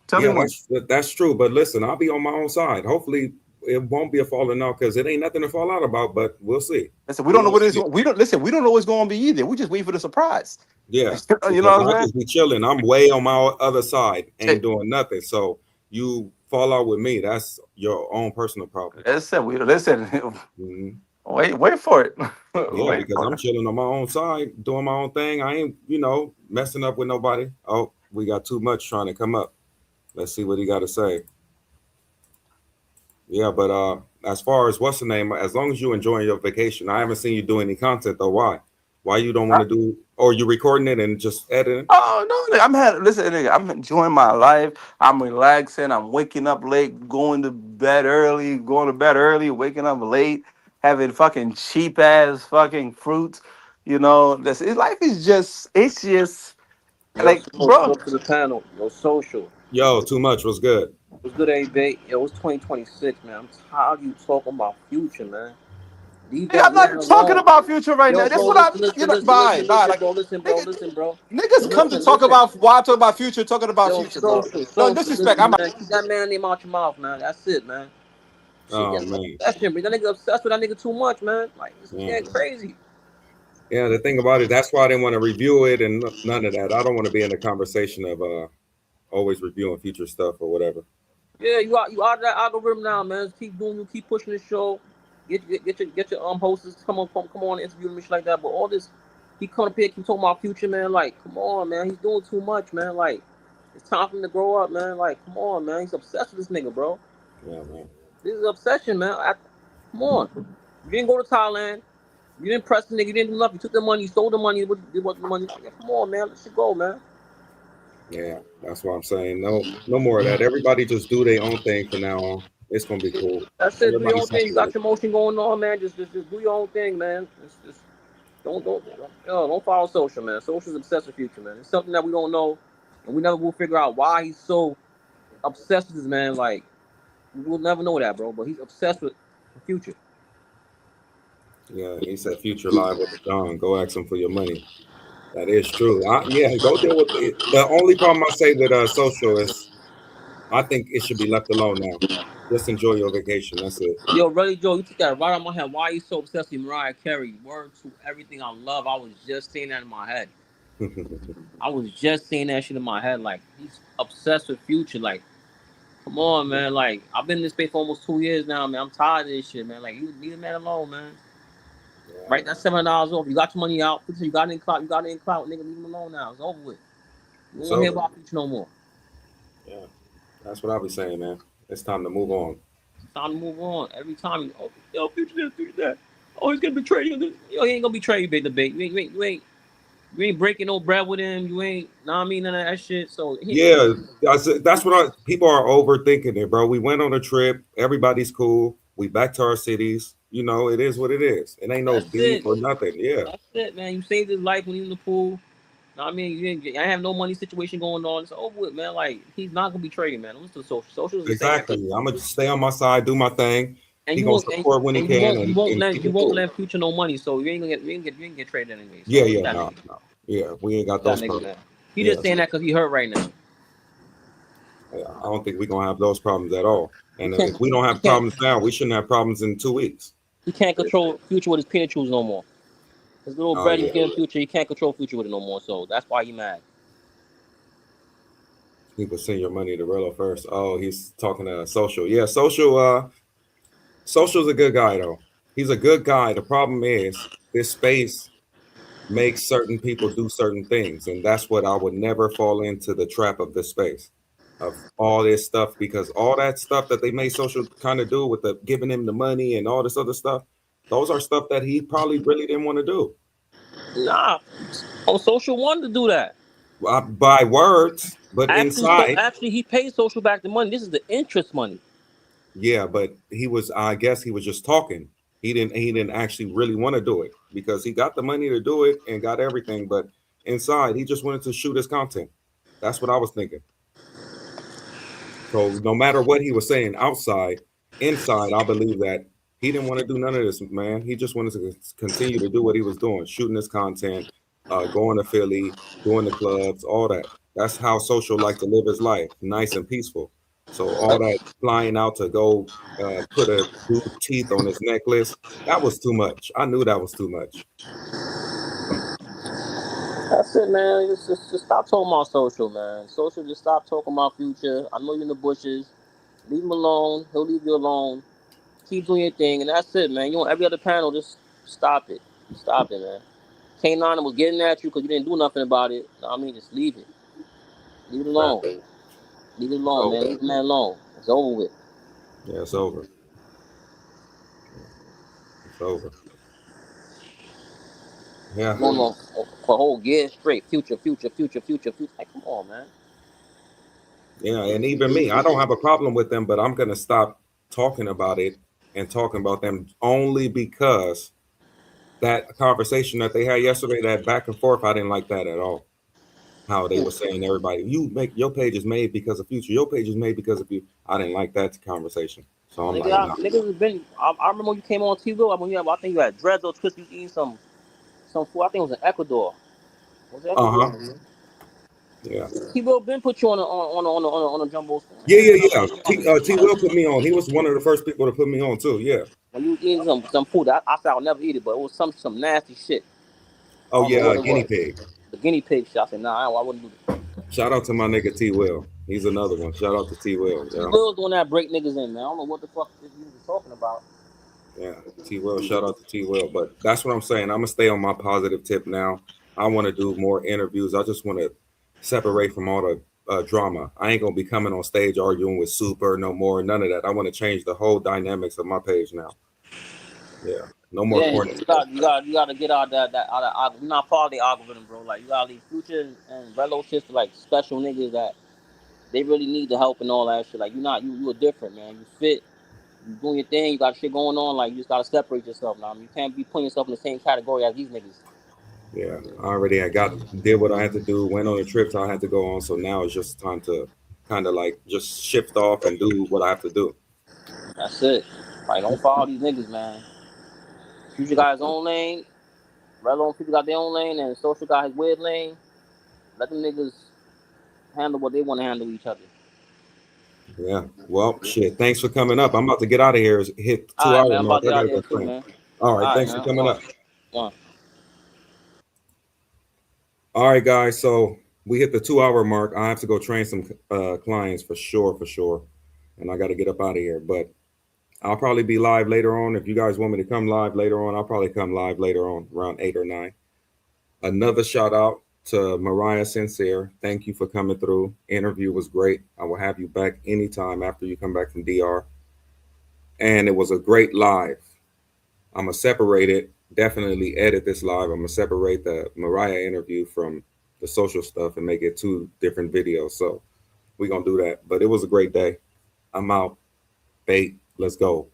Tell me yeah, one. that's true. But listen, I'll be on my own side. Hopefully, it won't be a falling out because it ain't nothing to fall out about. But we'll see. Listen, we We're don't know gonna what it is. see. We don't listen. We don't know what's going to be either. We just wait for the surprise. Yeah, You because know what I'll I'm just be chilling. I'm way on my other side, saying? ain't doing nothing. So you fall out with me. That's your own personal problem. Listen, we listen. Mhm. Wait for it. Yeah, Wait because for I'm it. chilling on my own side, doing my own thing. I ain't, messing up with nobody. Oh, we got too much trying to come up. Let's see what he got to say. Yeah, but as far as what's the name, as long as you enjoying your vacation, I haven't seen you do any content though. Why? Why you don't want to do? Or you recording it and just editing? Oh no, listen, nigga, I'm enjoying my life. I'm relaxing. I'm waking up late, going to bed early, waking up late, having fucking cheap ass fucking fruits. Life is just Yo, like, smoke, bro. up to the panel. Yo, social. Yo, too much was good. What's good, A-Bait? Yo, it's 2026, man. I'm tired of you talking about future, man. Leave Nigga, that I'm man not talking alone. about future right Yo, now. That's bro, what I'm, listen, listen, listen, bye, listen, bye. listen, Like, bro. Listen, bro. nigga, Listen, bro. niggas Yo, come to listen, talk listen. about why I talk about future, talking about Yo, future, bro. social, No social. disrespect. Listen, I'm man. Keep that man name out your mouth, man. That's it, man. Shit Oh getting man. obsession, bro. That nigga obsessed with that nigga too much, man. Like, this is Yeah. getting crazy. Yeah, the thing about it, that's why I didn't want to review it and none of that. I don't want to be in the conversation of always reviewing future stuff or whatever. Yeah, you out of that algorithm now, man. Keep pushing the show. Get your hosts to come on and interview and shit like that. But all this, he come up here keep talking about future, man. Like, come on, man. He's doing too much, man. Like, it's time for him to grow up, man. Like, come on, man. He's obsessed with this nigga, bro. Yeah, man. This is obsession, man. Come on. You didn't go to Thailand. You didn't press the nigga. You didn't do nothing. You took the money. You stole the money. What did what the money? Yeah, come on, man. Let shit go, man. Yeah, that's what I'm saying. No, no more of that. Everybody just do their own thing from now on. It's gonna be cool. That's it. Do your Everybody own thing. You got separate. your motion going on, man. Just do your own thing, man. Just don't follow social, man. Social's obsessed with future, man. It's something that we don't know, and we never will figure out why he's so obsessed with this man. Like we'll never know that, bro. But he's obsessed with the future. Yeah, he said future live with the John. Go ask him for your money. That is true. Yeah, go deal with it. The only problem I say with social is I think it should be left alone now. Just enjoy your vacation. That's it. Yo, really, Joe, you took that right out of my head. Why are you so obsessed with Mariah Carey? Word to everything I love. I was just saying that in my head. I was just saying that shit in my head. Like he's obsessed with future. Like, come on, man. Like I've been in this space for almost 2 years now, man. I'm tired of this shit, man. Like you leave the man alone, man. Yeah, Right, that's $7 off. You got your money out. You got it in clout. You got it in clout. Nigga, leave him alone now. It's over with. You don't it's want to hear over. about future no more. Yeah, that's what I'll be saying, man. It's time to move on. It's time to move on. Every time you, oh, yo, future this, future that. Oh, he's gonna betray you. Yo, he ain't gonna betray you, big debate. You ain't breaking no bread with him. You ain't, nah, I mean, none of that shit. So he Yeah, that's what people are overthinking it, bro. We went on a trip. Everybody's cool. We back to our cities. You know, it is what it is. It ain't no That's beef it. or nothing. Yeah, That's it, man. You saved his life when he was in the pool. I mean, I have no money situation going on. It's over with, man. Like he's not gonna be trading, man. Listen to social. Social is the same. exactly. I'm gonna stay on my side, do my thing. And He you gonna won't, support when he and you can won't, you and, won't and lend, keep you it won't cool. lend Future no money, so you ain't get traded anyway. Yeah, So yeah, that no, nigga, no. Yeah, we ain't got that those nigga, problems. man. He Yeah, just saying that because he hurt right now. yeah, I don't think we're gonna have those problems at all. He And can't, if we don't he have can't, problems now, we shouldn't have problems in 2 weeks. he can't control Future with his penny shoes no more. His little Oh bread he yeah, getting Future, he can't control Future with it no more. So that's why he mad. people send your money to Rello first. Oh, he's talking to social. Yeah, social. Social's a good guy though. He's a good guy. The problem is this space makes certain people do certain things, and that's what I would never fall into the trap of this space of all this stuff because all that stuff that they made social kind of do with the giving him the money and all this other stuff, those are stuff that he probably really didn't want to do. Nah, on Social wanted to do that. By words, but Actually, so inside, actually he paid Social back the money. This is the interest money. yeah, but he was, I guess he was just talking. He didn't actually really want to do it because he got the money to do it and got everything, but inside he just wanted to shoot his content. That's what I was thinking. So no matter what he was saying outside, inside, I believe that he didn't want to do none of this, man. He just wanted to continue to do what he was doing, shooting his content, going to Philly, doing the clubs, all that. That's how social like to live his life, nice and peaceful. So all that flying out to go put a dude teeth on his necklace, that was too much. I knew that was too much. That's it, man. Just stop talking about Social, man. Social, just stop talking about Future. I know you're in the bushes. Leave him alone. He'll leave you alone. Keep doing your thing, and that's it, man. You on every other panel, just stop it. Stop it, man. K9 was getting at you because you didn't do nothing about it. I mean, just leave it. Leave it Right. alone. Leave it It's alone, man. over. Leave the man alone. It's over with. Yeah, it's over. It's over. Yeah. No, no. For a whole year straight. Future, future, future, future, future. Like, come on, man. Yeah, and even me, I don't have a problem with them, but I'm gonna stop talking about it and talking about them only because that conversation that they had yesterday, that back and forth, I didn't like that at all. How they were saying everybody, you make your page is made because of future, your page is made because of you. I didn't like that conversation. So I'm like, no. Niggas has been. I remember when you came on TV. When you had, I think you had dreads or twist. You was eating some food. I think it was in Ecuador. Was it Uh-huh. Ecuador? Yeah. T-Will been put you on a jumbo. Yeah, yeah, yeah. T Will put me on. He was one of the first people to put me on too. Yeah. When you was eating some food, I said I'll never eat it, but it was some nasty shit. I Oh don't know yeah, what it guinea was. pig. The guinea pig shit. I said nah, I wouldn't do that. Shout out to my nigga T Will. He's another one. Shout out to T Will. Yeah. T-Will's the one that break niggas in, man. I don't know what the fuck this nigga was talking about. Yeah, T Will. Shout out to T Will. But that's what I'm saying. I'm gonna stay on my positive tip now. I want to do more interviews. I just want to separate from all the drama. I ain't gonna be coming on stage arguing with Super no more. None of that. I want to change the whole dynamics of my page now. Yeah, no more Yeah, corny you stuff. got to get out that out of you're not part of the algorithm, bro. Like you gotta leave Future and Relo shit for like special niggas that they really need the help and all that shit. Like you are different, man. You fit, you doing your thing, you got shit going on. Like you just gotta separate yourself now. You can't be putting yourself in the same category as these niggas. Yeah, I got did what I had to do. Went on the trips I had to go on. So now it's just time to kind of like just shift off and do what I have to do. That's it. Like don't follow these niggas, man. Future got his own lane. Relo and Future got their own lane, and Social got his weird lane. Let them niggas handle what they want to handle each other. Yeah. Well, shit. Thanks for coming up. I'm about to get out of here. Hit All 2 right, hour man. I'm mark. about to I get out gotta of here go too, train. man. All right. All right, Thanks for man. coming up. One. All right, guys. So we hit the 2 hour mark. I have to go train some clients for sure, for sure. And I got to get up out of here. But I'll probably be live later on. If you guys want me to come live later on, I'll probably come live later on around 8 or 9. Another shout out to Mariah Sincere. Thank you for coming through. Interview was great. I will have you back anytime after you come back from DR. And it was a great live. I'm gonna separate it. Definitely edit this live. I'm gonna separate the Mariah interview from the social stuff and make it 2 different videos. So we're gonna do that. But it was a great day. I'm out. Bait. Let's go.